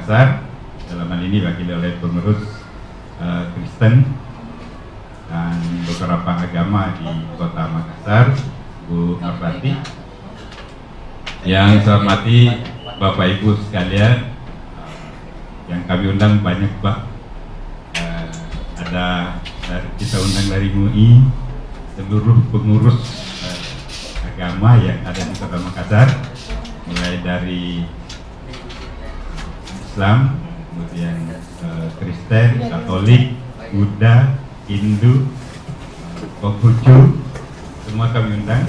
Makassar, dalam hal ini diwakili oleh pengurus Kristen dan beberapa agama di Kota Makassar, Bu Marwati. Yang saya hormati Bapak Ibu sekalian, yang kami undang banyak Pak. Kita undang dari MUI seluruh pengurus agama yang ada di Kota Makassar, mulai dari Islam, kemudian Kristen, Katolik, Buddha, Hindu, Konghucu, semua kami undang.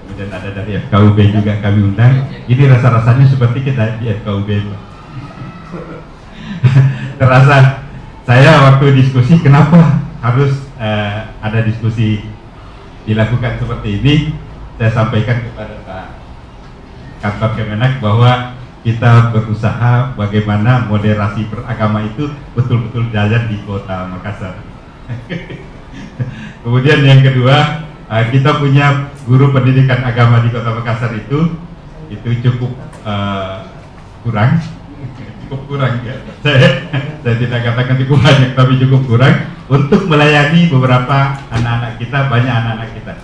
Kemudian ada dari FKUB juga kami undang. Ini rasa-rasanya seperti kita di FKUB. Terasa saya waktu diskusi, kenapa harus ada diskusi dilakukan seperti ini? Saya sampaikan kepada Pak Kantor Kemenak bahwa kita berusaha bagaimana moderasi beragama itu betul-betul jalan di Kota Makassar. Kemudian yang kedua, kita punya guru pendidikan agama di Kota Makassar itu cukup kurang ya. Saya tidak katakan cukup banyak, tapi cukup kurang untuk melayani beberapa anak-anak kita, banyak anak-anak kita.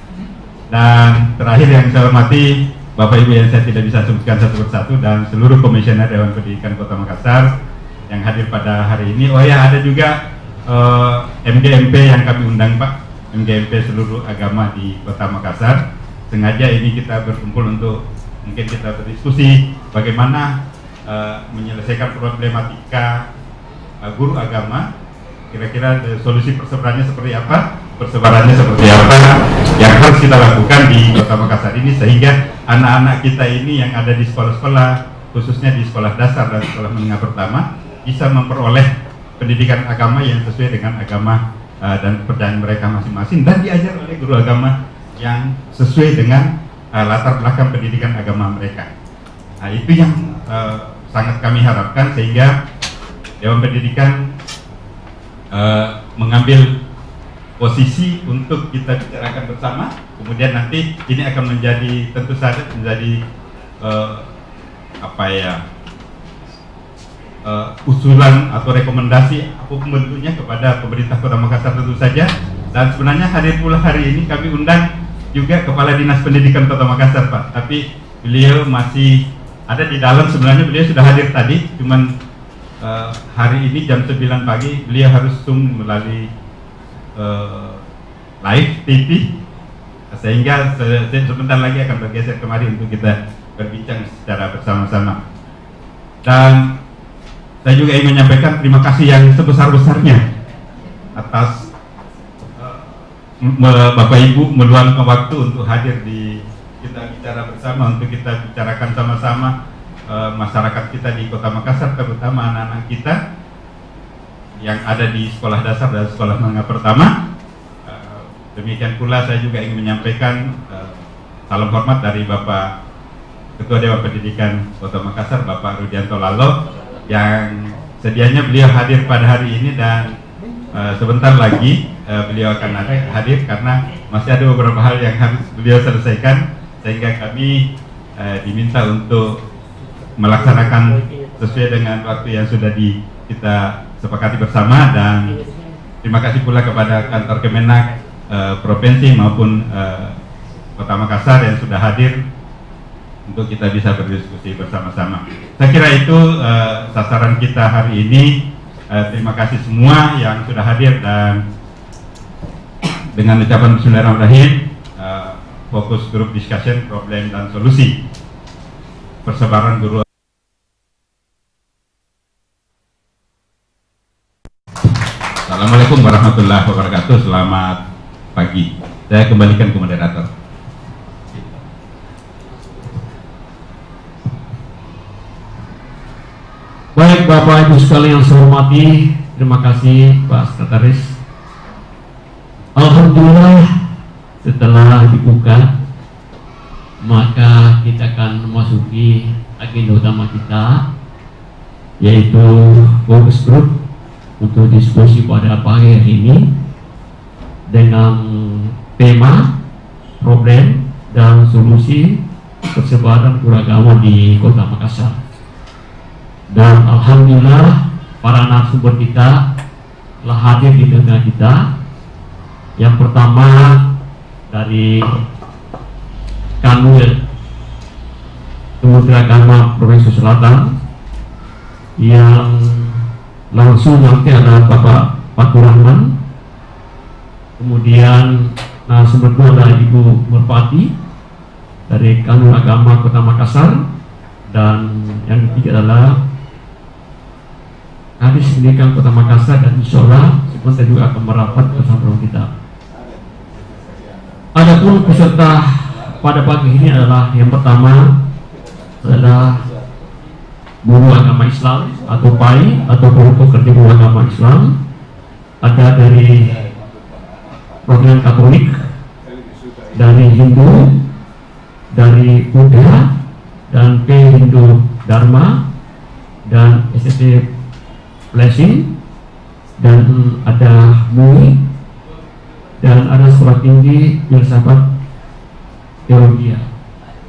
Dan terakhir yang saya hormati Bapak Ibu yang saya tidak bisa sebutkan satu persatu, dan seluruh komisioner Dewan Pendidikan Kota Makassar yang hadir pada hari ini. Oh ya, ada juga MGMP yang kami undang Pak, MGMP seluruh agama di Kota Makassar. Sengaja ini kita berkumpul untuk mungkin kita berdiskusi bagaimana menyelesaikan problematika guru agama. Kira-kira solusi persebarannya seperti apa? Yang harus kita lakukan di Kota Makassar ini, sehingga anak-anak kita ini yang ada di sekolah-sekolah, khususnya di sekolah dasar dan sekolah menengah pertama, bisa memperoleh pendidikan agama yang sesuai dengan agama dan kepercayaan mereka masing-masing, dan diajar oleh guru agama yang sesuai dengan latar belakang pendidikan agama mereka. Nah, itu yang sangat kami harapkan, sehingga Dewan Pendidikan mengambil posisi untuk kita bicarakan bersama. Kemudian nanti ini akan menjadi, tentu saja menjadi usulan atau rekomendasi apapun bentuknya kepada pemerintah Kota Makassar tentu saja. Dan sebenarnya hadir pula hari ini kami undang juga Kepala Dinas Pendidikan Kota Makassar Pak, tapi beliau masih ada di dalam. Sebenarnya beliau sudah hadir tadi, cuman hari ini jam 9 pagi beliau harus Zoom melalui live TV, sehingga sebentar lagi akan bergeser kemari untuk kita berbincang secara bersama-sama. Dan saya juga ingin menyampaikan terima kasih yang sebesar-besarnya atas Bapak Ibu meluangkan waktu untuk hadir di kita bicara bersama, untuk kita bicarakan sama-sama masyarakat kita di Kota Makassar, terutama anak-anak kita yang ada di sekolah dasar dan sekolah menengah pertama. Demikian pula saya juga ingin menyampaikan salam hormat dari Bapak Ketua Dewan Pendidikan Kota Makassar, Bapak Rudianto Lalo, yang sedianya beliau hadir pada hari ini, dan sebentar lagi beliau akan hadir karena masih ada beberapa hal yang harus beliau selesaikan, sehingga kami diminta untuk melaksanakan sesuai dengan waktu yang sudah kita sepakati bersama. Dan terima kasih pula kepada kantor Kemenak provinsi maupun Kota Makassar yang sudah hadir untuk kita bisa berdiskusi bersama-sama. Saya kira itu sasaran kita hari ini. Terima kasih semua yang sudah hadir, dan dengan ucapan Bismillahirrahmanirrahim, fokus grup discussion problem dan solusi persebaran guru. Assalamualaikum warahmatullahi wabarakatuh. Selamat pagi. Saya kembalikan ke moderator. Baik Bapak Ibu sekalian yang saya hormati, terima kasih Pak Sekretaris. Alhamdulillah, setelah dibuka, maka kita akan memasuki agenda utama kita, yaitu fokus group untuk diskusi pada pagi hari ini dengan tema problem dan solusi persebaran guru agama di Kota Makassar. Dan alhamdulillah para narasumber kita telah hadir di tengah kita. Yang pertama dari Kanwil Kementerian Agama Provinsi Selatan, yang langsung nanti ada Bapak Fatur Rahman. Kemudian narasumber kedua adalah Ibu Merpati dari Kanwil Agama Kota Makassar, dan yang ketiga adalah Kadis Pendidikan Kota Makassar, dan insya Allah sebentar juga akan merapat bersama kita. Adapun peserta pada pagi ini adalah yang pertama adalah Guru Agama Islam atau PAI atau Guru Pekerja Guru Agama Islam. Ada dari Program Katolik, dari Hindu, dari Buddha, dan P Hindu Dharma, dan SST Blessing, dan ada MUI, dan ada sekolah tinggi filsafat teologi,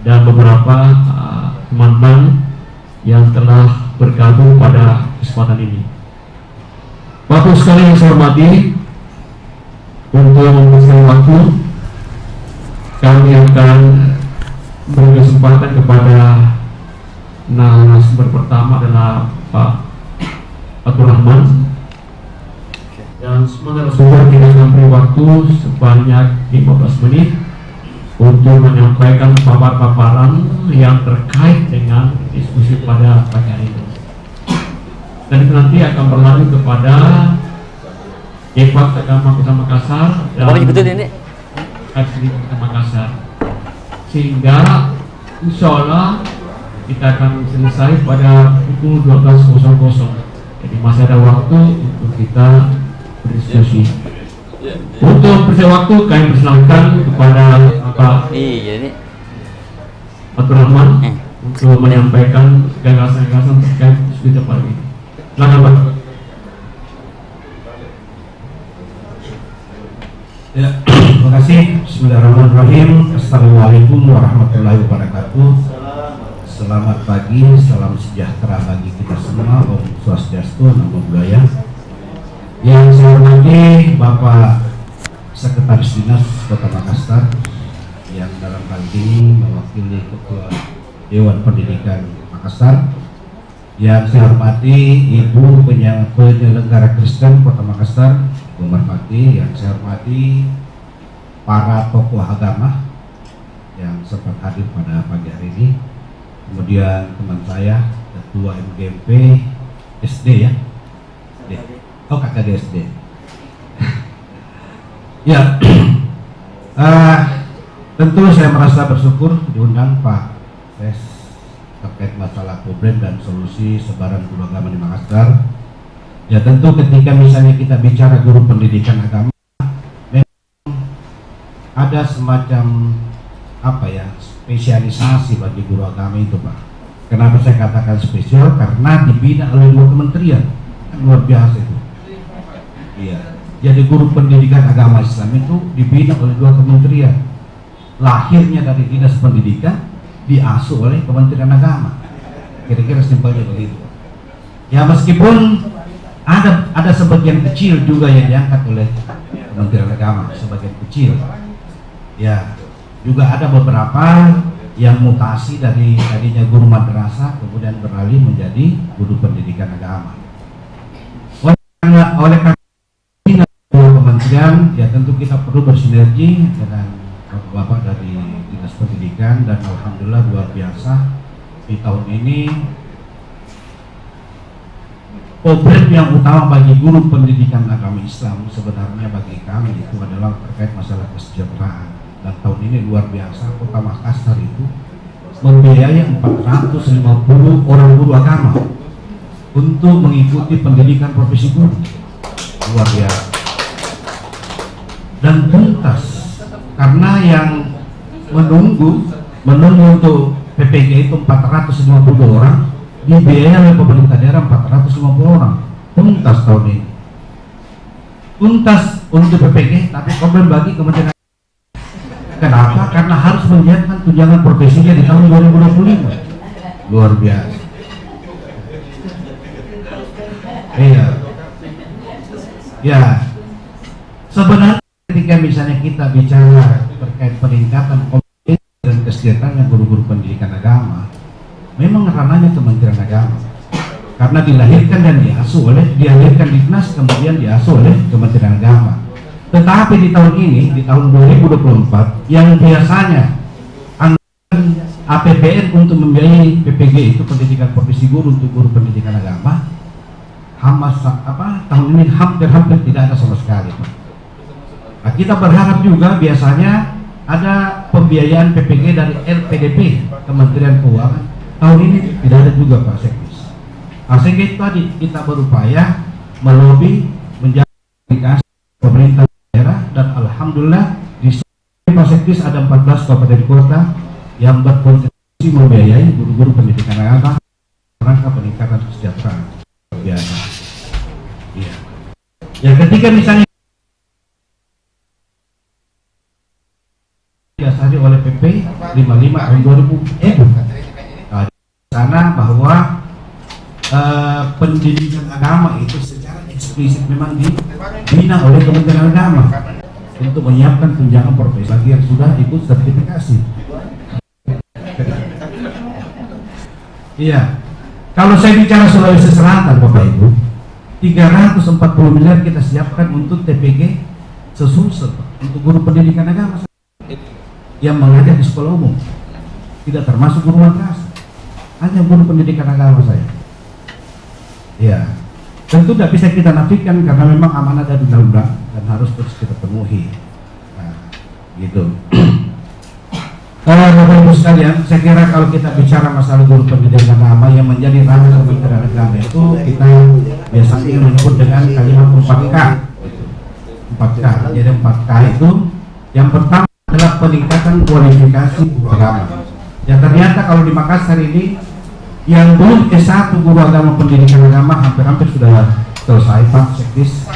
dan beberapa teman-teman yang telah bergabung pada kesempatan ini. Bapak sekalian yang saya hormati, untuk memberikan waktu, kami akan beri kesempatan kepada narasumber pertama adalah Pak Fatur Rahman, dan semua narasumber kita akan beri waktu sebanyak 15 menit untuk menyampaikan paparan yang terkait dengan diskusi pada pagi hari ini. Dan itu nanti akan berlanjut kepada Dewan Agama Kota Makassar dan Kadis Kota Makassar, sehingga insya Allah kita akan selesai pada pukul 12.00. Jadi masih ada waktu untuk kita berdiskusi. Untuk bersama waktu, kami persilakan kepada Bapak Fatur Rahman untuk menyampaikan gagasan-gagasan terkait diskusi pada ini. Silakan Pak. Ya, terima kasih. Bismillahirrahmanirrahim. Assalamualaikum warahmatullahi wabarakatuh. Selamat pagi, salam sejahtera bagi kita semua. Om Swastiastu, Namo Buddhaya. Yang saya hormati Bapak Sekretaris Dinas Kota Makassar, yang dalam hal ini mewakili Ketua Dewan Pendidikan Makassar. Yang saya hormati Ibu Penyelenggara Kristen Kota Makassar, Ibu Merpati. Yang saya hormati para tokoh agama yang sempat hadir pada pagi hari ini. Kemudian teman saya Ketua MGMP SD ya, KKD SD. Ya, tentu saya merasa bersyukur diundang Pak Ses terkait masalah problem dan solusi sebaran guru agama di Makassar. Ya, tentu ketika misalnya kita bicara guru pendidikan agama, memang ada semacam spesialisasi bagi guru agama itu, Pak. Kenapa saya katakan spesial? Karena dibina oleh 2 kementerian, kan luar biasa itu. Iya, jadi guru pendidikan agama Islam itu dibina oleh 2 kementerian. Lahirnya dari Dinas Pendidikan, diasuh oleh Kementerian Agama. Kira-kira simpelnya begitu. Ya, meskipun ada sebagian kecil juga yang diangkat oleh Kementerian Agama, sebagian kecil. Ya, juga ada beberapa yang mutasi dari tadinya guru madrasah kemudian beralih menjadi guru pendidikan agama. Oleh karena ini kementerian, ya tentu kita perlu bersinergi dengan bapak dari Dinas Pendidikan, dan alhamdulillah luar biasa di tahun ini problem yang utama bagi guru pendidikan agama Islam sebenarnya bagi kami itu adalah terkait masalah kesejahteraan. Dan tahun ini luar biasa, Kota Makassar itu membiayai 450 orang guru agama untuk mengikuti pendidikan profesi guru. Luar biasa. Dan tuntas, karena yang menunggu untuk PPG itu 450 orang, dibiayai oleh pemerintah daerah 450 orang. Tuntas tahun ini. Tuntas untuk PPG, tapi problem bagi Kementerian. Kenapa? Karena harus menyiapkan tunjangan profesinya di tahun 2025. Luar biasa. Iya. Ya. Sebenarnya ketika misalnya kita bicara terkait peningkatan kompetensi dan kesejahteraan guru-guru pendidikan agama, memang ranahnya Kementerian Agama. Karena dilahirkan dan dilahirkan di Dinas, kemudian diasuh oleh Kementerian Agama. Tetapi di tahun ini, di tahun 2024, yang biasanya anggaran APBN untuk membiayai PPG itu pendidikan profesi guru untuk guru pendidikan agama, tahun ini hampir tidak ada sama sekali, Pak. Nah, kita berharap juga biasanya ada pembiayaan PPG dari LPDP Kementerian Keuangan. Tahun ini tidak ada juga, Pak Sekdes. Sehingga itu tadi kita berupaya melobi menjaga komunikasi pemerintah daerah, dan alhamdulillah di Pak Sekdes ada 14 kabupaten kota yang berkontribusi membiayai guru-guru pendidikan agama rangka peningkatan kesejahteraan biasa. Iya. Ya, ketika misalnya didasari oleh PP 55 tahun 2000 sana bahwa pendidikan agama itu secara eksplisit memang dibina oleh Kementerian Agama untuk menyiapkan tunjangan profesi bagi yang sudah ikut sertifikasi. Iya. Kalau saya bicara Sulawesi Selatan, Bapak Ibu, 340 miliar kita siapkan untuk TPG Sesulsel untuk guru pendidikan agama yang mengajar di sekolah umum, tidak termasuk guru madrasah, hanya guru pendidikan agama saya. Ya, tentu tidak bisa kita nafikan karena memang amanah dari undang-undang dan harus terus kita penuhi. Nah, gitu. Bapak Ibu sekalian, saya kira kalau kita bicara masalah guru pendidikan agama yang menjadi ranah Kementerian Agama itu kita biasanya menyebut dengan kalimat 4K. 4K. Jadi 4K itu yang pertama adalah peningkatan kualifikasi guru agama. Ya, ternyata kalau di Makassar ini yang belum S1 guru agama pendidikan agama hampir sudah selesai, Pak Sekdes.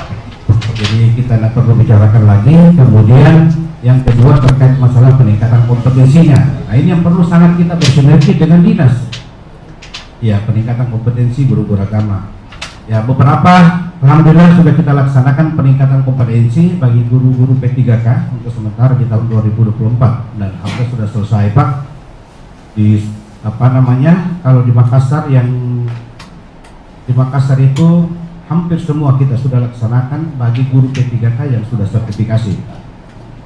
Jadi kita tidak perlu bicarakan lagi. Kemudian yang kedua terkait masalah peningkatan kompetensinya. Nah, ini yang perlu sangat kita bersinergi dengan dinas. Ya, peningkatan kompetensi guru-guru agama. Ya, beberapa alhamdulillah sudah kita laksanakan peningkatan kompetensi bagi guru-guru P3K untuk sementara di tahun 2024 dan hampir sudah selesai, Pak. Di kalau di Makassar itu hampir semua kita sudah laksanakan bagi guru P3K yang sudah sertifikasi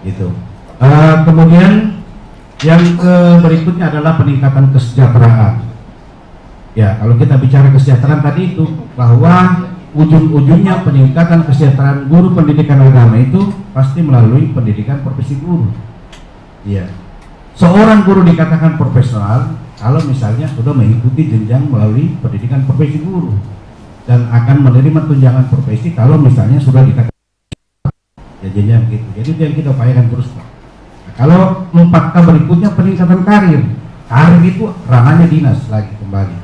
gitu. Kemudian yang berikutnya adalah peningkatan kesejahteraan. Ya, kalau kita bicara kesejahteraan tadi itu bahwa ujung-ujungnya peningkatan kesejahteraan guru pendidikan agama itu pasti melalui pendidikan profesi guru. Iya. Seorang guru dikatakan profesional kalau misalnya sudah mengikuti jenjang melalui pendidikan profesi guru, dan akan menerima tunjangan profesi kalau misalnya sudah dikatakan ya jenjang gitu. Jadi itu yang kita upayakan terus, Pak. Nah, kalau 4K berikutnya peningkatan karir. Karir itu ranahnya dinas lagi kembali.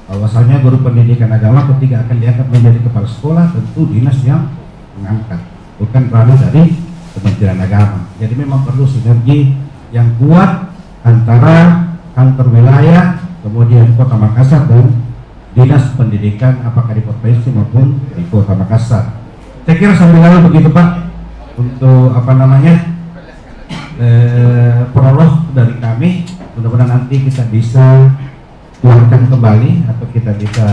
Bahwasanya guru pendidikan agama ketika akan diangkat menjadi kepala sekolah tentu dinas yang mengangkat, bukan ranah dari Kementerian Agama. Jadi memang perlu sinergi yang kuat antara kantor wilayah, kemudian Kota Makassar dan Dinas Pendidikan apakah di provinsi maupun di Kota Makassar. Saya kira sambil lalu begitu, Pak, untuk prolog dari kami. Mudah-mudahan nanti kita bisa keluarkan kembali atau kita bisa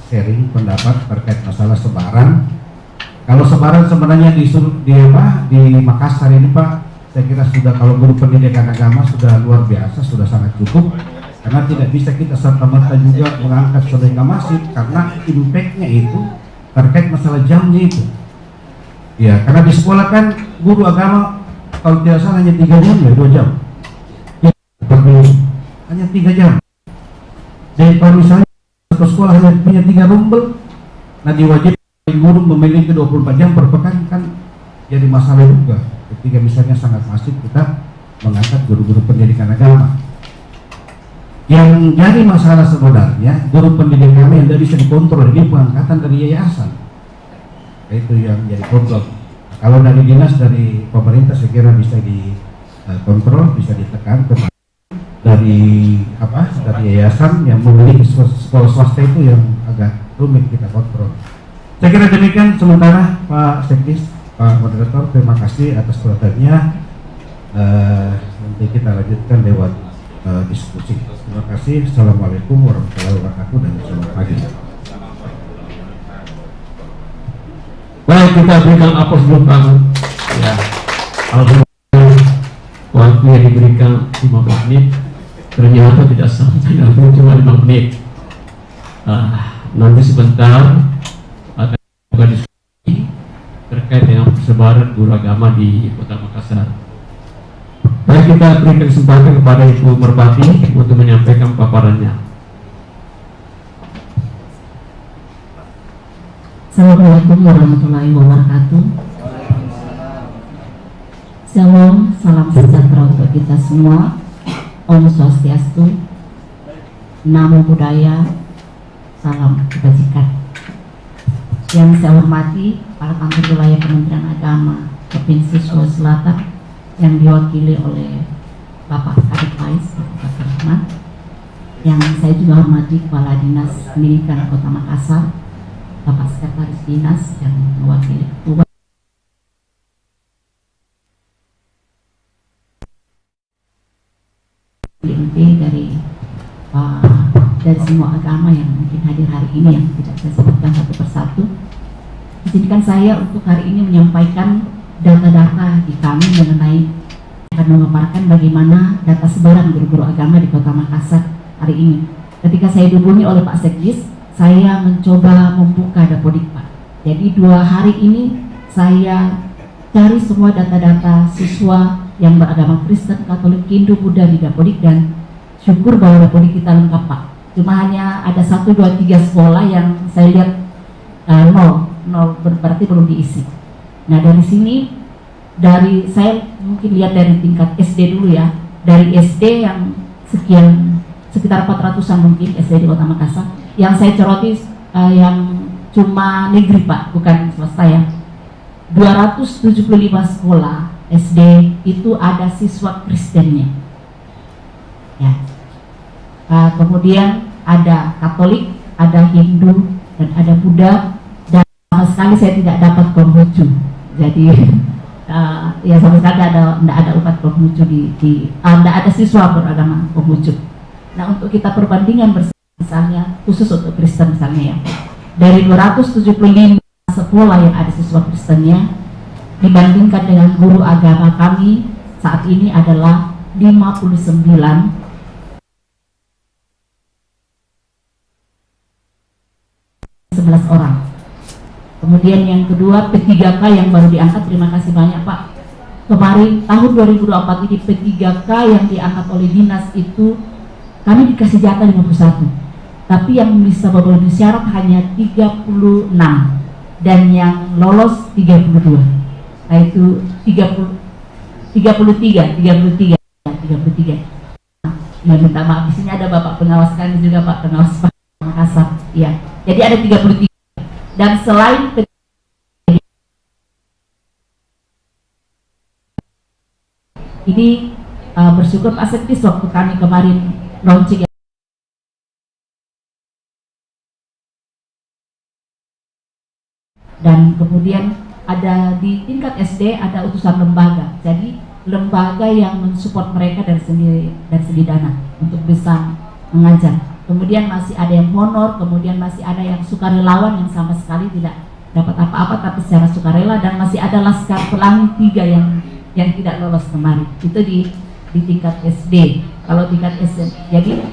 sharing pendapat terkait masalah sebaran. Kalau sebaran sebenarnya di Makassar ini, Pak, saya kira sudah, kalau guru pendidikan agama sudah luar biasa, sudah sangat cukup, karena tidak bisa kita serta-merta juga mengangkat sedekah masjid karena impactnya itu terkait masalah jamnya itu. Ya, karena di sekolah kan guru agama kalau tidak salah hanya 3 jam ya, 2 jam. Ya, hanya 3 jam. Jadi kalau misalnya satu sekolah hanya punya 3 rumbel, nah diwajibkan guru memiliki 24 jam per pekan, kan jadi masalah juga. Ketika misalnya sangat masif kita mengangkat guru-guru pendidikan agama. Yang jadi masalah sebenarnya guru pendidikan agama yang tidak bisa dikontrol, ini pengangkatan dari yayasan. Itu yang jadi problem. Kalau dari dinas, dari pemerintah saya kira bisa dikontrol, bisa ditekan. Dari yayasan yang memiliki sekolah swasta itu yang agak rumit kita kontrol. Saya kira demikian sementara Pak Sekdis, Pak Moderator, terima kasih atas perhatiannya. Nanti kita lanjutkan lewat diskusi. Terima kasih. Assalamualaikum warahmatullahi wabarakatuh dan selamat pagi. Baik, kita berikan aplaus dulu Pak. Ya, alhamdulillah waktu yang diberikan 15 menit ternyata tidak sampai, cuma 5 menit. Nanti sebentar akan buka diskusi terkait dengan persebaran guru agama di Kota Makassar. Baik, kita berikan kesempatan kepada Ibu Merpati untuk menyampaikan paparannya. Assalamualaikum warahmatullahi wabarakatuh. Shalom, salam sejahtera untuk kita semua. Om Swastiastu, Namo Buddhaya, salam kebajikan. Yang saya hormati para kantor wilayah Kementerian Agama Provinsi Sulawesi Selatan yang diwakili oleh Bapak Kadip Pais, Bapak Rahman. Yang saya juga hormati Kepala Dinas Pendidikan Kota Makassar, Bapak Sekretaris Dinas yang mewakili Ketua DMP dari semua agama yang mungkin hadir hari ini yang tidak saya sebutkan satu persatu. Izinkan saya untuk hari ini menyampaikan data-data di kami mengenai akan memaparkan bagaimana data sebaran guru-guru agama di Kota Makassar hari ini. Ketika saya dihubungi oleh Pak Sekdis, saya mencoba membuka Dapodik Pak. Jadi 2 hari ini saya cari semua data-data siswa yang beragama Kristen, Katolik, Hindu, Buddha di Dapodik, dan syukur bahwa Dapodik kita lengkap Pak. Cuma hanya ada 1, 2, 3 sekolah yang saya lihat nol berarti belum diisi. Nah dari sini, saya mungkin lihat dari tingkat SD dulu ya. Dari SD yang sekitar 400-an mungkin SD di Kota Makassar. Yang saya ceroti yang cuma negeri Pak, bukan swasta ya. 275 sekolah SD itu ada siswa Kristennya. Ya. Kemudian ada Katolik, ada Hindu, dan ada Buddha, dan sama sekali saya tidak dapat Konghucu. Jadi ya sama sekali tidak ada umat Konghucu tidak ada siswa beragama Konghucu. Nah untuk kita perbandingan misalnya khusus untuk Kristen misalnya ya, dari 275 sekolah yang ada siswa Kristennya dibandingkan dengan guru agama kami saat ini adalah 59 11 orang. Kemudian yang kedua P3K yang baru diangkat, terima kasih banyak Pak. Kemarin tahun 2024 ini P3K yang diangkat oleh dinas itu kami dikasih jatah 51. Tapi yang bisa memenuhi syarat hanya 36 dan yang lolos 32. Nah itu 33. Ya minta maaf, di sini ada Bapak pengawas kami juga Pak, pengawas Pak Makassar. Ya. Jadi ada 33. Dan selain ini bersyukur Pak Sekdis waktu kami kemarin launching dan kemudian ada di tingkat SD ada utusan lembaga. Jadi lembaga yang mensupport mereka dari segi dana untuk bisa mengajar. Kemudian masih ada yang honor, kemudian masih ada yang sukarelawan yang sama sekali tidak dapat apa-apa tapi secara sukarela, dan masih ada Laskar Pelangi 3 yang tidak lolos kemarin. Itu di tingkat SD. Kalau tingkat SD, jadi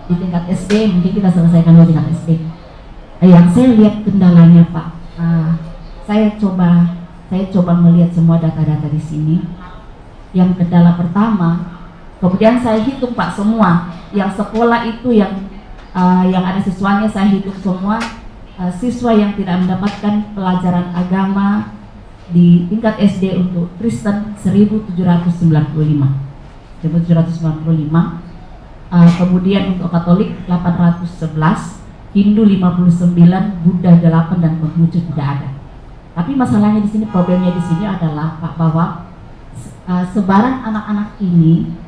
di tingkat SD mungkin kita selesaikan dulu tingkat SD. Yang saya lihat kendalanya Pak, saya coba melihat semua data-data di sini. Yang kendala pertama, kemudian saya hitung Pak semua yang sekolah itu yang ada siswanya, saya hitung semua siswa yang tidak mendapatkan pelajaran agama di tingkat SD untuk Kristen 1795. Kemudian untuk Katolik 811, Hindu 59, Buddha 8, dan Konghucu tidak ada. Tapi masalahnya di sini, problemnya di sini adalah Pak, bahwa sebaran anak-anak ini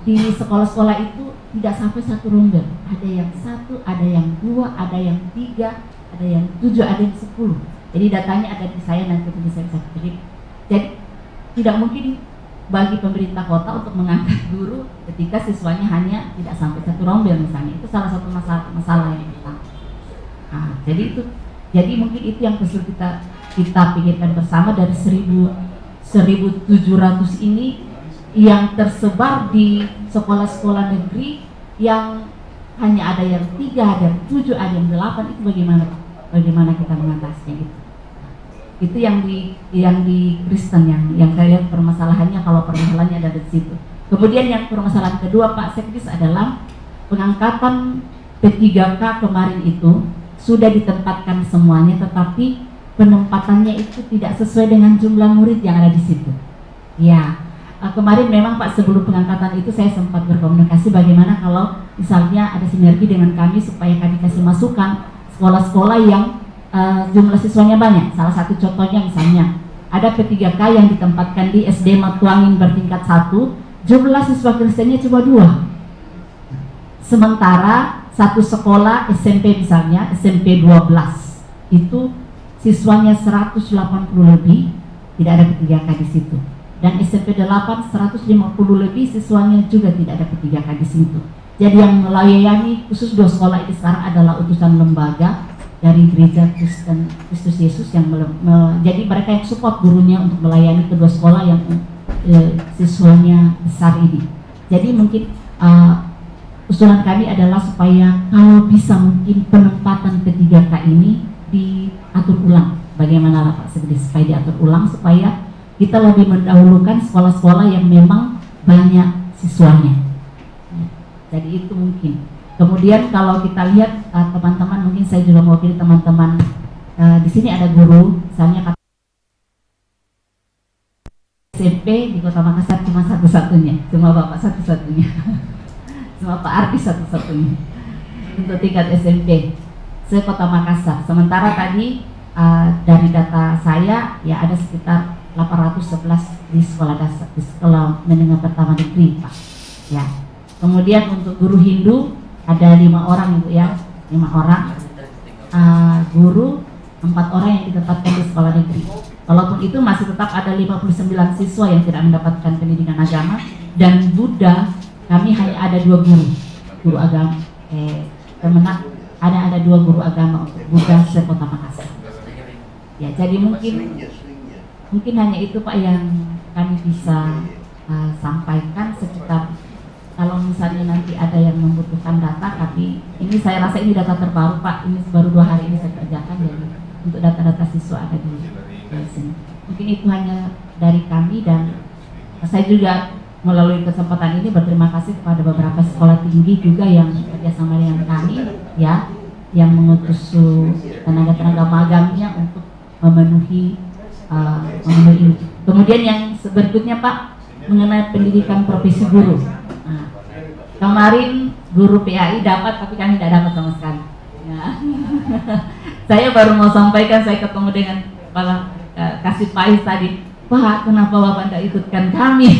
di sekolah-sekolah itu tidak sampai satu rombel, ada yang 1, ada yang 2, ada yang 3, ada yang 7, ada yang 10. Jadi datanya ada di saya, nanti bisa kirim. Jadi tidak mungkin bagi pemerintah kota untuk mengangkat guru ketika siswanya hanya tidak sampai satu rombel misalnya. Itu salah satu masalah yang kita. Jadi mungkin itu yang perlu kita pikirkan bersama. Dari 1.700 ini yang tersebar di sekolah-sekolah negeri yang hanya ada yang 3, ada yang 7, ada yang 8, itu bagaimana kita mengatasinya itu? Itu yang di Kristen yang saya lihat permasalahannya, kalau permasalahannya ada di situ. Kemudian yang permasalahan kedua Pak Sekdis adalah pengangkatan P3K kemarin itu sudah ditempatkan semuanya, tetapi penempatannya itu tidak sesuai dengan jumlah murid yang ada di situ. Ya, kemarin memang Pak, sebelum pengangkatan itu saya sempat berkomunikasi bagaimana kalau misalnya ada sinergi dengan kami supaya kami kasih masukan sekolah-sekolah yang jumlah siswanya banyak. Salah satu contohnya misalnya ada P3K yang ditempatkan di SD Matuangin bertingkat 1, jumlah siswa Kristennya cuma 2. Sementara satu sekolah SMP misalnya, SMP 12 itu siswanya 180 lebih, tidak ada P3K di situ. Dan SMP 8 150 lebih, siswanya juga tidak ada P3K di situ. Jadi yang melayani khusus 2 sekolah ini sekarang adalah utusan lembaga dari Gereja Kristen Kristus Yesus yang jadi mereka yang support gurunya untuk melayani kedua sekolah yang siswanya besar ini. Jadi mungkin usulan kami adalah supaya kalau bisa mungkin penempatan P3K ini diatur ulang. Bagaimana Pak Sekdis supaya diatur ulang supaya kita lebih mendahulukan sekolah-sekolah yang memang banyak siswanya. Jadi itu mungkin. Kemudian kalau kita lihat teman-teman, mungkin saya juga mewakili teman-teman di sini ada guru, misalnya SMP di Kota Makassar cuma satu-satunya, cuma Bapak satu-satunya, cuma Pak Ardi satu-satunya untuk tingkat SMP se-Kota Makassar. Sementara tadi dari data saya ya ada sekitar 811 di sekolah dasar, di sekolah menengah pertama negeri Pak. Ya. Kemudian untuk guru Hindu ada 5 orang Ibu ya, 5 orang guru, 4 orang yang ditempatkan di sekolah negeri. Walaupun itu masih tetap ada 59 siswa yang tidak mendapatkan pendidikan agama. Dan Buddha kami hanya ada 2 guru agama. Kemenak ada 2 guru agama untuk Buddha se-Kota Makassar. Ya, jadi mungkin hanya itu Pak yang kami bisa sampaikan sekitar. Kalau misalnya nanti ada yang membutuhkan data, tapi ini saya rasa ini data terbaru Pak, ini baru 2 hari ini saya kerjakan, jadi untuk data-data siswa ada di sini. Mungkin itu hanya dari kami, dan saya juga melalui kesempatan ini berterima kasih kepada beberapa sekolah tinggi juga yang bekerjasama dengan kami, ya, yang mengutus tenaga-tenaga magangnya untuk memenuhi ini. Kemudian yang berikutnya Pak, mengenai pendidikan profesi guru. Kemarin guru PAI dapat, tapi kami tidak dapat sama sekali. Ya. Saya baru mau sampaikan, saya ketemu dengan Kepala Kasih Pais tadi, Pak, kenapa Bapak tidak ikutkan kami?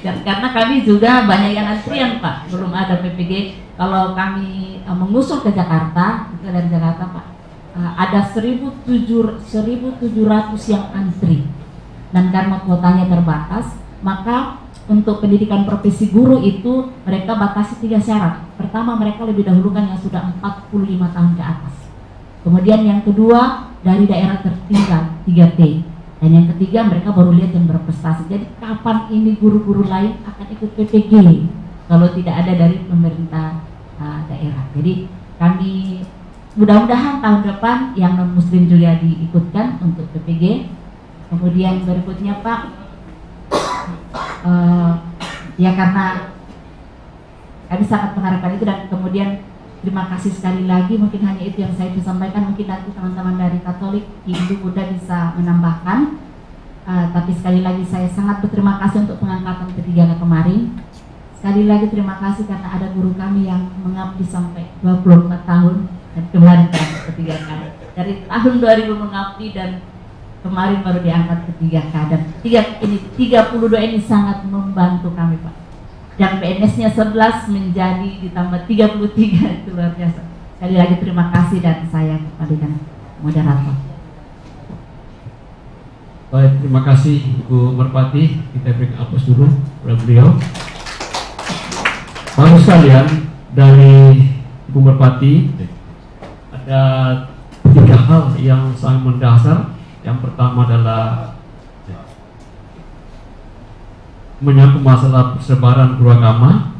Karena kami juga banyak yang antrian Pak, belum ada PPG. Kalau kami mengusul ke Jakarta, itu dari Jakarta Pak, ada 1.700 yang antri. Dan karena kuotanya terbatas, maka untuk pendidikan profesi guru itu mereka batasi 3 syarat. Pertama, mereka lebih dahulukan yang sudah 45 tahun ke atas. Kemudian yang kedua, dari daerah tertinggal 3T. Dan yang ketiga, mereka baru lihat yang berprestasi. Jadi kapan ini guru-guru lain akan ikut PPG kalau tidak ada dari pemerintah daerah. Jadi kami mudah-mudahan tahun depan yang non muslim juga diikutkan untuk PPG. Kemudian berikutnya Pak, ya karena kami sangat mengharapkan itu, dan kemudian terima kasih sekali lagi. Mungkin hanya itu yang saya bisa sampaikan, mungkin nanti teman-teman dari Katolik, Hindu, Buddha bisa menambahkan. Tapi sekali lagi saya sangat berterima kasih untuk pengangkatan P3K kemarin. Sekali lagi terima kasih karena ada guru kami yang mengabdi sampai 24 tahun dan kemarin P3K. Dari tahun 2000 mengabdi dan kemarin baru diangkat P3K, dan 32 ini sangat membantu kami Pak. dan PNS-nya 11 menjadi ditambah 33, itu luar biasa. Sekali lagi terima kasih dan saya kembalikan moderator. Baik, terima kasih Ibu Merpati. Kita berikan aplaus dulu kepada beliau. Bapak sekalian, dari Ibu Merpati ada 3 hal yang sangat mendasar. Yang pertama adalah menyangkut masalah persebaran guru agama.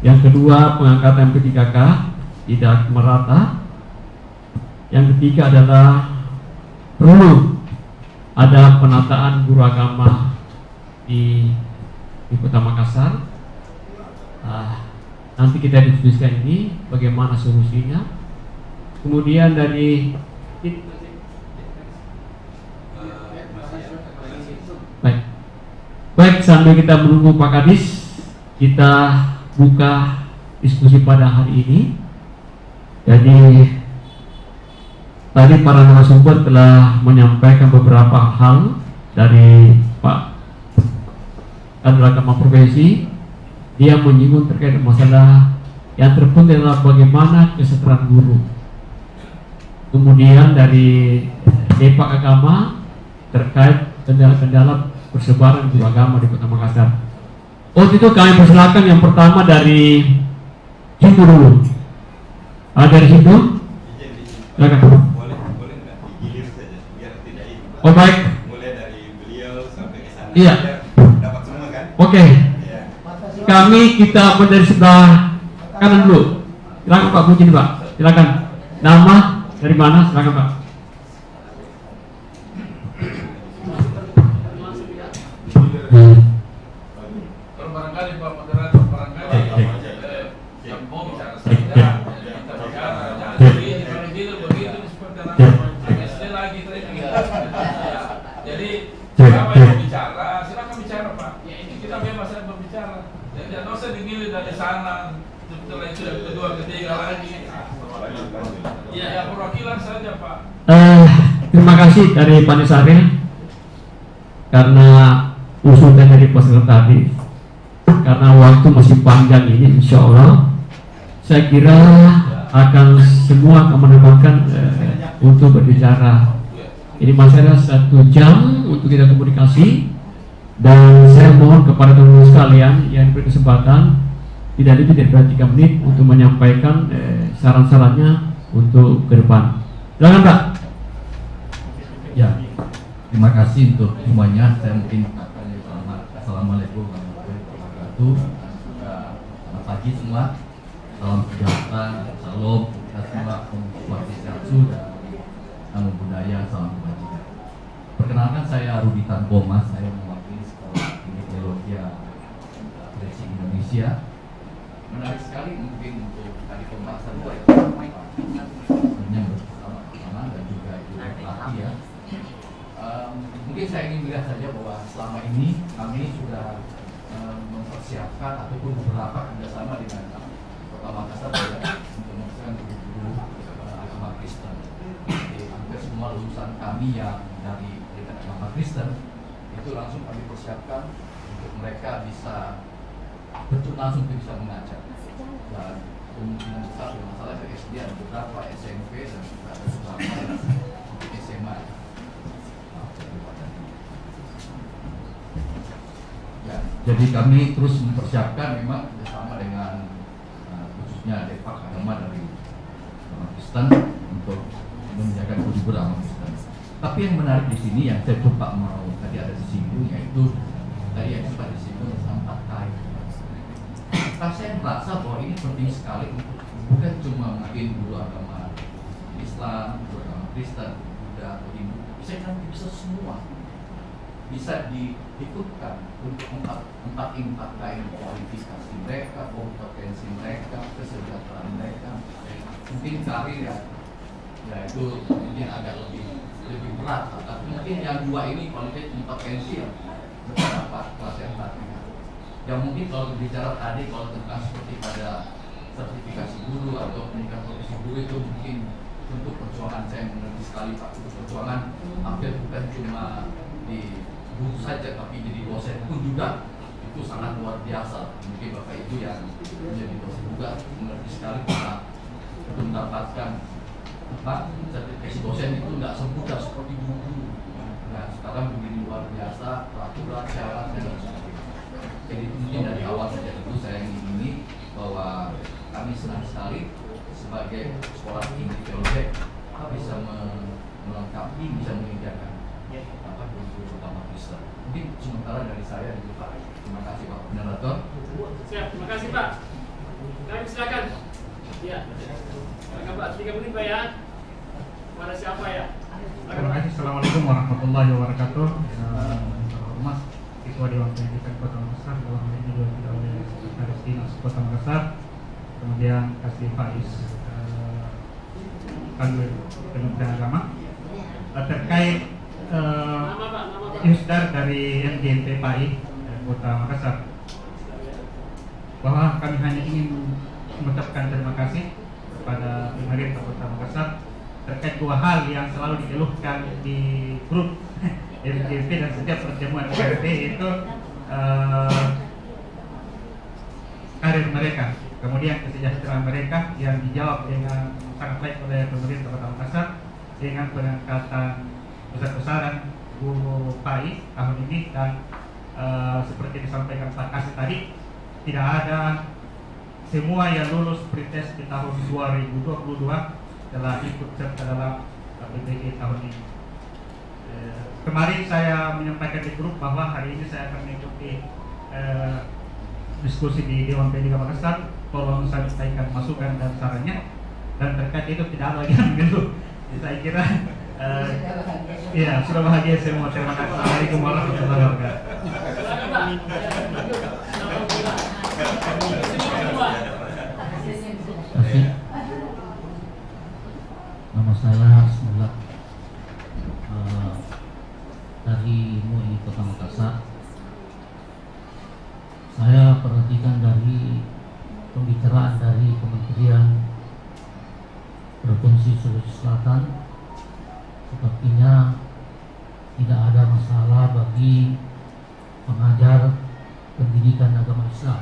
Yang kedua, pengangkatan P3K tidak merata. Yang ketiga adalah perlu ada penataan guru agama di Kota Makassar. Nanti kita diskusikan ini bagaimana solusinya. Kemudian dari Baik, sambil kita menunggu Pak Kadis, kita buka diskusi pada hari ini. Jadi tadi para narasumber telah menyampaikan beberapa hal dari Pak Kader Agama Profesi. Dia menyinggung terkait masalah yang terpenting adalah bagaimana kesejahteraan guru. Kemudian dari Depak Agama terkait kendala-kendala persebaran guru agama di Kota Makassar. Itu kami persilakan yang pertama dari situ dulu. Dari situ, silakan. Boleh nggak digilir saja biar tidak ini. Oh baik. Mulai dari beliau sampai ke sana. Iya. Dapat semua kan? Oke. Iya. Kami kita dari sebelah kanan dulu. Silakan Pak Mujin Pak. Silakan. Nama dari mana? Silakan Pak. Barangkali Pak Moderator, barangkali yang mau bicara saja, kita bicara. Jadi begitu seperti anak SD lagi tadi. Jadi siapa yang mau bicara, silakan bicara Pak. Ya ini kita bebas berbicara. Jadi tidak usah digilir dari sana. Setelah itu yang kedua, ketiga lagi. Ya perwakilan saja Pak. Terima kasih dari Pak Nisari karena usulan dari peserta tadi. Karena waktu masih panjang ini, insya Allah saya kira akan semua akan mendapatkan untuk berbicara. Ini masih ada 1 jam untuk kita komunikasi, dan saya mohon kepada teman-teman sekalian yang diberi kesempatan tidak lebih dari 3 menit untuk menyampaikan saran-sarannya untuk ke depan. Silakan Pak. Ya, terima kasih untuk semuanya. Saya mungkin Assalamualaikum selamat pagi semua, salam sejahtera, salam kita semua, Om Swastiastu dan Namo Buddhaya, salam kebajikan. Perkenalkan, saya Rudi Tanpoma, saya mewakili Sekolah Tinggi Teologi Resi Indonesia. Menarik sekali mungkin untuk tadi pembahasan yang bersama dan juga Ibu Melati ya. Mungkin saya ingin melihat saja bahwa selama ini kami sudah mempersiapkan ataupun beberapa kerjasama dengan Kota Makassar untuk melaksanakan guru agama Kristen. Jadi hampir semua lulusan kami yang dari agama Kristen itu langsung kami persiapkan untuk mereka bisa betul langsung bisa mengajar. Dan kemungkinan besar dengan masalah dari SD ada beberapa SMP dan juga ada beberapa SMA. Ya, jadi kami terus mempersiapkan memang bersama dengan khususnya Depak Agama dari agama Kristen untuk menjaga guru agama Kristen. Tapi yang menarik di sini yang saya coba mau tadi ada disinggung, yaitu tadi yang sempat disinggung tentang 4 kain. Saya merasa bahwa ini penting sekali untuk bukan cuma mungkin guru agama Islam, guru agama Kristen, Buddha atau Hindu, saya nanti bisa semua bisa diikutkan untuk empat kain kualifikasi mereka, kompetensi mereka, kesejahteraan mereka, mungkin karir ya itu mungkin agak lebih berat, tapi mungkin yang 2 ini kualitas kompetensi ya beberapa kelas yang tadi. Yang mungkin kalau berbicara tadi kalau tentang seperti pada sertifikasi guru atau pendidikan profesi guru itu mungkin untuk perjuangan saya mengerti sekali Pak, untuk perjuangan hampir bukan cuma di guru saja tapi jadi dosen pun juga itu sangat luar biasa. Mungkin Bapak Ibu yang menjadi dosen juga mengerti sekali bahwa untuk mendapatkan sertifikasi dosen itu tidak semudah seperti dulu. Nah, sekarang begini luar biasa, peraturan, syarat, dan lain sebagainya. Jadi mungkin dari awal sejak itu saya ingin bahwa kami senang sekali sebagai sekolah tinggi teologi bisa melengkapi, bisa menyediakan guru utama Kristen. Mungkin sementara dari saya dulu Pak. Terima kasih Pak Moderator. Siap, terima kasih Pak. Kami silakan. Iya. Silakan Pak, 3 menit Pak ya. Pada siapa ya? Terima kasih. Assalamualaikum warahmatullahi wabarakatuh. Terhormat Ketua Dewan Pendidikan Kota Makassar, dalam hal ini diwakili oleh Sekretaris Dinas Kota Makassar, kemudian Kasih Faiz Kanwil Kementerian Agama, terkait Yusdar dari MGMP PAI Kota Makassar, bahwa kami hanya ingin mengucapkan terima kasih kepada pemerintah Kota Makassar terkait 2 hal yang selalu dikeluhkan di grup MGMP dan setiap pertemuan MGMP, itu karir mereka, kemudian kesejahteraan mereka yang dijawab dengan sangat baik oleh pemerintah Kota Makassar dengan pengangkatan besar-besaran guru PAI tahun ini. Dan seperti disampaikan Pak Kasih tadi, tidak ada, semua yang lulus pretest di tahun 2022 telah ikut serta dalam PBG tahun ini. Kemarin saya menyampaikan di grup bahwa hari ini saya akan mengikuti diskusi di Dewan Pendidikan Makassar. Tolong saya sampaikan masukan dan sarannya, dan terkait itu tidak ada lagi yang mengeluh. Saya kira ya sudah bahagia semua. Terima kasih. Assalamualaikum warahmatullahi wabarakatuh. Nama saya Bismillah, dari MUI Kota Makassar. Saya perhatikan dari pembicaraan dari Kementerian Provinsi Sulawesi Selatan, sepertinya tidak ada masalah bagi pengajar pendidikan agama Islam.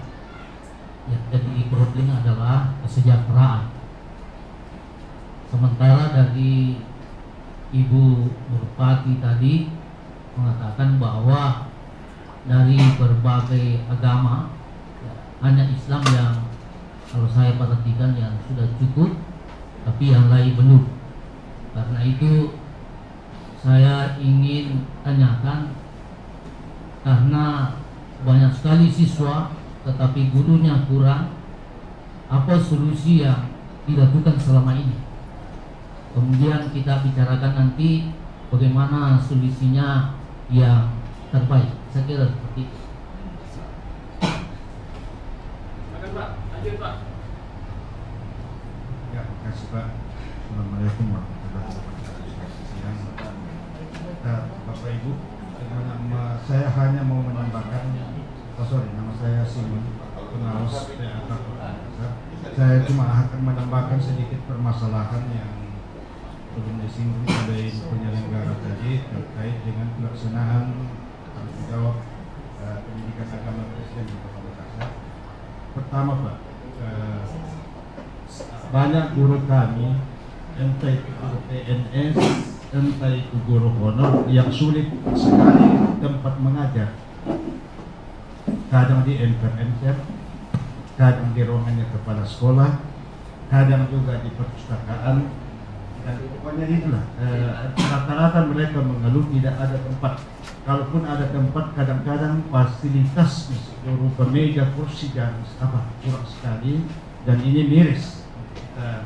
Yang jadi problem adalah kesejahteraan. Sementara dari Ibu Nurpati tadi mengatakan bahwa dari berbagai agama hanya Islam yang kalau saya perhatikan yang sudah cukup, tapi yang lain belum. Karena itu saya ingin tanyakan, karena banyak sekali siswa tetapi gurunya kurang, apa solusi yang dilakukan selama ini? Kemudian kita bicarakan nanti bagaimana solusinya yang terbaik. Saya kira seperti itu. Silakan Pak, lanjut Pak. Ya, terima kasih Pak. Assalamualaikum warahmatullahi wabarakatuh. Bapak Ibu, saya hanya mau menambahkan, nama saya Simon, pengawas PAK Kota Makassar. Saya cuma akan menambahkan sedikit permasalahan yang belum disinggung oleh penyelenggara tadi terkait dengan pelaksanaan tanggung jawab pendidikan agama Kristen di Kota Makassar. Pertama Pak, banyak guru kami, entah itu guru PNS, entah itu guru honor, yang sulit sekali tempat mengajar. Kadang di encer, kadang di ruangannya kepala sekolah, kadang juga di perpustakaan, dan pokoknya itulah rata-rata mereka mengeluh tidak ada tempat. Kalaupun ada tempat, kadang-kadang fasilitas berupa meja, kursi dan kurang sekali, dan ini miris. Kita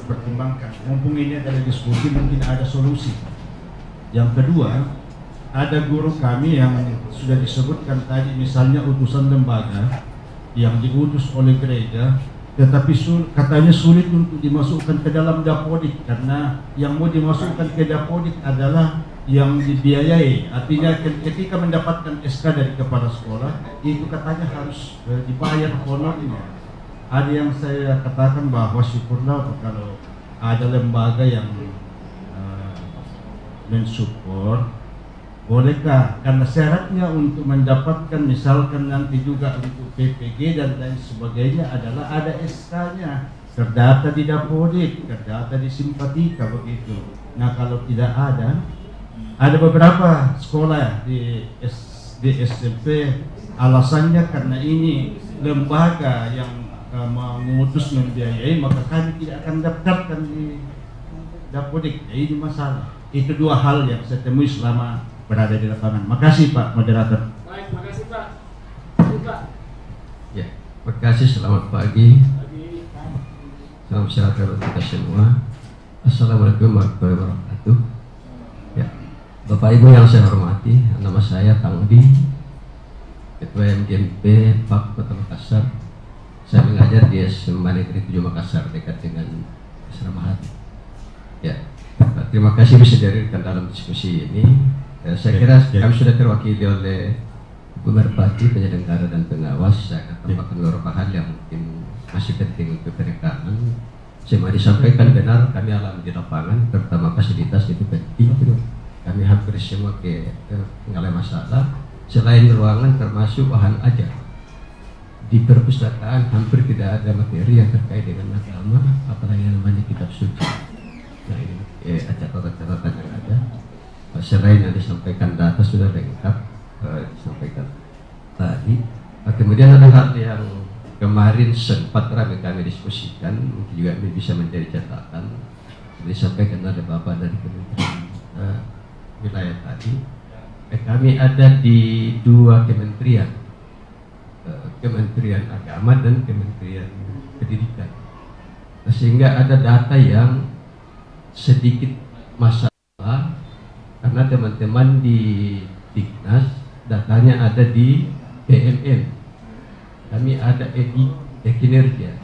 pertimbangkan. Mumpung ini adalah diskusi, mungkin ada solusi. Yang kedua, ada guru kami yang sudah disebutkan tadi, misalnya utusan lembaga yang diutus oleh gereja, tetapi katanya sulit untuk dimasukkan ke dalam dapodik, karena yang mau dimasukkan ke dapodik adalah yang dibiayai. Artinya ketika mendapatkan SK dari kepala sekolah, itu katanya harus dibayar honornya. Ada yang saya katakan bahwa syukurlah kalau ada lembaga yang mensupport Bolehkah? Karena syaratnya untuk mendapatkan misalkan nanti juga untuk PPG dan lain sebagainya adalah ada SK-nya, terdata di Dapodik, terdata di Simpatika begitu. Nah kalau tidak ada beberapa sekolah di SMP alasannya karena ini lembaga yang memutus membiayai, maka kami tidak akan daftarkan di Dapodik. Ini masalah. Itu dua hal yang saya temui selama berada di lapangan. Makasih Pak Moderator. Baik, makasih Pak. Pak. Ya, terima kasih. Selamat pagi. Salam sejahtera bagi kita semua. Assalamualaikum warahmatullahi wabarakatuh. Ya, Bapak Ibu yang saya hormati, nama saya Tangdi, Ketua MGMP PAK Kota Makassar. Saya mengajar di SMA Negeri 7 Makassar dekat dengan Asrama Hati. Ya, terima kasih bisa dihadirkan dalam diskusi ini. Saya kira kami sudah terwakili oleh Ibu Merpati, penyelenggara dan pengawas. Saya akan tambahkan beberapa hal yang mungkin masih penting untuk penekanan. Semua disampaikan benar, kami alami di lapangan, terutama fasilitas itu penting. Kami hampir semua mengalami masalah. Selain ruangan termasuk bahan ajar. Di perpustakaan hampir tidak ada materi yang terkait dengan agama, apalagi yang namanya kitab suci. Nah ini catatan-catatan yang ada. Selain yang disampaikan data sudah lengkap disampaikan tadi. Kemudian ada hal yang kemarin sempat ramai kami diskusikan, mungkin juga ini bisa menjadi catatan. Disampaikan oleh Bapak dari Kementerian Wilayah tadi. Kami ada di dua kementerian, Kementerian Agama dan Kementerian Pendidikan. Sehingga ada data yang sedikit masalah. Karena teman-teman di Dignas datanya ada di PMM, kami ada kinerja.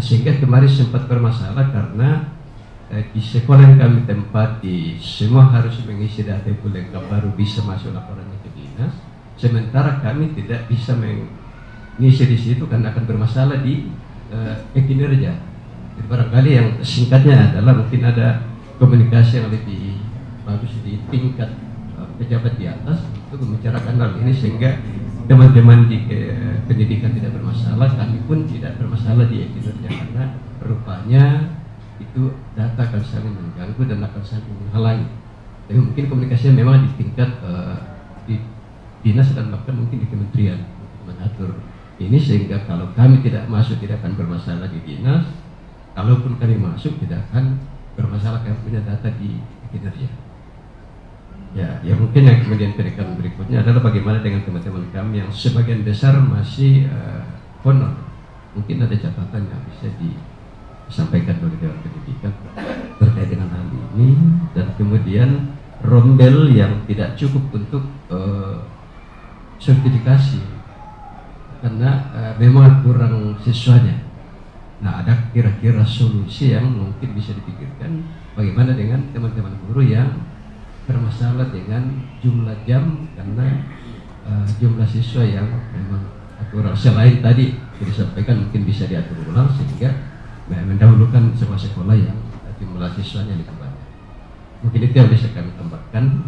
Sehingga kemarin sempat bermasalah karena di sekolah yang kami tempati semua harus mengisi data itu lengkap baru bisa masuk laporannya ke dinas. Sementara kami tidak bisa mengisi di situ karena akan bermasalah di kinerja. Jadi barangkali yang singkatnya adalah mungkin ada komunikasi yang lebih bagus di tingkat pejabat di atas untuk membicarakan hal ini sehingga teman-teman di pendidikan tidak bermasalah, kami pun tidak bermasalah di kinerja karena rupanya itu data akan saling mengganggu dan akan saling menghalangi. Tapi mungkin komunikasinya memang di tingkat di dinas dan bahkan mungkin di kementerian mengatur ini sehingga kalau kami tidak masuk tidak akan bermasalah di dinas, kalaupun kami masuk tidak akan bermasalah kami punya data di kinerja. Ya mungkin yang kemudian penekanan berikutnya adalah bagaimana dengan teman-teman kami yang sebagian besar masih honor. Mungkin ada catatan yang bisa disampaikan oleh Dewan Pendidikan terkait dengan hal ini, dan kemudian rombel yang tidak cukup untuk sertifikasi karena memang kurang siswanya. Nah ada kira-kira solusi yang mungkin bisa dipikirkan bagaimana dengan teman-teman guru yang bermasalah dengan jumlah jam karena jumlah siswa yang memang kurang. Selain tadi disampaikan mungkin bisa diatur ulang sehingga mendahulukan sekolah yang jumlah siswanya lebih banyak. Mungkin itu yang bisa kami tambahkan.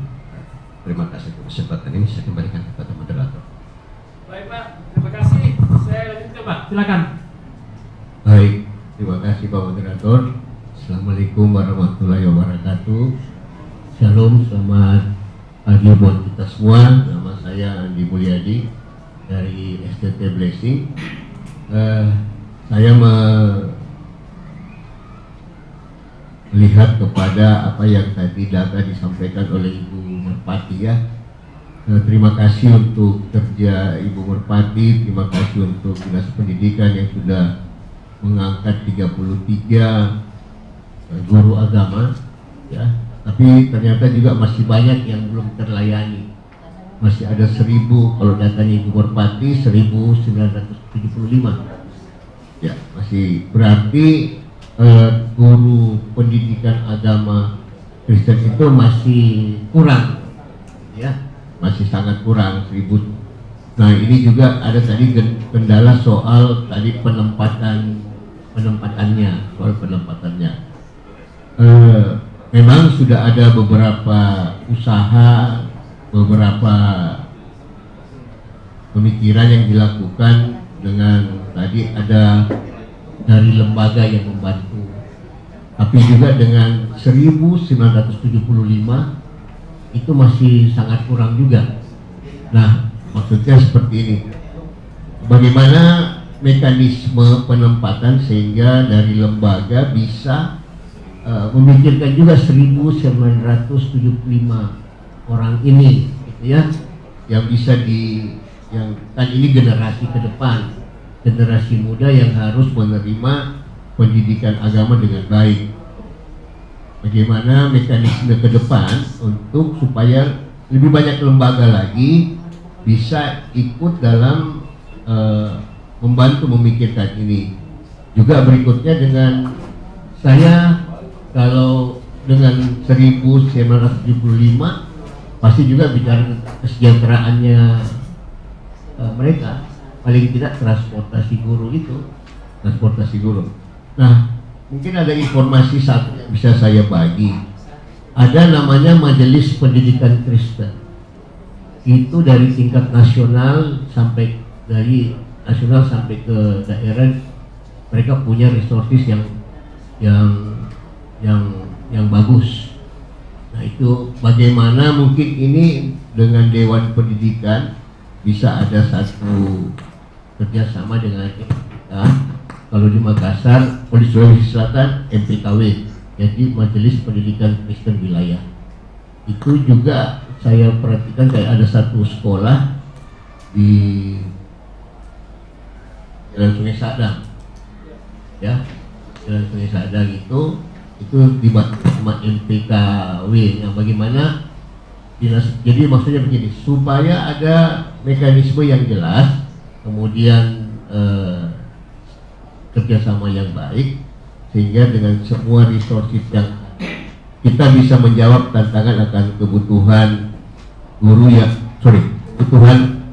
Terima kasih atas kesempatan ini, saya kembalikan kepada moderator. Baik Pak, terima kasih. Saya lanjutkan Pak, silakan. Baik, terima kasih Pak Moderator. Assalamualaikum warahmatullahi wabarakatuh. Shalom, selamat pagi buat kita semua. Nama saya Andi Mulyadi dari STT Blessing. Saya melihat kepada apa yang tadi data disampaikan oleh Ibu Merpati ya. Terima kasih untuk kerja Ibu Merpati, terima kasih untuk Dinas Pendidikan yang sudah mengangkat 33 guru agama ya. Tapi ternyata juga masih banyak yang belum terlayani. Masih ada 1000, kalau datanya Ibu Merpati 1975. Ya, masih berarti guru pendidikan agama Kristen itu masih kurang. Ya, masih sangat kurang 1000. Nah, ini juga ada tadi kendala soal tadi penempatannya, soal penempatannya. Memang sudah ada beberapa usaha beberapa pemikiran yang dilakukan dengan tadi ada dari lembaga yang membantu, tapi juga dengan 1975 itu masih sangat kurang juga. Nah, maksudnya seperti ini, bagaimana mekanisme penempatan sehingga dari lembaga bisa memikirkan juga 1975 orang ini, gitu ya, yang bisa yang kan ini generasi ke depan, generasi muda yang harus menerima pendidikan agama dengan baik. Bagaimana mekanisme ke depan untuk supaya lebih banyak lembaga lagi bisa ikut dalam membantu memikirkan ini. Juga berikutnya dengan saya, kalau dengan 1975 pasti juga bicara kesejahteraannya mereka, paling tidak transportasi guru itu, transportasi guru. Nah, mungkin ada informasi satu yang bisa saya bagi. Ada namanya Majelis Pendidikan Kristen. Itu dari tingkat nasional sampai ke daerah, mereka punya resources yang bagus. Nah, itu bagaimana mungkin ini dengan Dewan Pendidikan bisa ada satu kerjasama dengan kita. Kalau di Makassar, di Sulawesi Selatan, MPKW, jadi Majelis Pendidikan Kristen Wilayah. Itu juga saya perhatikan kayak ada satu sekolah di Jalan Sungai Sadang, ya, Jalan Sungai Sadang itu dibantu sama MPKW. Yang bagaimana jadi maksudnya begini, supaya ada mekanisme yang jelas, kemudian kerjasama yang baik, sehingga dengan semua resources yang kita bisa menjawab tantangan akan kebutuhan guru kebutuhan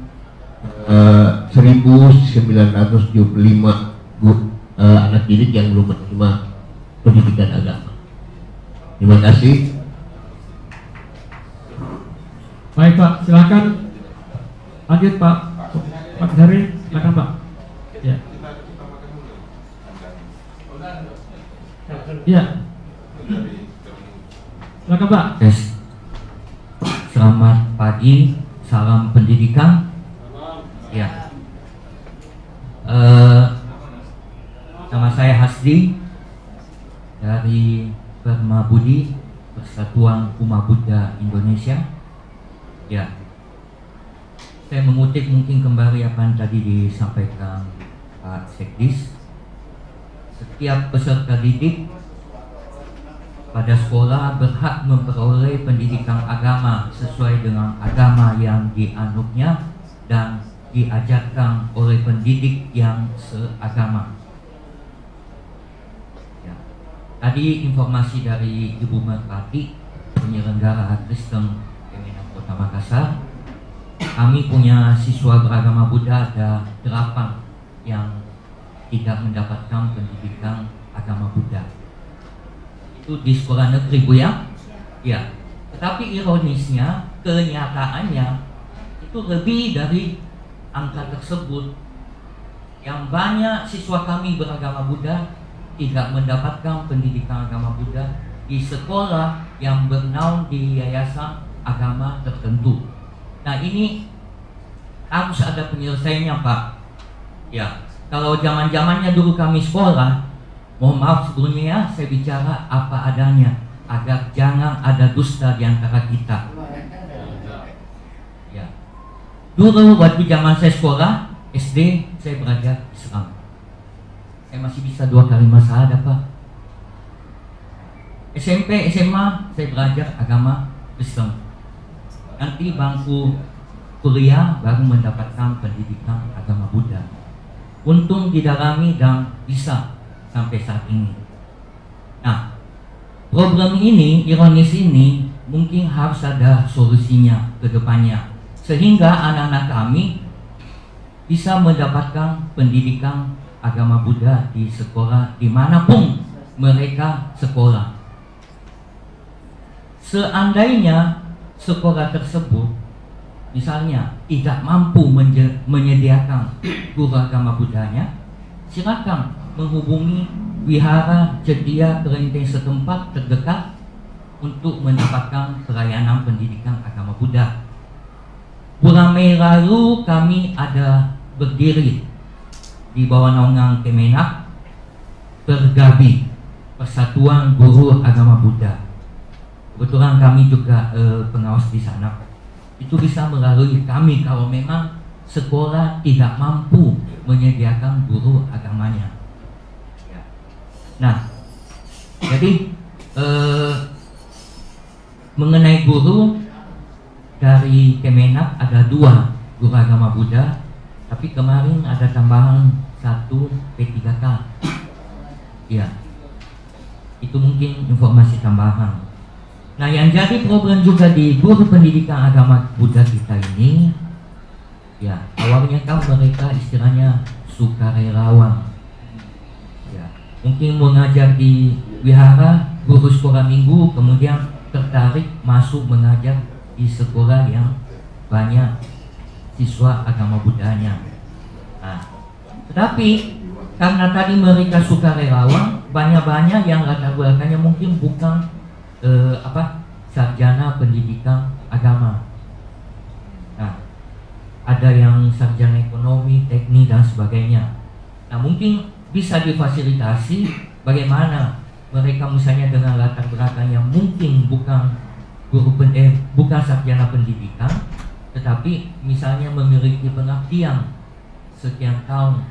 1975 anak didik yang belum menerima pendidikan agama. Terima kasih. Baik Pak, silakan lanjut Pak Dari, silakan Pak. Ya. Ya. Silakan Pak. Yes. Selamat pagi, salam pendidikan. Ya. Nama saya Hasdi dari Permabudi, Persatuan Umat Buddha Indonesia. Ya. Saya mengutip mungkin kembali apa yang tadi disampaikan Pak Sekdis. Setiap peserta didik pada sekolah berhak memperoleh pendidikan agama sesuai dengan agama yang dianutnya dan diajarkan oleh pendidik yang seagama. Ya. Tadi informasi dari Ibu Merpati, penyelenggara Kristen Kemenak Kota Makassar, kami punya siswa beragama Buddha ada 8 yang tidak mendapatkan pendidikan agama Buddha. Itu di sekolah negeri, Bu ya? Ya. Tetapi ironisnya, kenyataannya itu lebih dari angka tersebut. Yang banyak siswa kami beragama Buddha tidak mendapatkan pendidikan agama Buddha di sekolah yang bernaung di yayasan agama tertentu. Nah, ini harus ada penyelesaiannya, Pak. Ya, kalau zaman-zamannya dulu kami sekolah, mohon maaf sebelumnya ya, saya bicara apa adanya agar jangan ada dusta di antara kita. Ya. Dulu waktu zaman saya sekolah SD, saya belajar Islam. Saya masih bisa 2 kalimat syahadat, Pak. SMP, SMA saya belajar agama Kristen. Nanti bangku kuliah baru mendapatkan pendidikan agama Buddha. Untung didalami dan bisa sampai saat ini. Nah, problem ini, ironis ini, mungkin harus ada solusinya ke depannya, sehingga anak-anak kami bisa mendapatkan pendidikan agama Buddha di sekolah dimanapun mereka sekolah. Seandainya sekolah tersebut misalnya tidak mampu menyediakan guru agama Buddhanya, silakan menghubungi wihara cedia kelenteng setempat terdekat untuk mendapatkan pelayanan pendidikan agama Buddha. Bulan Mei lalu kami ada berdiri di bawah naungan Kemenak Pergabi, Persatuan Guru Agama Buddha. Kebetulan kami juga pengawas di sana. Itu bisa melalui kami kalau memang sekolah tidak mampu menyediakan guru agamanya. Ya. Nah, jadi mengenai guru dari Kemenak ada 2 guru agama Buddha, tapi kemarin ada tambahan 1 P3K. Ya, itu mungkin informasi tambahan. Nah, yang jadi problem juga di guru pendidikan agama Buddha kita ini, ya awalnya kan mereka istilahnya sukarelawan. Ya, mungkin mengajar di wihara, guru sekolah minggu, kemudian tertarik masuk mengajar di sekolah yang banyak siswa agama Buddhanya. Nah, tetapi karena tadi mereka sukarelawan, banyak yang latar belakangnya mungkin bukan sarjana pendidikan agama. Nah, ada yang sarjana ekonomi, teknik dan sebagainya. Nah, mungkin bisa difasilitasi bagaimana mereka misalnya dengan latar belakang yang mungkin bukan bukan sarjana pendidikan, tetapi misalnya memiliki pengabdian sekian tahun,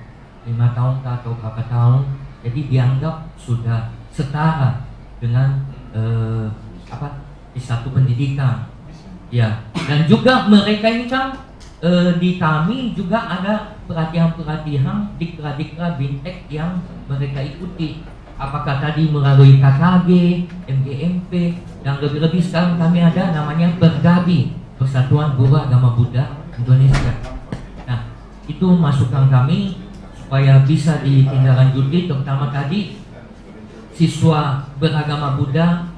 5 tahun atau berapa tahun, jadi dianggap sudah setara dengan di satu pendidikan. Ya, dan juga mereka ini kan di kami juga ada pelatihan-pelatihan diklat-diklat bintek yang mereka ikuti. Apakah tadi melalui KKG, MGMP, dan lebih-lebih sekarang kami ada namanya Pergabi, Persatuan Guru Agama Buddha Indonesia. Nah, itu masukan kami supaya bisa ditindaklanjuti, terutama tadi siswa beragama Buddha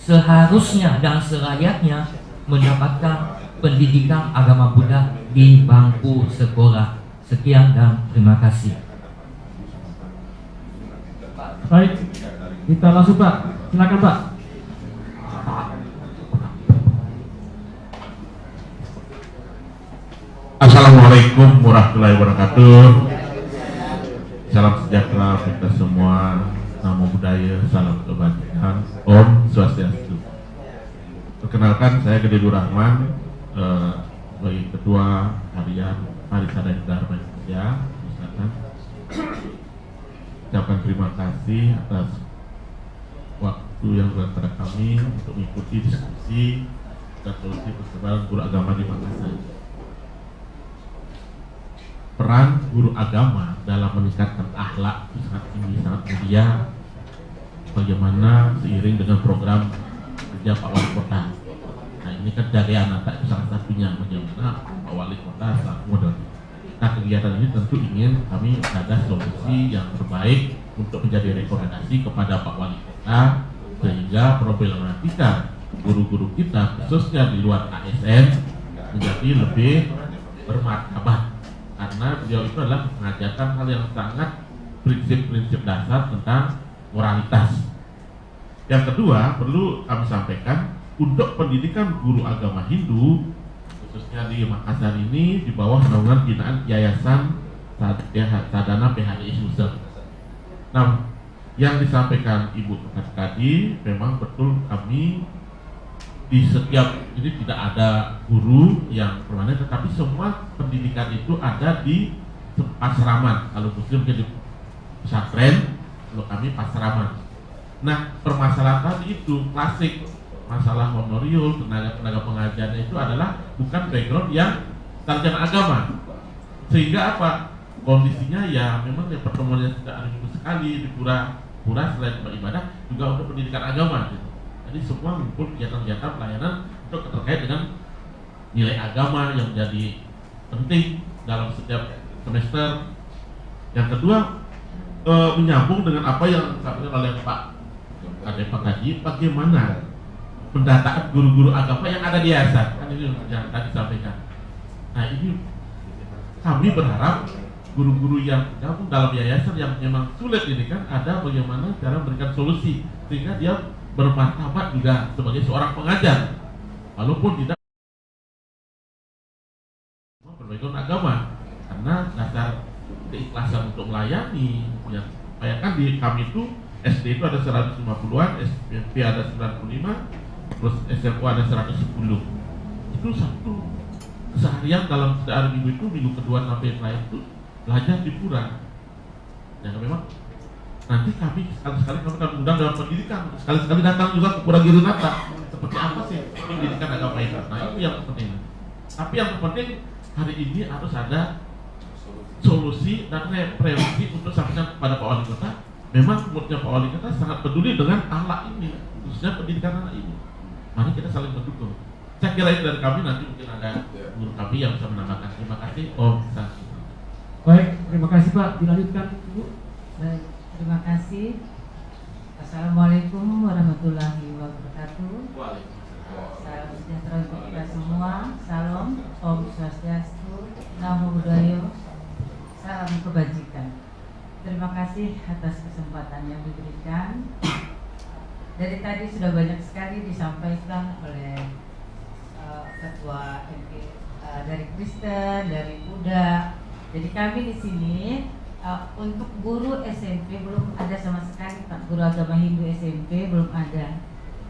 seharusnya dan selayaknya mendapatkan pendidikan agama Buddha di bangku sekolah. Sekian dan terima kasih. Baik, kita langsung Pak, silakan Pak. Assalamualaikum warahmatullahi wabarakatuh. Salam sejahtera kita semua. Namo Buddhaya, salam kebajikan, Om Swastiastu. Perkenalkan, saya Gede Rahman, sebagai Ketua Harian Parisada Dharma Indonesia. Ucapkan terima kasih atas waktu yang diberikan pada kami untuk mengikuti diskusi dan solusi persebaran guru agama di Makassar. Peran guru agama dalam meningkatkan akhlak sangat tinggi, sangat mulia. Bagaimana seiring dengan program kerja Pak Wali Kota. Nah, ini kan dari anak itu salah satunya, bagaimana Pak Wali Kota sangat model. Nah, kegiatan ini tentu ingin kami ada solusi yang terbaik untuk menjadi rekomendasi kepada Pak Wali Kota, sehingga problematika guru-guru kita khususnya di luar ASN menjadi lebih bermartabat. Karena beliau itu adalah mengajarkan hal yang sangat prinsip-prinsip dasar tentang moralitas. Yang kedua, perlu kami sampaikan untuk pendidikan guru agama Hindu khususnya di Makassar ini di bawah naungan binaan Yayasan Sadana PHDI Sulsel. Nah, yang disampaikan Ibu tadi memang betul, kami di setiap ini tidak ada guru yang permanen, tetapi semua pendidikan itu ada di asrama. Kalau muslim jadi pesantren, kalau kami asrama. Nah, permasalahan tadi itu klasik, masalah honorarium, tenaga pengajarnya itu adalah bukan background yang sarjana agama, sehingga apa kondisinya ya memang ya pertemuannya tidak ada sekali di pura-pura selain ibadah juga untuk pendidikan agama gitu. Jadi semua mengumpul kegiatan-kegiatan pelayanan untuk terkait dengan nilai agama yang menjadi penting dalam setiap semester. Yang kedua, menyambung dengan apa yang disampaikan oleh Pak Kadepak tadi, bagaimana pendataan guru-guru agama yang ada di yayasan. Kan ini yang tadi disampaikan. Nah ini kami berharap guru-guru yang gabung dalam yayasan yang memang sulit ini kan ada bagaimana cara memberikan solusi sehingga dia bermartabat juga sebagai seorang pengajar walaupun tidak berbackground agama, karena dasar keikhlasan untuk melayani yang bayangkan di kami itu SD itu ada 150-an, SMP ada 95, terus SMU ada 110. Itu satu keseharian dalam sehari minggu itu, minggu kedua sampai terakhir itu belajar di pura. Ya memang nanti kami sekali-sekali kami akan undang dalam pendidikan, sekali-sekali datang juga ke Pura Girinata. Seperti apa sih pendidikan agama itu? Nah itu yang penting. Tapi yang terpenting hari ini harus ada solusi dan referensi untuk sampaikan kepada Pak Wali Kota. Memang menurutnya Pak Wali Kota sangat peduli dengan anak ini, khususnya pendidikan anak ini. Mari kita saling mendukung. Saya kira itu dari kami, nanti mungkin ada guru kami yang bisa menambahkan. Terima kasih. Om Santi. Baik, terima kasih Pak. Dilanjutkan Ibu. Baik, terima kasih. Assalamualaikum warahmatullahi wabarakatuh. Salam sejahtera untuk kita semua. Salam, Om Swastiastu, Namo Buddhaya, salam kebajikan. Terima kasih atas kesempatan yang diberikan. Dari tadi sudah banyak sekali disampaikan oleh Ketua MP dari Kristen, dari Buddha. Jadi kami di sini untuk guru SMP belum ada sama sekali, Pak. Guru agama Hindu SMP belum ada.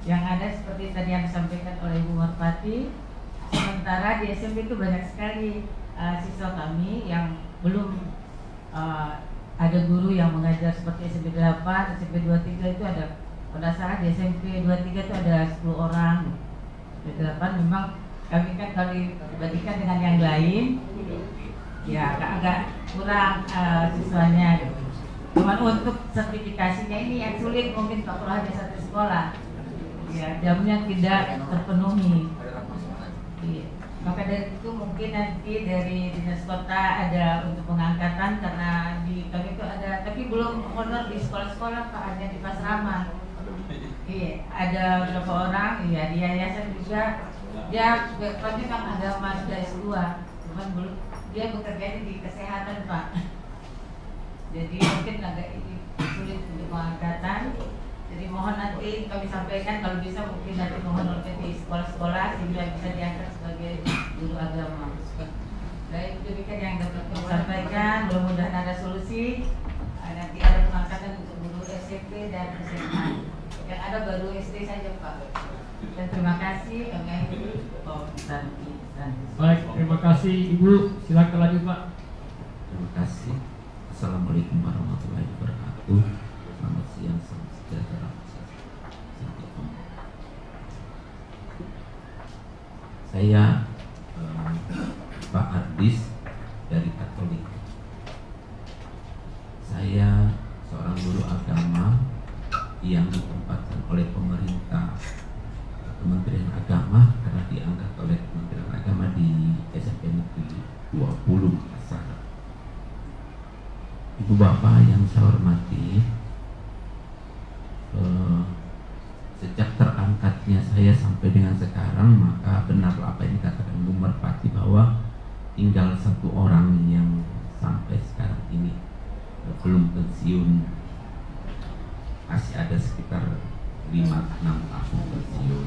Yang ada seperti tadi yang disampaikan oleh Ibu Merpati. Sementara di SMP itu banyak sekali siswa kami yang belum ada guru yang mengajar seperti SMP 8, SMP 23 itu ada. Pada saat di SMP 23 itu ada 10 orang. SMP 8 memang kami kan kalau dibandingkan dengan yang lain ya agak kurang siswanya. Cuman untuk sertifikasinya ini yang sulit mungkin Pak Purwadi satu sekolah. Ya, jamnya tidak terpenuhi. Iya. Maka dari itu mungkin nanti dari dinas kota ada untuk pengangkatan karena di kami itu ada, tapi belum honor di sekolah-sekolah Pak, hanya di Pasraman. Iya, ada beberapa orang, iya di yayasan juga. Dia backgroundnya kan agama sudah S2, cuman belum dia bekerja di kesehatan Pak. Jadi mungkin agak ini sulit untuk pengangkatan. Jadi mohon nanti kami sampaikan kalau bisa mungkin nanti mohon di sekolah-sekolah sehingga bisa diangkat sebagai guru agama. Baik, demikian yang dapat kami sampaikan. Mudah-mudahan ada solusi. Nanti ada pengangkatan untuk guru SMP dan SMA. Yang ada baru SD saja Pak. Dan terima kasih kami akhiri. Baik, terima kasih Ibu. Silakan lanjut Pak. Terima kasih. Assalamualaikum warahmatullahi wabarakatuh. Selamat siang, salam sejahtera. Saya Pak Ardis dari Katolik. Saya seorang guru agama yang ditempatkan oleh pemerintah Kementerian Agama karena diangkat oleh Kementerian Agama di SMP Negeri 20 Makassar. Ibu Bapak yang saya hormati, sejak terangkatnya saya sampai dengan sekarang, maka benarlah apa yang dikatakan Bu Merpati bahwa tinggal satu orang yang sampai sekarang ini belum pensiun, masih ada sekitar 5-6 tahun pensiun.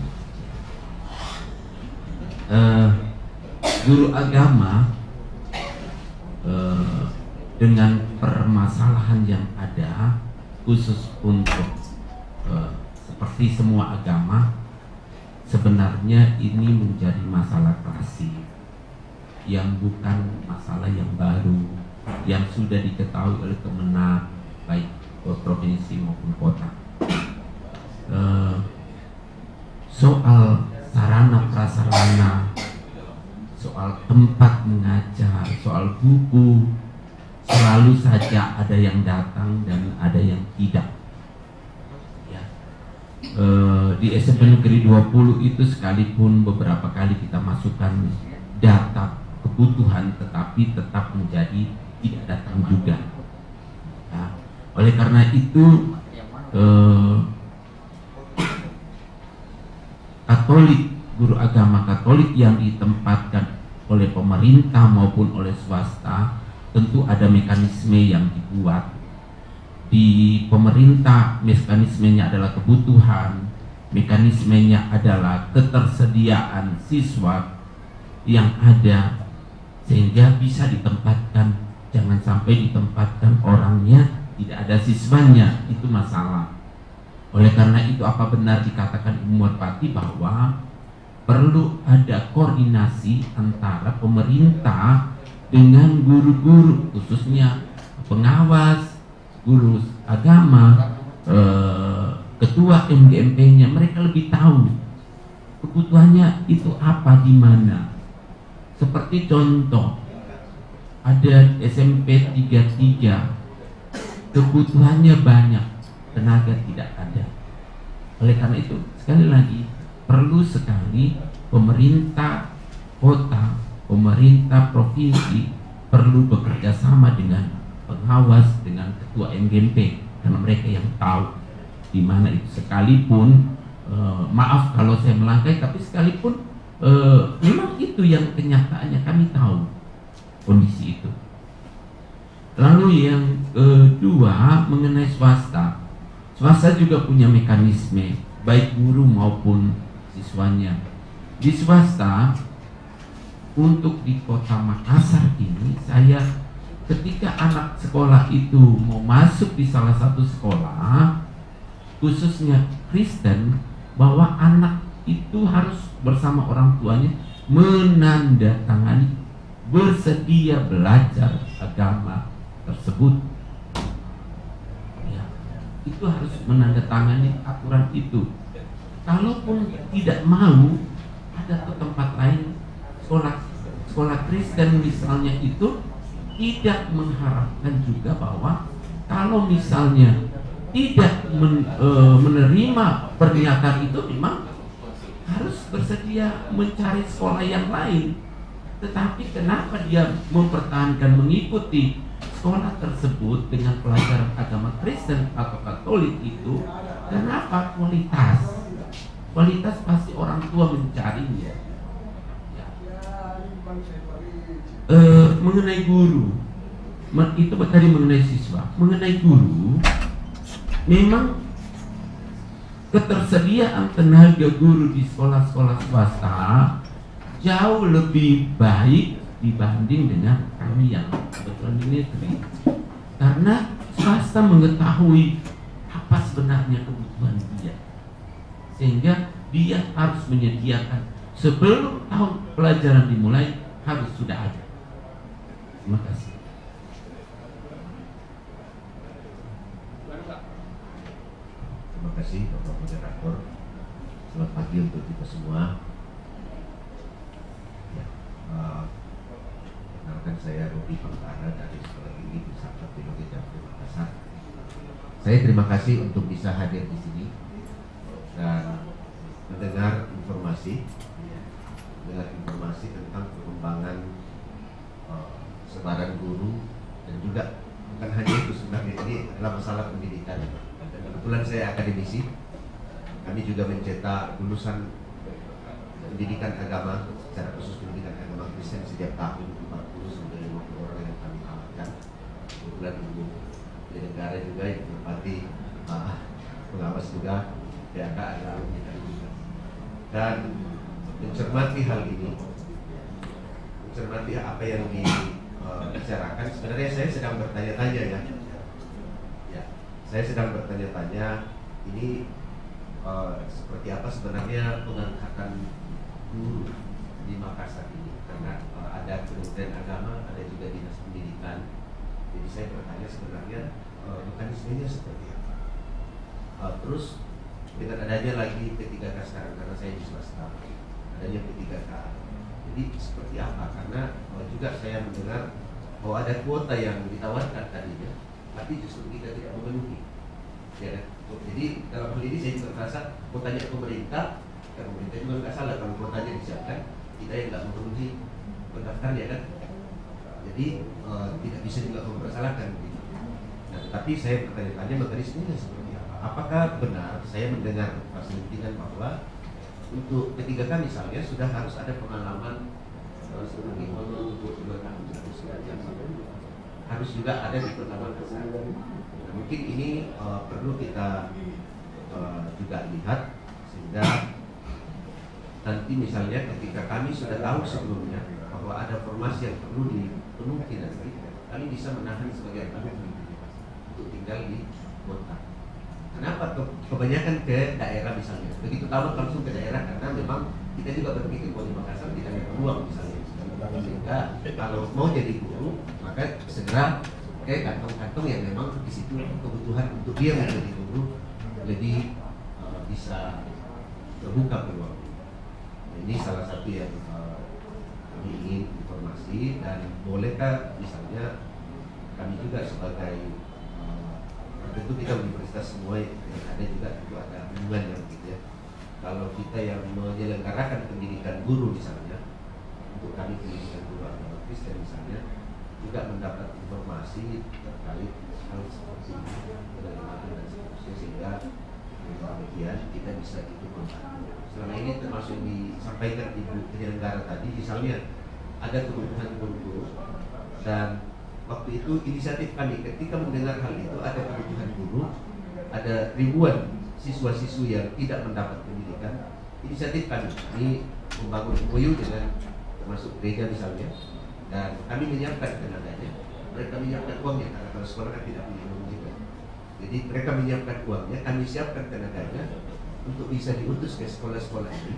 Guru agama dengan permasalahan yang ada, khusus untuk seperti semua agama, sebenarnya ini menjadi masalah klasik yang bukan masalah yang baru, yang sudah diketahui oleh Kemenak baik provinsi maupun kota. Soal sarana prasarana, soal tempat mengajar, soal buku, selalu saja ada yang datang dan ada yang tidak. Di SMP Negeri 20 itu sekalipun beberapa kali kita masukkan data kebutuhan, tetapi tetap menjadi tidak datang juga. Nah, oleh karena itu Katolik, guru agama Katolik yang ditempatkan oleh pemerintah maupun oleh swasta, tentu ada mekanisme yang dibuat. Di pemerintah mekanismenya adalah kebutuhan, mekanismenya adalah ketersediaan siswa yang ada, sehingga bisa ditempatkan. Jangan sampai ditempatkan orangnya tidak ada siswanya, itu masalah. Oleh karena itu, apa benar dikatakan Ibu Merpati bahwa perlu ada koordinasi antara pemerintah dengan guru-guru, khususnya pengawas, guru agama, ketua MGMP-nya. Mereka lebih tahu kebutuhannya itu apa, di mana. Seperti contoh, ada SMP 33, kebutuhannya banyak, tenaga tidak ada. Oleh karena itu, sekali lagi, perlu sekali pemerintah kota, pemerintah provinsi perlu bekerja sama dengan pengawas, dengan ketua MGMP, karena mereka yang tahu di mana itu. Sekalipun maaf kalau saya melangkai, tapi sekalipun memang itu yang kenyataannya, kami tahu kondisi itu. Lalu yang kedua, mengenai swasta. Swasta juga punya mekanisme, baik guru maupun siswanya. Di swasta, untuk di kota Makassar ini, saya ketika anak sekolah itu mau masuk di salah satu sekolah, khususnya Kristen, bahwa anak itu harus bersama orang tuanya menandatangani bersedia belajar agama tersebut. Ya, itu harus menandatangani aturan itu. Kalaupun tidak mau, ada ke tempat lain, sekolah Kristen misalnya, itu tidak mengharapkan juga bahwa kalau misalnya tidak menerima pernyataan itu, memang harus bersedia mencari sekolah yang lain. Tetapi kenapa dia mempertahankan mengikuti sekolah tersebut dengan pelajaran agama Kristen atau Katolik itu? Kenapa? Kualitas pasti orang tua mencarinya. Ya. Mengenai guru, itu tadi mengenai siswa. Mengenai guru, memang ketersediaan tenaga guru di sekolah-sekolah swasta jauh lebih baik dibanding dengan kami yang kebetulan di negeri. Karena swasta mengetahui apa sebenarnya kebutuhan dia, sehingga dia harus menyediakan sebelum tahun pelajaran dimulai, harus sudah ada. Terima kasih. Terima kasih Bapak Moderator. Selamat pagi untuk kita semua. Perkenalkan, saya Robi Pangkara dari Sekolah Tinggi Pusaka Teologi Jambi Makassar. Saya terima kasih untuk bisa hadir di sini dan mendengar informasi tentang perkembangan sebaran guru, dan juga bukan hanya itu, sebenarnya ini adalah masalah pendidikan. Dan kebetulan saya akademisi, kami juga mencetak lulusan pendidikan agama, secara khusus pendidikan agama Kristen setiap tahun 40 sampai 50 orang yang kami amalkan. Kebetulan Ibu di negara juga yang berpati pengawas juga PAK agama kita juga. Dan mencermati hal ini, mencermati apa yang dibicarakan, sebenarnya saya sedang bertanya-tanya ya. Saya sedang bertanya-tanya ini seperti apa sebenarnya pengangkatan guru di Makassar ini, karena ada Kementerian Agama, ada juga Dinas Pendidikan. Jadi saya bertanya sebenarnya mekanismenya seperti apa. Terus dengan adanya lagi P3K sekarang, karena saya di swasta, adanya P3K, jadi seperti apa? Karena juga saya mendengar bahwa ada kuota yang ditawarkan tadinya, tapi justru kita tidak memenuhi, ya kan? Jadi dalam hal ini saya juga merasa kuotanya pemerintah, dan pemerintah juga nggak salah kalau kuotanya disiapkan, kita yang nggak memenuhi pendaftar, ya kan? Jadi tidak bisa juga mempersalahkan gitu. Nah, tetapi saya bertanya-tanya mekanismenya seperti apa? Apakah benar saya mendengar fasilitikan bahwa untuk P3K misalnya sudah harus ada pengalaman sebagai honor untuk harus juga ada di Kota Makassar. Nah, mungkin ini perlu kita juga lihat sehingga nanti misalnya ketika kami sudah tahu sebelumnya bahwa ada formasi yang perlu dipenuhi nanti, kami bisa menahan sebagai untuk tinggal di kota. Kenapa? Kebanyakan ke daerah misalnya. Begitu tahu langsung ke daerah karena memang kita juga berpikir bahwa di Makassar tidak ada peluang misalnya. Sehingga kalau mau jadi guru maka segera ke kantong-kantong yang memang di situ kebutuhan untuk dia menjadi guru lebih bisa terbuka peluang. Nah, ini salah satu yang kami ingin informasi, dan bolehkah misalnya kami juga sebagai tentu kita universitas semua yang ada juga itu ada hubungan yang gitu ya. Kalau kita yang menyelenggarakan pendidikan guru misalnya, untuk kami pendidikan guru agama Kristen misalnya, juga mendapat informasi terkait hal seperti ini dan seterusnya, sehingga kemudian kita bisa itu membantu. Selama ini termasuk disampaikan ibu penyelenggara tadi, misalnya ada kebutuhan guru dan waktu itu inisiatif kami ketika mendengar hal itu ada kebutuhan guru, ada ribuan siswa-siswi yang tidak mendapat pendidikan. Inisiatif kami membangun MOU dengan termasuk gereja misalnya, dan kami menyiapkan tenaganya, mereka menyiapkan uangnya karena kalau sekolah kan tidak punya uang juga. Jadi mereka menyiapkan uangnya, kami siapkan tenaganya untuk bisa diutus ke sekolah-sekolah ini.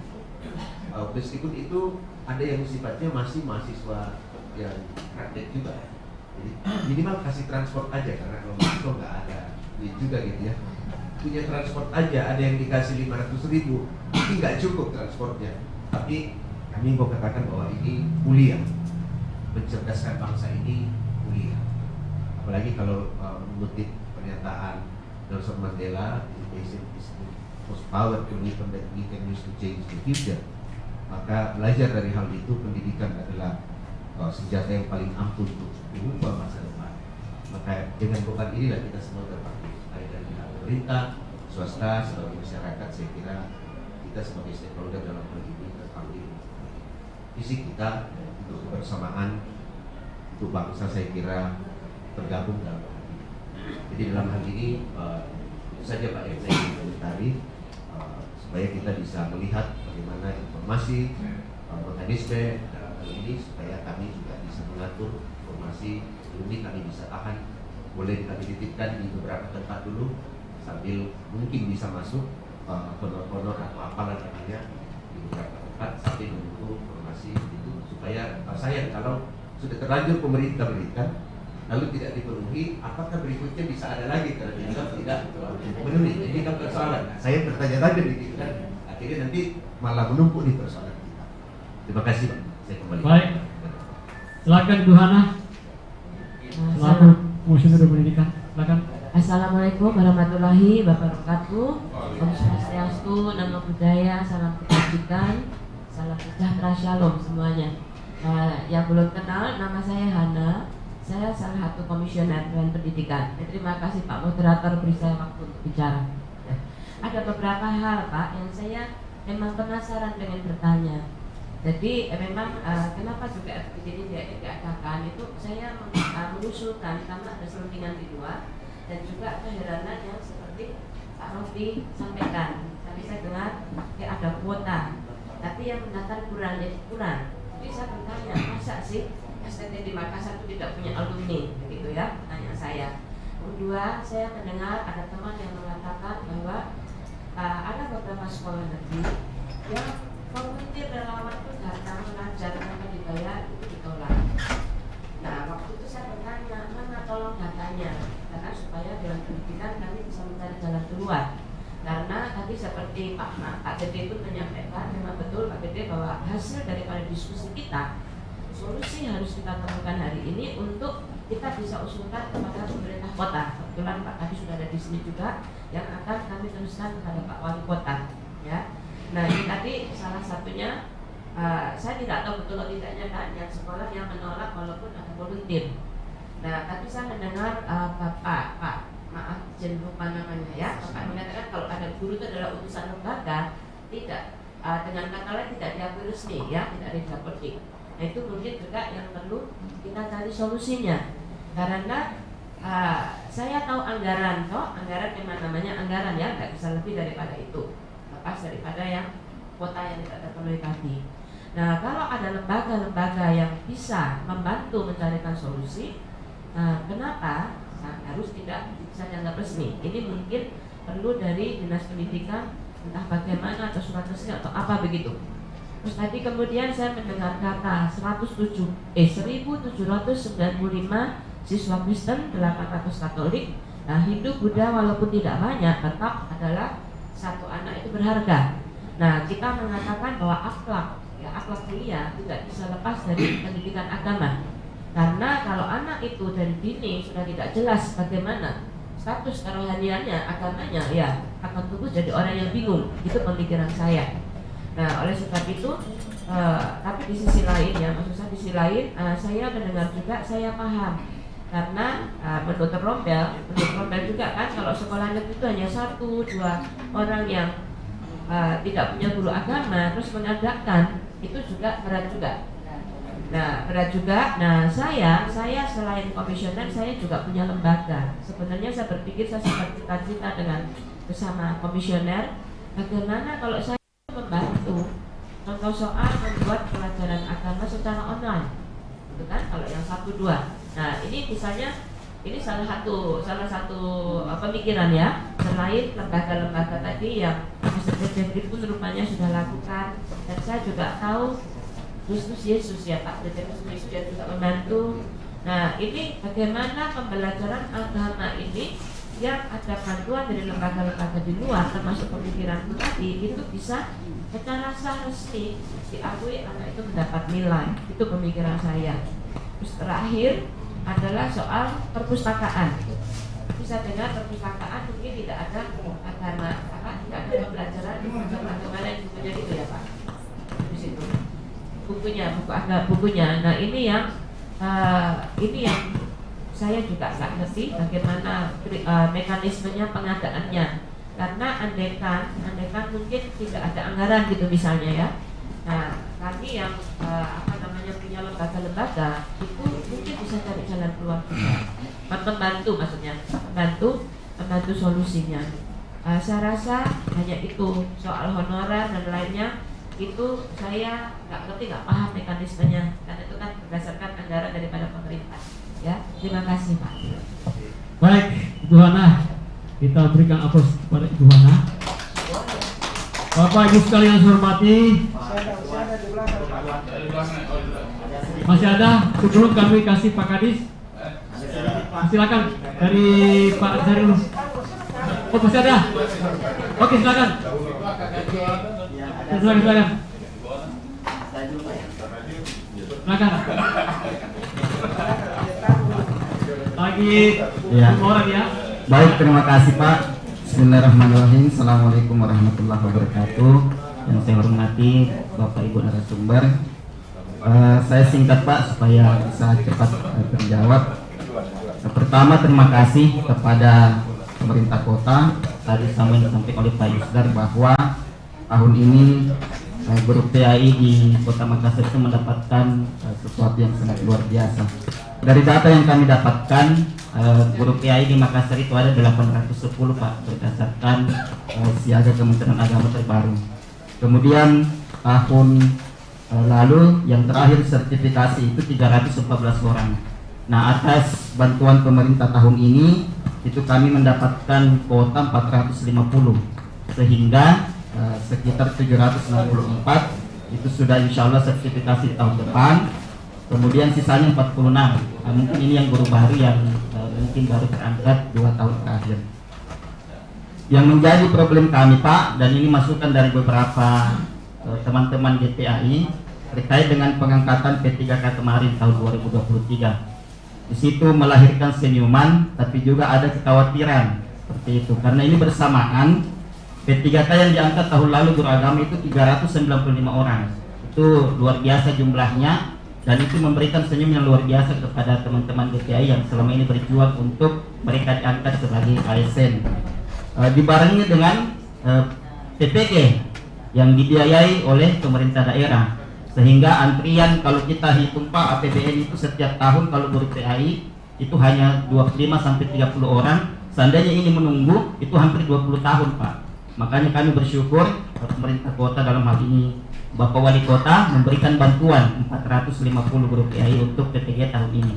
Meskipun itu ada yang sifatnya masih mahasiswa yang praktek juga. Jadi minimal kasih transport aja, karena kalau mahasiswa nggak ada duit juga gitu ya. Punya transport aja, ada yang dikasih 500.000, tapi nggak cukup transportnya. Tapi kami mau katakan bahwa ini mulia, mencerdaskan bangsa ini mulia. Apalagi kalau mengutip pernyataan Nelson Mandela, education is the most powerful weapon that we can use to change the future. Maka belajar dari hal itu, pendidikan adalah senjata yang paling ampuh untuk mengubah masa depan. Maka dengan beban inilah kita semua terpakai, baik dari pemerintah, swasta, sebagai masyarakat. Saya kira kita sebagai stakeholder dalam hal ini terpanggil. Visi kita untuk kebersamaan, untuk bangsa, saya kira tergabung dalam hal ini. Jadi dalam hal ini itu saja Pak yang saya ingin komentari, supaya kita bisa melihat bagaimana informasi, mekanisme dalam hal ini, supaya kami juga bisa mengatur informasi. Ini kami bisa tahan, boleh kami titipkan di beberapa tempat dulu sambil mungkin bisa masuk honor-honor atau apalah namanya di beberapa tempat sambil menunggu informasi itu, supaya sayang kalau sudah terlanjur pemerintah berikan lalu tidak dipenuhi, apakah berikutnya bisa ada lagi kalau dianggap tidak memenuhi. Ini kan persoalan. Saya bertanya-tanya begitu kan, akhirnya nanti malah menumpuk di persoalan kita. Terima kasih Pak. Saya kembali. Baik. Silakan Bu Hana. Selaku Komisioner Pendidikan. Silakan. Assalamualaikum warahmatullahi wabarakatuh. Om Swastiastu, Namo Buddhaya, salam kebajikan, salam sejahtera, shalom semuanya. Yang belum kenal, nama saya Hana. Saya salah satu komisioner Dewan Pendidikan. Terima kasih Pak Moderator beri saya waktu untuk bicara. Ada beberapa hal Pak yang saya memang penasaran dengan bertanya. Jadi memang kenapa juga ini diadakan itu saya mengusulkan karena ada selentingan di luar dan juga keheranan yang seperti Pak Rofi sampaikan. Tadi saya dengar ada kuota, tapi yang mendaftar kurang. Jadi saya bertanya, masa sih STT di Makassar itu tidak punya alumni, begitu ya? Tanya saya. Kedua, saya mendengar ada teman yang mengatakan bahwa ada beberapa sekolah negeri yang volunteer relawan itu datang mengajar tanpa dibayar itu ditolak. Nah, waktu itu saya bertanya, mana tolong datanya? Karena supaya Dewan Pendidikan kami bisa mencari jalan keluar. Karena tadi seperti Pak Dede itu menyampaikan, memang betul Pak Dede bahwa hasil daripada diskusi kita, solusi harus kita temukan hari ini untuk kita bisa usulkan kepada pemerintah kota. Kebetulan Pak tadi sudah ada di sini juga yang akan kami teruskan kepada Pak Wali Kota. Ya, nah ini tadi salah satunya saya tidak tahu betul atau tidaknya kan yang sekolah yang menolak walaupun ada volunteer. Nah tadi saya mendengar Bapak maaf izin lupa namanya ya, Bapak mengatakan kalau ada guru itu adalah utusan lembaga, tidak dengan kata lain tidak diakui resmi ya, tidak didapetin. Nah, itu mungkin juga yang perlu kita cari solusinya. Karena saya tahu anggaran, memang namanya anggaran ya, nggak bisa lebih daripada itu, lepas daripada yang kuota yang tidak terpenuhi tadi. Nah, kalau ada lembaga-lembaga yang bisa membantu mencarikan solusi, kenapa harus tidak bisa dianggap resmi? Ini mungkin perlu dari Dinas Pendidikan, entah bagaimana atau surat resmi atau apa begitu. Terus tadi kemudian saya mendengar kata 1795 siswa Kristen, 800 Katolik. Nah, Hindu, Buddha walaupun tidak banyak, tetap adalah satu anak itu berharga. Nah, kita mengatakan bahwa akhlak mulia tidak bisa lepas dari pendidikan agama. Karena kalau anak itu dari dini sudah tidak jelas bagaimana status kerohaniannya, agamanya, ya akan tumbuh jadi orang yang bingung. Itu pemikiran saya. Nah, oleh sebab itu, tapi di sisi lain ya, maksud saya di sisi lain, saya mendengar juga, saya paham. Karena menurut Rombel juga kan, kalau sekolah negeri itu hanya 1-2 orang yang tidak punya guru agama terus mengadakan, itu juga berat juga. Nah, berat juga. Nah, saya selain komisioner, saya juga punya lembaga. Sebenarnya saya berpikir saya cita-cita dengan bersama komisioner, bagaimana kalau saya membantu contoh soal membuat pelajaran agama secara online, gitu kan? Kalau yang 1-2. Nah, ini misalnya ini salah satu pemikiran ya. Selain lembaga-lembaga tadi yang Mr. David pun rupanya sudah lakukan, dan saya juga tahu Kristus Yesus ya, Pak Kristus Yesus juga membantu. Nah, ini bagaimana pembelajaran agama ini yang ada bantuan dari lembaga-lembaga di luar, termasuk pemikiran tadi, itu bisa secara sah resmi diakui anak itu mendapat nilai. Itu pemikiran saya. Terus terakhir adalah soal perpustakaan. Bisa dengar perpustakaan mungkin tidak ada agama, tidak ada pembelajaran agama yang bukunya itu ya Pak. Di situ bukunya. Nah, ini yang saya juga nggak ngerti bagaimana mekanismenya pengadaannya. Karena andekan mungkin tidak ada anggaran gitu misalnya ya. Nah, kami yang punya lembaga-lembaga itu mungkin bisa cari jalan keluar juga. Membantu solusinya. Saya rasa hanya itu. Soal honorer dan lainnya itu saya nggak paham mekanismenya, karena itu kan berdasarkan anggaran daripada pemerintah. Ya, terima kasih Pak. Baik, Ibu Hana, kita berikan aplaus kepada Ibu Hana. Bapak Ibu sekalian saya hormati, masih ada sebelum kami kasih Pak Kadis. Silakan dari Pak Zarul. Oh, masih ada. Oke, silakan. Silakan. Lagi ya. Orang ya. Baik, terima kasih Pak. Bismillahirrahmanirrahim. Assalamualaikum warahmatullahi wabarakatuh. Yang saya hormati Bapak Ibu narasumber, saya singkat Pak supaya bisa cepat terjawab. Pertama, terima kasih kepada pemerintah kota. Tadi sama yang disampaikan oleh Pak Yusdar bahwa tahun ini grup PAI di Kota Makassar itu mendapatkan sesuatu yang sangat luar biasa. Dari data yang kami dapatkan, grup PAI di Makassar itu ada 810 Pak, berdasarkan siaga Kementerian Agama terbaru. Kemudian tahun lalu yang terakhir sertifikasi itu 314 orang. Nah, atas bantuan pemerintah tahun ini itu kami mendapatkan kuota 450, sehingga sekitar 764 itu sudah insya Allah sertifikasi tahun depan. Kemudian sisanya 46. Mungkin ini yang guru baru yang mungkin baru terangkat 2 tahun terakhir. Yang menjadi problem kami Pak, dan ini masukan dari beberapa teman-teman GPAI terkait dengan pengangkatan P3K kemarin tahun 2023. Di situ melahirkan senyuman, tapi juga ada kekhawatiran seperti itu. Karena ini bersamaan P3K yang diangkat tahun lalu guru agama itu 395 orang. Itu luar biasa jumlahnya, dan itu memberikan senyum yang luar biasa kepada teman-teman GPAI yang selama ini berjuang untuk mereka diangkat sebagai ASN. Dibarengi dengan PPG yang dibiayai oleh pemerintah daerah. Sehingga antrian kalau kita hitung Pak, APBN itu setiap tahun kalau guru PAI itu hanya 25 sampai 30 orang. Seandainya ini menunggu itu hampir 20 tahun Pak. Makanya kami bersyukur pemerintah kota, dalam hal ini Bapak Wali Kota, memberikan bantuan 450 guru PAI untuk PPG tahun ini.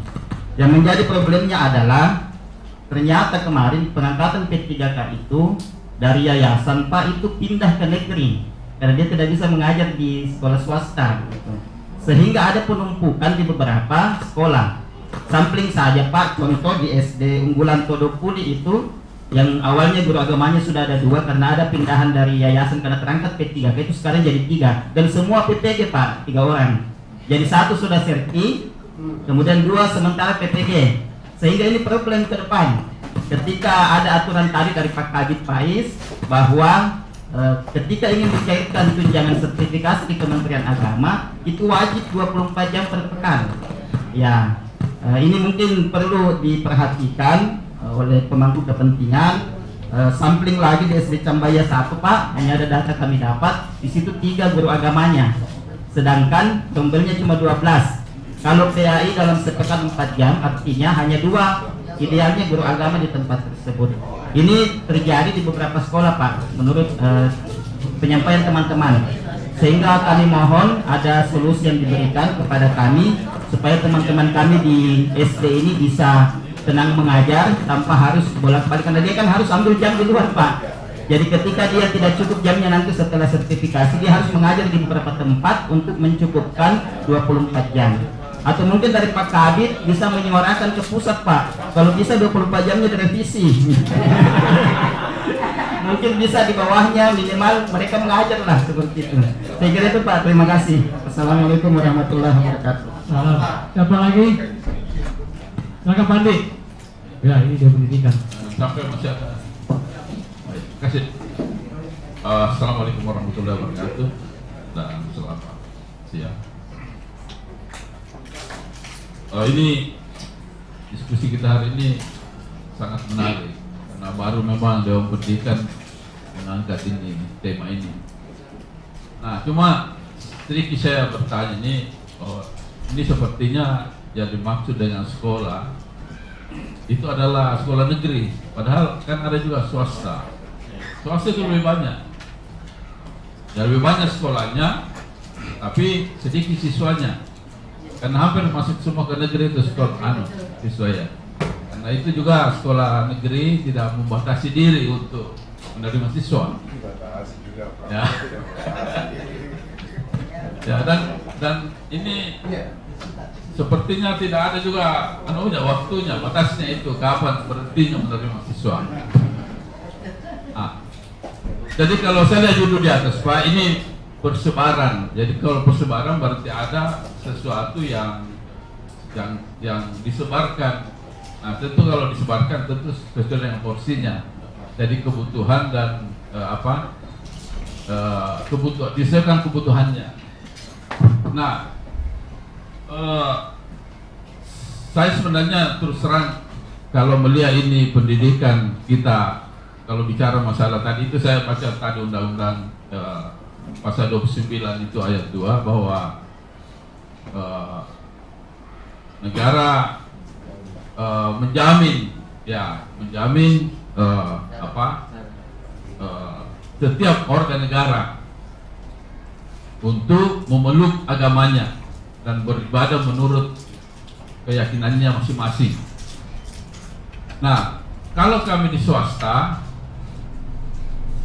Yang menjadi problemnya adalah ternyata kemarin pengangkatan P3K itu dari yayasan Pak itu pindah ke negeri karena dia tidak bisa mengajar di sekolah swasta gitu. Sehingga ada penumpukan di beberapa sekolah. Sampling saja Pak, contoh di SD Unggulan Todopuli itu yang awalnya guru agamanya sudah ada 2 karena ada pindahan dari yayasan karena terangkat P3K itu sekarang jadi 3 dan semua PPG Pak 3 orang. Jadi 1 sudah serti, kemudian 2 sementara PPG. Sehingga ini problem ke depan. Ketika ada aturan tadi dari Pak Kabid Pais bahwa ketika ingin mencairkan tunjangan sertifikasi di Kementerian Agama itu wajib 24 jam per pekan. Ya, ini mungkin perlu diperhatikan oleh pemangku kepentingan. Sampling lagi di SD Cambaya 1 Pak, hanya ada data kami dapat di situ 3 guru agamanya, sedangkan tombelnya cuma 12. Kalau PAI dalam sepekan 4 jam artinya hanya 2 idealnya guru agama di tempat tersebut. Ini terjadi di beberapa sekolah Pak, menurut penyampaian teman-teman. Sehingga kami mohon ada solusi yang diberikan kepada kami supaya teman-teman kami di SD ini bisa tenang mengajar tanpa harus bolak-balik, karena dia kan harus ambil jam di luar Pak. Jadi ketika dia tidak cukup jamnya nanti setelah sertifikasi, dia harus mengajar di beberapa tempat untuk mencukupkan 24 jam. Atau mungkin dari Pak Kabid bisa menyuarakan ke pusat Pak, kalau bisa 24 jamnya direvisi. Mungkin bisa di bawahnya minimal mereka mengajar lah seperti itu. Saya kira itu Pak, terima kasih. Assalamualaikum warahmatullahi wabarakatuh. Salam. Siapa lagi? Silakan Pandi. Ya, ini dia pendidikan. Sampai masih ada. Baik, kasih. Assalamualaikum warahmatullahi wabarakatuh dan selamat siang. Ini diskusi kita hari ini sangat menarik karena baru memang Dewan Pendidikan mengangkat ini tema ini. Nah, cuma sedikit saya bertanya ini sepertinya yang dimaksud dengan sekolah itu adalah sekolah negeri, padahal kan ada juga swasta. Swasta itu lebih banyak, ya, lebih banyak sekolahnya, tapi sedikit siswanya. Karena hampir masuk semua ke negeri itu sekolah siswa ya. Karena itu juga sekolah negeri tidak membatasi diri untuk menerima siswa. Ya. Ya, dan ini sepertinya tidak ada juga waktunya, batasnya itu kapan berhentinya menerima siswa. Jadi kalau saya lihat dulu di atas Pak, ini persebaran. Jadi kalau persebaran berarti ada sesuatu yang disebarkan. Nah, tentu kalau disebarkan tentu sesuai dengan porsinya. Jadi kebutuhan dan kebutuhan disesuaikan kebutuhannya. Nah, saya sebenarnya terus terang kalau melihat ini pendidikan kita, kalau bicara masalah tadi itu saya baca tadi undang-undang pasal 29 itu ayat 2 bahwa negara menjamin setiap warga negara untuk memeluk agamanya dan beribadah menurut keyakinannya masing-masing. Nah, kalau kami di swasta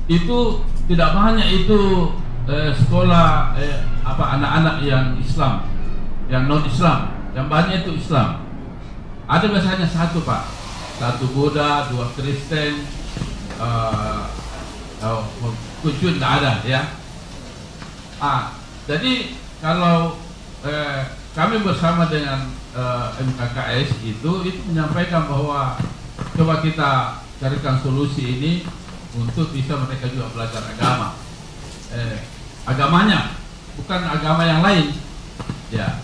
itu tidak banyak itu sekolah anak-anak yang Islam, yang non Islam, yang banyak itu Islam. Ada biasanya 1 Pak, 1 Buddha, 2 Kristen, Konghucu tidak ada ya. Jadi kalau kami bersama dengan MKKS itu menyampaikan bahwa coba kita carikan solusi ini untuk bisa mereka juga belajar agama. Agamanya, bukan agama yang lain, ya.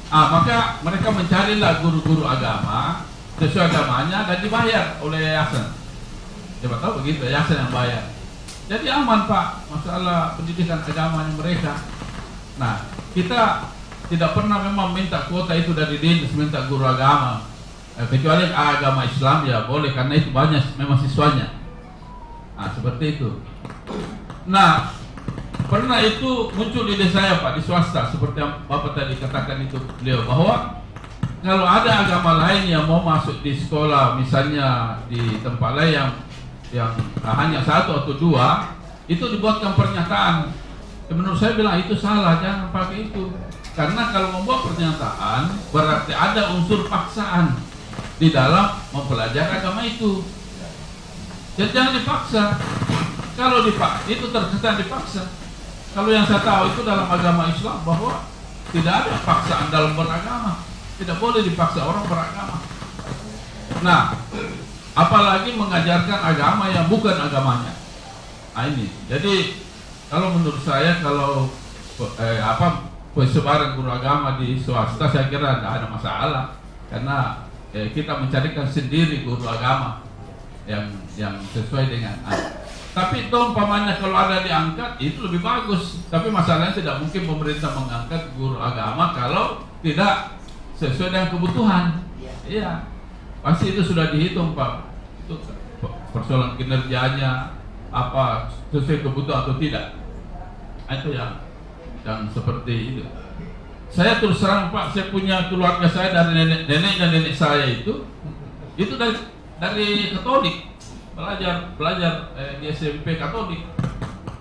Maka mereka mencarilah guru-guru agama sesuai agamanya dan dibayar oleh yayasan. Coba tahu begitu, yayasan yang bayar. Jadi aman Pak, masalah pendidikan agamanya mereka. Nah, kita tidak pernah memang minta kuota itu dari dinas, minta guru agama. Kecuali agama Islam ya boleh, karena itu banyak memang siswanya. Nah, seperti itu. Nah, pernah itu muncul ide saya Pak di swasta, seperti yang Bapak tadi katakan itu beliau, bahwa kalau ada agama lain yang mau masuk di sekolah, misalnya di tempat lain yang hanya 1 atau 2, itu dibuatkan pernyataan. Menurut saya bilang itu salah, jangan pakai itu. Karena kalau membuat pernyataan berarti ada unsur paksaan di dalam mempelajari agama itu. Jadi jangan dipaksa. Kalau dipaksa itu terkesan dipaksa. Kalau yang saya tahu itu dalam agama Islam bahwa tidak ada paksaan dalam beragama. Tidak boleh dipaksa orang beragama. Nah, apalagi mengajarkan agama yang bukan agamanya. Nah ini. Jadi kalau menurut saya kalau persebaran guru agama di swasta saya kira tidak ada masalah, karena kita mencarikan sendiri guru agama yang sesuai dengan tapi umpamanya kalau ada diangkat itu lebih bagus, tapi masalahnya tidak mungkin pemerintah mengangkat guru agama kalau tidak sesuai dengan kebutuhan. Iya, pasti itu sudah dihitung Pak, itu persoalan kinerjanya apa sesuai kebutuhan atau tidak. Itu yang seperti itu. Saya terus terang Pak, saya punya keluarga saya dari nenek dan nenek saya itu dari Katolik, belajar di SMP Katolik,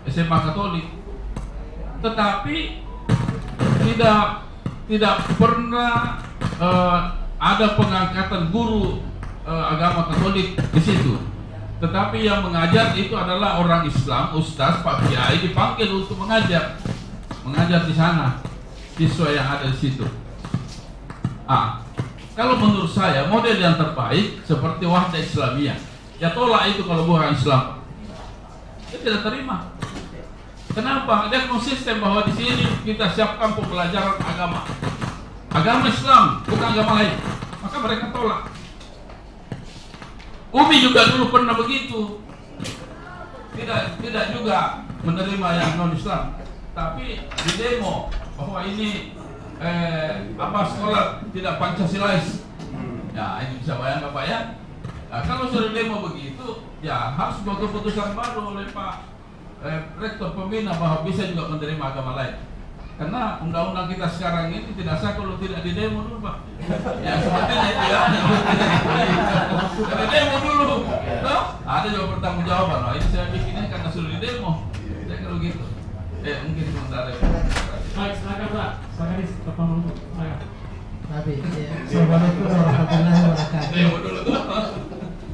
SMA Katolik, tetapi tidak pernah ada pengangkatan guru agama Katolik di situ. Tetapi yang mengajar itu adalah orang Islam, ustaz, Pak Kiai dipanggil untuk mengajar di sana siswa yang ada di situ. Kalau menurut saya model yang terbaik seperti Wahda Islamiyah. Ya tolak itu kalau bukan Islam. Dia tidak terima. Kenapa? Dia konsisten bahwa di sini kita siapkan pembelajaran agama Islam, bukan agama lain. Maka mereka tolak. Umi juga dulu pernah begitu. Tidak juga menerima yang non Islam. Tapi di demo bahwa ini sekolah tidak Pancasilais. Ya ini bisa bayangkan Pak ya. Nah, kalau sudah demo begitu, ya harus buat keputusan baru oleh Pak Rektor Pembina bahwa bisa juga menerima agama lain. Karena undang-undang kita sekarang ini tidak sah kalau tidak di demo dulu Pak. Ya sepertinya itu ya. Di demo dulu. Nah, ada juga pertanggungjawaban. Nah, ini saya bikinnya karena sudah di demo. Saya kalau gitu. Mungkin sementara. Baik, silakan Pak. Silakan Bapak Mangku. Assalamualaikum warahmatullahi wabarakatuh.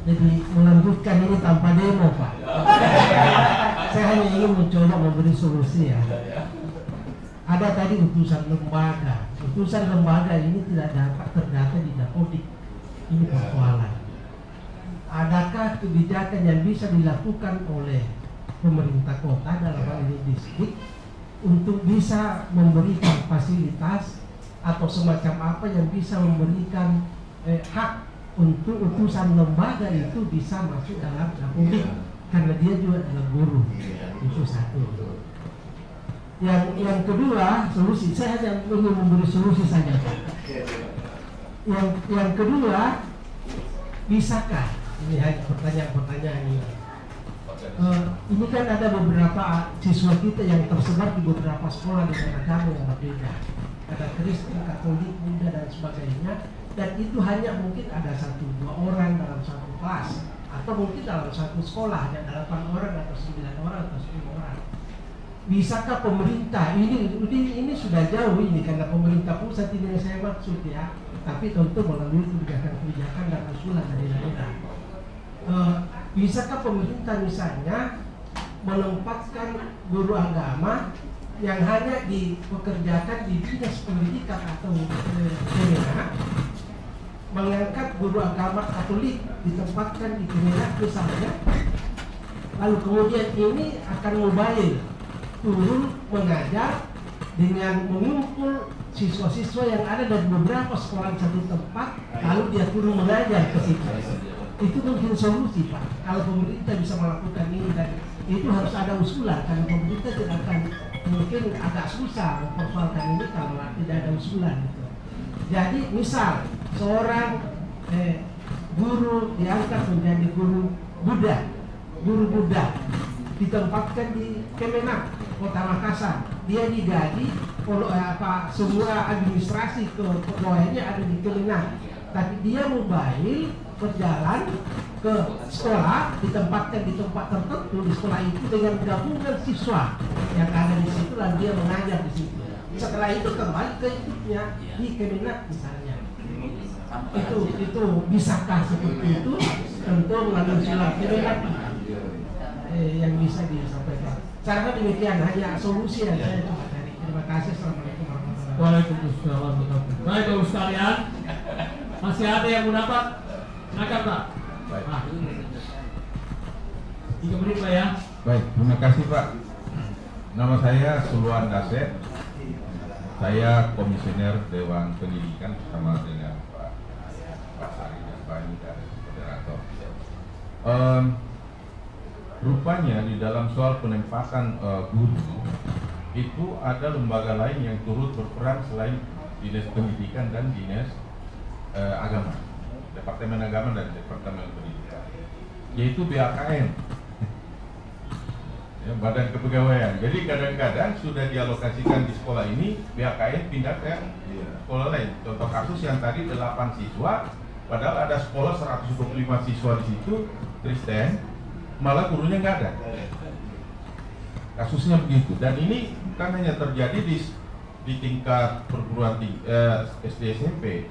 Jadi melanjutkan ini tanpa demo Pak. Saya hanya ingin mencoba memberi solusi ya. Ada tadi utusan lembaga. Utusan lembaga ini tidak dapat terdata di Dapodik. Ini persoalan. Adakah kebijakan yang bisa dilakukan oleh pemerintah kota dalam hal ini distrik untuk bisa memberikan fasilitas atau semacam apa yang bisa memberikan hak untuk utusan lembaga itu bisa masuk dalam Dapodik, karena dia juga adalah guru. Itu satu. Yang kedua, solusi saya hanya ingin memberi solusi saja. Yang kedua, bisakah ini hanya pertanyaan ini? Ini kan ada beberapa siswa kita yang tersebar di beberapa sekolah dengan agama yang berbeda. Ada Kristen, Katolik, Buddha dan sebagainya. Dan itu hanya mungkin ada 1-2 orang dalam satu kelas, atau mungkin dalam satu sekolah ada 8 orang atau 9 orang atau 10 orang. Bisakah pemerintah ini sudah jauh ini karena pemerintah pusat ini yang saya maksud ya, tapi tentu melalui kebijakan dan usulan dari daerah. Bisakah pemerintah misalnya menempatkan guru agama yang hanya dipekerjakan di dinas pendidikan atau Kemenak, mengangkat guru agama Katolik ditempatkan di Kemenak misalnya, lalu kemudian ini akan mobile turun mengajar dengan mengumpul siswa-siswa yang ada dari beberapa sekolah satu tempat, lalu dia turun mengajar ke situ. Itu mungkin solusi Pak, kalau pemerintah bisa melakukan ini, dan itu harus ada usulan karena pemerintah tidak akan mungkin mungkin agak susah mempersoalkan ini kalau tidak ada usulan gitu. Jadi misal seorang guru diangkat menjadi guru Buddha ditempatkan di Kemenak Kota Makassar, dia digaji semua administrasi pegawainya ada di Kemenak, tapi dia mobile berjalan ke sekolah, ditempatkan di tempat tertentu di sekolah itu dengan gabungan siswa yang ada di situ, dan dia mengajar di situ. Setelah itu kembali ke hidupnya di Kemenak misalnya. Itu bisakah seperti itu? Tentu melalui surat Kemenak yang bisa disampaikan. Cara demikian, hanya solusi yang saya coba cari. Terima kasih. Assalamualaikum warahmatullahi wabarakatuh. Waalaikumsalam warahmatullahi wabarakatuh. Baik, Bapak sekalian, masih ada yang mau dapat? Silakan, Pak. Baik. 3 menit, Pak ya. Baik, terima kasih Pak. Nama saya Suluan Daset. Saya komisioner Dewan Pendidikan bersama dengan Pak Sari dan Pak Ini dan moderator. Rupanya di dalam soal penempatan guru itu ada lembaga lain yang turut berperan selain Dinas Pendidikan dan Dinas Agama, Departemen Agama dan Departemen Pendidikan, yaitu BAKN, ya, Badan Kepegawaian. Jadi kadang-kadang sudah dialokasikan di sekolah ini, BAKN pindah ke sekolah lain. Contoh kasus yang tadi 8 siswa, padahal ada sekolah 125 siswa di situ Kristen, malah gurunya nggak ada. Kasusnya begitu. Dan ini bukan hanya terjadi di tingkat perguruan tinggi, SD SMP.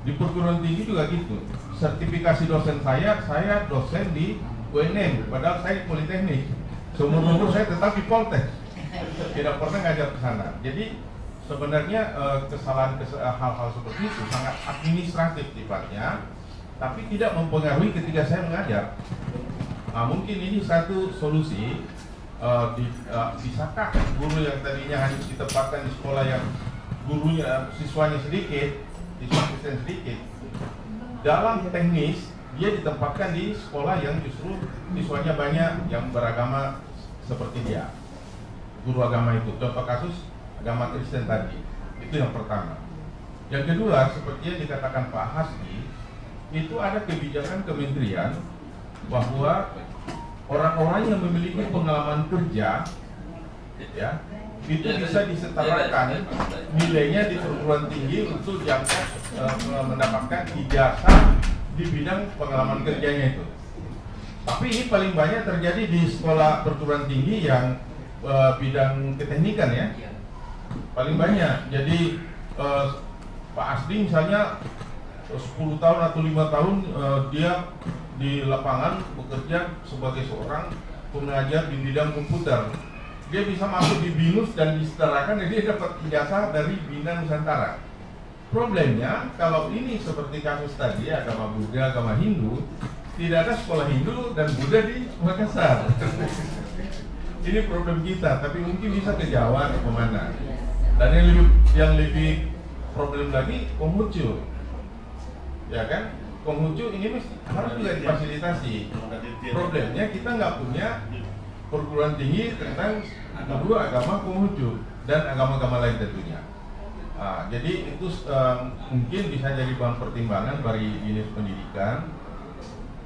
Di perguruan tinggi juga gitu. Sertifikasi dosen saya dosen di UNM, padahal saya politeknik. Seumur-umur saya tetap di Poltek, tidak pernah ngajar ke sana. Jadi sebenarnya kesalahan hal-hal seperti itu sangat administratif sifatnya, tapi tidak mempengaruhi ketika saya mengajar. Nah, mungkin ini satu solusi. Bisakah guru yang tadinya hanya ditempatkan di sekolah yang gurunya siswanya sedikit, siswa Kristen sedikit, dalam teknis dia ditempatkan di sekolah yang justru siswanya banyak yang beragama seperti dia, guru agama itu. Contoh kasus agama Kristen tadi, itu yang pertama. Yang kedua, seperti yang dikatakan Pak Hasbi, itu ada kebijakan kementerian bahwa orang-orang yang memiliki pengalaman kerja, ya, itu bisa disetarakan nilainya di perguruan tinggi untuk diangkat mendapatkan ijazah di bidang pengalaman kerjanya itu. Tapi ini paling banyak terjadi di sekolah perguruan tinggi yang bidang keteknikan, ya, paling banyak. Jadi Pak Asdi misalnya 10 tahun atau 5 tahun dia di lapangan bekerja sebagai seorang pengajar di bidang komputer. Dia bisa masuk di BINUS dan disetarakan, dan dia dapat ijazah dari Bina Nusantara. Problemnya kalau ini seperti kasus tadi agama Buddha, agama Hindu, tidak ada sekolah Hindu dan Buddha di Makassar. Ini problem kita, tapi mungkin bisa ke Jawa atau kemana. Dan yang lebih problem lagi Konghucu, ya kan? Konghucu ini harus juga difasilitasi. Problemnya kita nggak punya perguruan tinggi tentang guru agama Konghucu dan agama-agama lain tentunya. Jadi itu mungkin bisa jadi bahan pertimbangan bagi Dinas Pendidikan.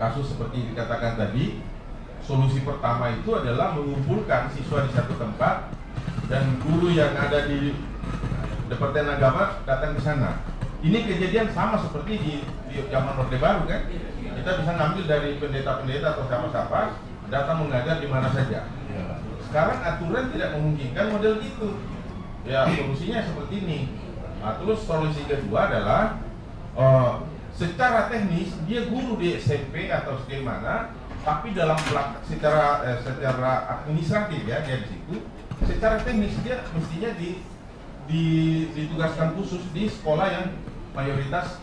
Kasus seperti dikatakan tadi, solusi pertama itu adalah mengumpulkan siswa di satu tempat dan guru yang ada di Departemen Agama datang ke sana. Ini kejadian sama seperti di zaman Orde Baru, kan? Kita bisa ngambil dari pendeta-pendeta atau siapa-siapa, datang mengajar di mana saja. Sekarang aturan tidak memungkinkan model gitu. Ya, solusinya seperti ini. Nah, terus solusi kedua adalah secara teknis dia guru di SMP atau bagaimana, tapi dalam secara administratif, ya, dia di situ. Secara teknis dia mestinya ditugaskan khusus di sekolah yang mayoritas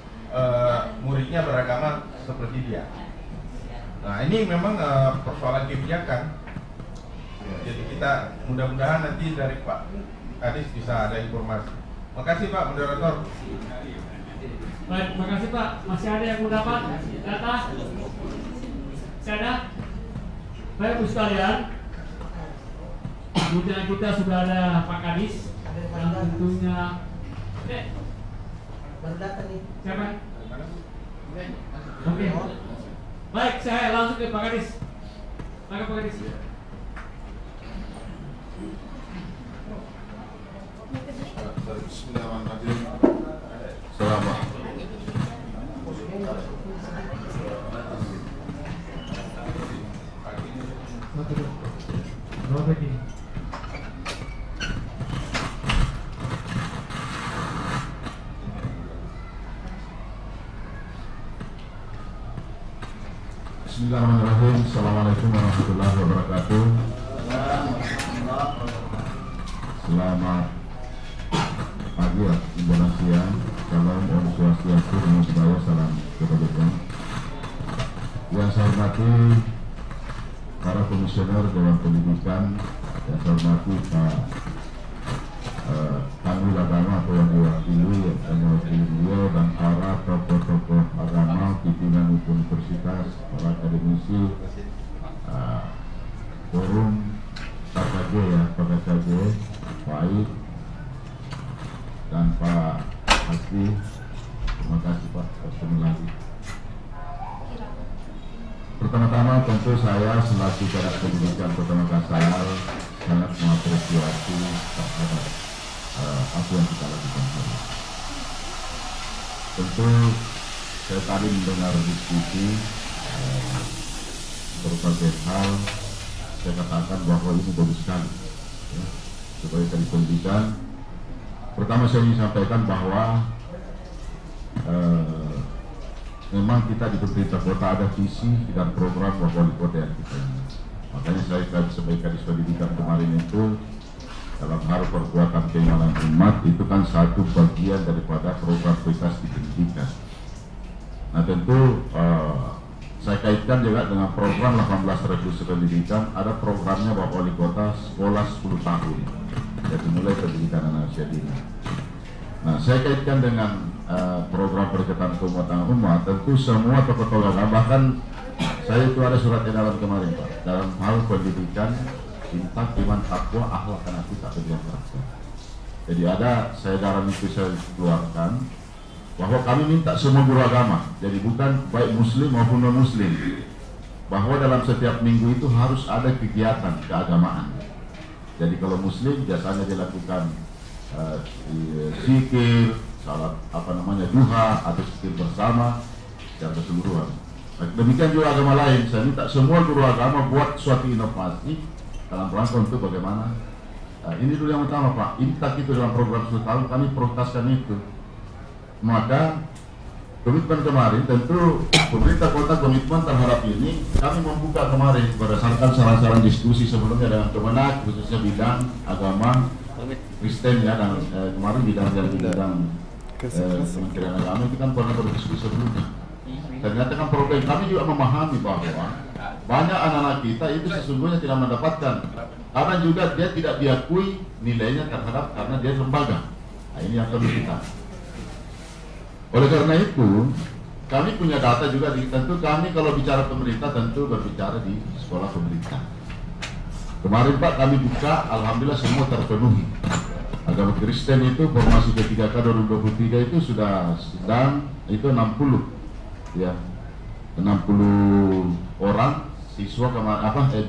muridnya beragama seperti dia. Nah, ini memang persoalan kebijakan. Jadi kita mudah-mudahan nanti dari Pak Kadis bisa ada informasi. Makasih Pak Moderator. Baik, makasih Pak. Masih ada yang mau dapat data? Masih ada? Baik, Bu sekalian, Kemudian kita sudah ada Pak Kadis dan tentunya siapa? Oke. Baik, saya langsung ke Pak Kadis. Pak Kadis. Bismillahirrahmanirrahim. Selamat. Bismillahirrahmanirrahim. Assalamualaikum warahmatullahi wabarakatuh. Selamat pagi ya, menjelang siang. Salam Om Swastiastu, Namo Buddhaya, salam kebajikan. Yang saya hormati para komisioner Dewan Pendidikan, yang saya hormati Pak Kanwil Agama atau yang diwakili beliau dan para tokoh-tokoh agama, pimpinan universitas, para akademisi, forum PKJ ya, PKJ, Pak Aid dan Pak Hasti. Terima kasih Pak, ketemu lagi. Pertama-tama tentu saya selaku Kadis Pendidikan Kota Makassar sangat mengapresiasi terhadap apa yang kita lakukan hari. Tentu saya tadi mendengar diskusi berbagai hal, saya katakan bahwa ini bagus sekali ya, sebagai Kadis Pendidikan. Pertama saya ingin sampaikan bahwa memang kita di pemerintah kota ada visi dan program wali kota yang kita ini. Makanya saya sebagai Kadis Pendidikan kemarin itu dalam hal perkuatan keimanan umat itu kan satu bagian daripada program prioritas di pendidikan. Nah tentu saya kaitkan juga dengan program 18 Revolusi Pendidikan, ada programnya Bapak Wali Kota sekolah 10 tahun, jadi mulai pendidikan anak usia dini. Nah saya kaitkan dengan program perikatan keumatan umat, tentu semua tokoh-tokoh agama, bahkan saya itu ada surat edaran kemarin Pak, dalam hal pendidikan tentang iman, takwa, akhlak, dan etika pendidikan karakter. Jadi ada saya edaran itu saya keluarkan bahwa kami minta semua guru agama, jadi bukan baik muslim maupun non muslim, bahwa dalam setiap minggu itu harus ada kegiatan keagamaan. Jadi kalau muslim biasanya dilakukan zikir, salat duha atau zikir bersama secara keseluruhan. Demikian juga agama lain, saya minta semua guru agama buat suatu inovasi dalam rangka untuk bagaimana ini dulu yang utama Pak, intak itu dalam program 10 tahun kami prioritaskan itu. Maka komitmen kemarin tentu pemerintah kota komitmen terhadap ini, kami membuka kemarin berdasarkan saran-saran diskusi sebelumnya dengan Kemenak, khususnya bidang agama Kristen ya, dan kemarin bidang Kementerian Agama itu kan pernah berdiskusi sebelumnya. Ternyata kan problem kami juga memahami bahwa banyak anak-anak kita itu sesungguhnya tidak mendapatkan, karena juga dia tidak diakui nilainya terhadap karena dia lembaga. Nah ini yang perlu kita. Oleh karena itu kami punya data juga, tentu kami kalau bicara pemerintah tentu berbicara di sekolah pemerintah. Kemarin Pak kami buka, alhamdulillah semua terpenuhi. Agama Kristen itu formasi P3K 2023 itu sudah sedang itu 60 ya, 60 orang siswa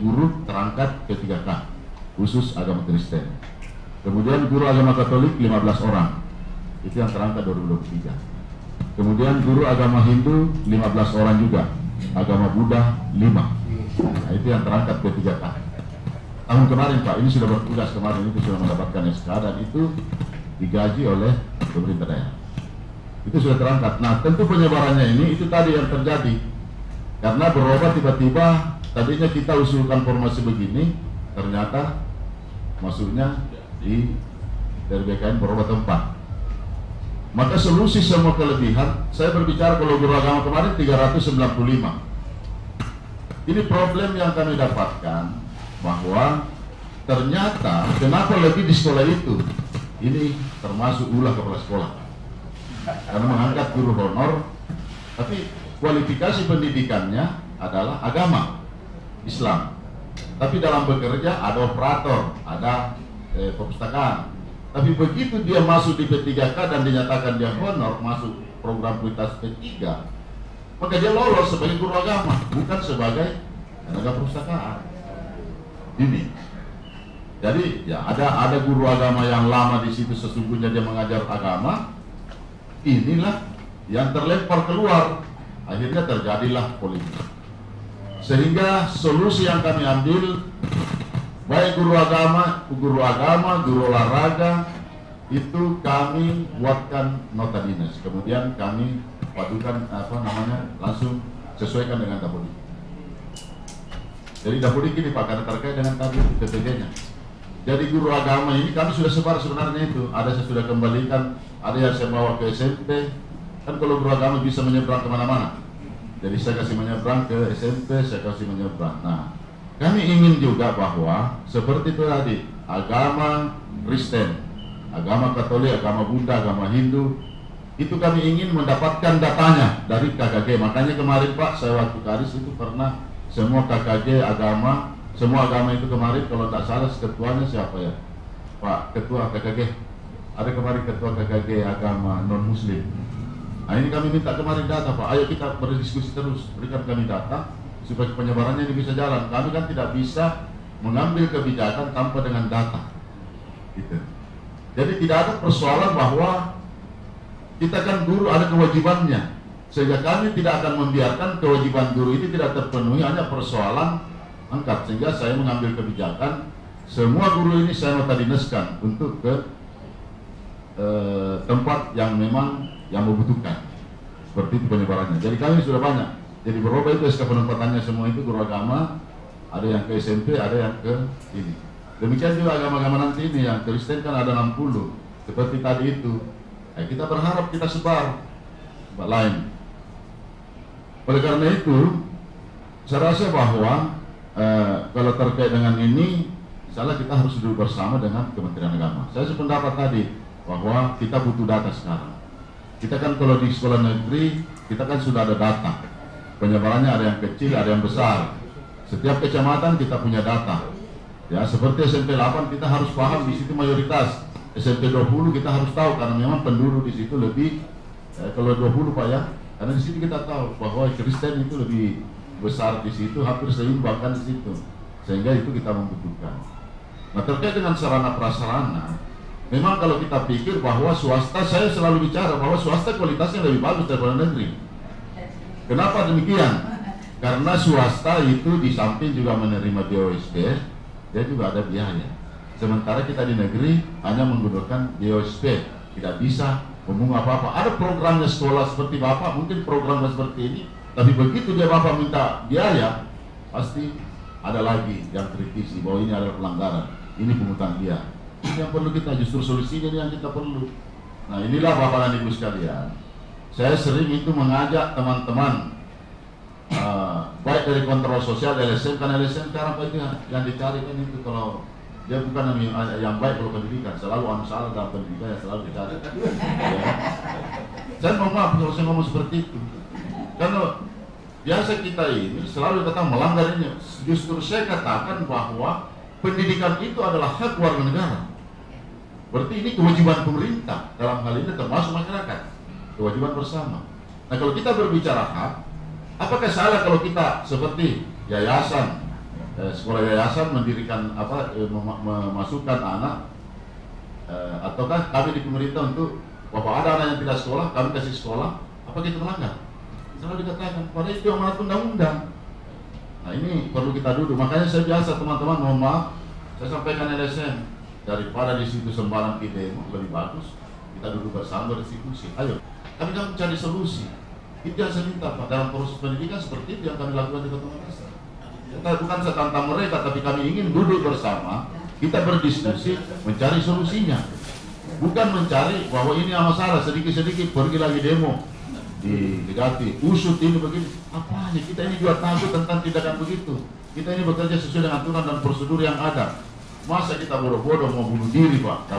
guru terangkat P3K khusus agama Kristen. Kemudian guru agama Katolik 15 orang itu yang terangkat 2023. Kemudian guru agama Hindu 15 orang juga, agama Buddha 5. Nah, itu yang terangkat P3K. Tahun kemarin Pak, ini sudah bertugas kemarin, itu sudah mendapatkan SK dan itu digaji oleh pemerintah daerah. Itu sudah terangkat. Nah tentu penyebarannya ini itu tadi yang terjadi, karena berubah tiba-tiba. Tadinya kita usulkan formasi begini, ternyata masuknya di dari BKN berubah tempat. Maka solusi semua kelebihan, saya berbicara kalau guru agama kemarin 395. Ini problem yang kami dapatkan, bahwa ternyata kenapa lebih di sekolah itu, ini termasuk ulah kepala sekolah, karena mengangkat guru honor, tapi kualifikasi pendidikannya adalah agama Islam. Tapi dalam bekerja ada operator, ada perpustakaan. Tapi begitu dia masuk di P3K dan dinyatakan dia honor masuk program prioritas P3, maka dia lolos sebagai guru agama, bukan sebagai tenaga perpustakaan. Ini. Jadi ya ada guru agama yang lama di situ sesungguhnya dia mengajar agama. Inilah yang terlempar keluar. Akhirnya terjadilah polemik. Sehingga solusi yang kami ambil, baik guru agama, guru olahraga, itu kami buatkan nota dinas. Kemudian kami padukan langsung sesuaikan dengan Dapodik. Jadi Dapodik ini Pak, karena terkait dengan tadi PPG-nya. Jadi guru agama ini kami sudah sebar sebenarnya itu. Ada saya sudah kembalikan, ada yang saya bawa ke SMP. Kan kalau guru agama bisa menyeberang kemana-mana. Jadi saya kasih menyeberang ke SMP, saya kasih menyeberang. Nah, kami ingin juga bahwa seperti itu tadi, agama Kristen, agama Katolik, agama Buddha, agama Hindu, itu kami ingin mendapatkan datanya dari KKG. Makanya kemarin Pak, saya waktu Karis itu pernah semua KKG agama, semua agama itu kemarin kalau tak salah ketuanya siapa ya? Pak Ketua KKG. Ada kemarin Ketua KKG agama non Muslim. Nah ini kami minta kemarin data Pak. Ayo kita berdiskusi terus, berikan kami data supaya penyebarannya ini bisa jalan. Kami kan tidak bisa mengambil kebijakan tanpa dengan data. Gitu. Jadi tidak ada persoalan bahwa kita kan guru ada kewajibannya. Sehingga kami tidak akan membiarkan kewajiban guru ini tidak terpenuhi, hanya persoalan angkat. Sehingga saya mengambil kebijakan semua guru ini saya nota dinaskan untuk ke tempat yang memang yang membutuhkan. Seperti itu penyebarannya. Jadi kami sudah banyak. Jadi berubah itu SK penempatannya semua itu guru agama, ada yang ke SMP, ada yang ke ini. Demikian juga agama-agama nanti ini yang Kristen kan ada 60. Seperti tadi itu. Kita berharap kita sebar tempat lain. Oleh karena itu, saya rasa bahwa kalau terkait dengan ini, misalnya kita harus duduk bersama dengan Kementerian Agama. Saya sependapat tadi bahwa kita butuh data sekarang. Kita kan kalau di sekolah negeri, kita kan sudah ada data. Penyebarannya ada yang kecil, ada yang besar. Setiap kecamatan kita punya data. Ya, seperti SMP 8 kita harus paham di situ mayoritas. SMP 20 kita harus tahu karena memang penduduk di situ lebih kalau 20 Pak ya. Karena di situ kita tahu bahwa Kristen itu lebih besar di situ, hampir seimbang di situ. Sehingga itu kita membutuhkan. Nah, terkait dengan sarana prasarana, memang kalau kita pikir bahwa swasta, saya selalu bicara bahwa swasta kualitasnya lebih bagus daripada negeri. Kenapa demikian? Karena swasta itu di samping juga menerima BOSP, dia juga ada biaya. Sementara kita di negeri hanya menggunakan BOSP, tidak bisa ngomong apa-apa. Ada programnya sekolah seperti Bapak, mungkin programnya seperti ini, tapi begitu dia Bapak minta biaya, pasti ada lagi yang kritisi bahwa ini adalah pelanggaran, ini pungutan biaya. Ini yang perlu kita, justru solusinya ini yang kita perlu. Nah inilah Bapak dan Ibu sekalian, saya sering itu mengajak teman-teman baik dari kontrol sosial, LSM, karena LSM sekarang apa itu yang dicari kan itu, kalau dia bukan yang baik kalau pendidikan, selalu salah dalam pendidikan yang selalu dicari. Ya. Saya mohon maaf kalau saya ngomong seperti itu, karena biasa kita ini selalu datang melanggar ini. Justru saya katakan bahwa pendidikan itu adalah hak warga negara. Berarti ini kewajiban pemerintah dalam hal ini termasuk masyarakat, kewajiban bersama. Nah kalau kita berbicara hak, apakah salah kalau kita seperti yayasan, sekolah yayasan mendirikan memasukkan anak, ataukah kami di pemerintah untuk bahwa ada anak yang tidak sekolah, kami kasih sekolah, apa kita melanggar? Selalu dikatakan, padahal itu amanat undang-undang. Nah ini perlu kita duduk. Makanya saya biasa teman-teman, mohon maaf, saya sampaikan LSM, daripada di situ sembarang demo, lebih bagus kita duduk bersama berdiskusi. Ayo, kami kan mencari solusi. Itu yang saya minta Pak, dalam proses pendidikan seperti itu yang kami lakukan di Kota Makassar. Kita bukan saya tantang mereka, tapi kami ingin duduk bersama, kita berdiskusi, mencari solusinya. Bukan mencari bahwa ini masalah, sedikit-sedikit pergi lagi demo diganti, usut ini begini. Apanya? Kita ini juga takut tentang tindakan begitu. Kita ini bekerja sesuai dengan aturan dan prosedur yang ada. Masa kita bodoh-bodoh mau bunuh diri Pak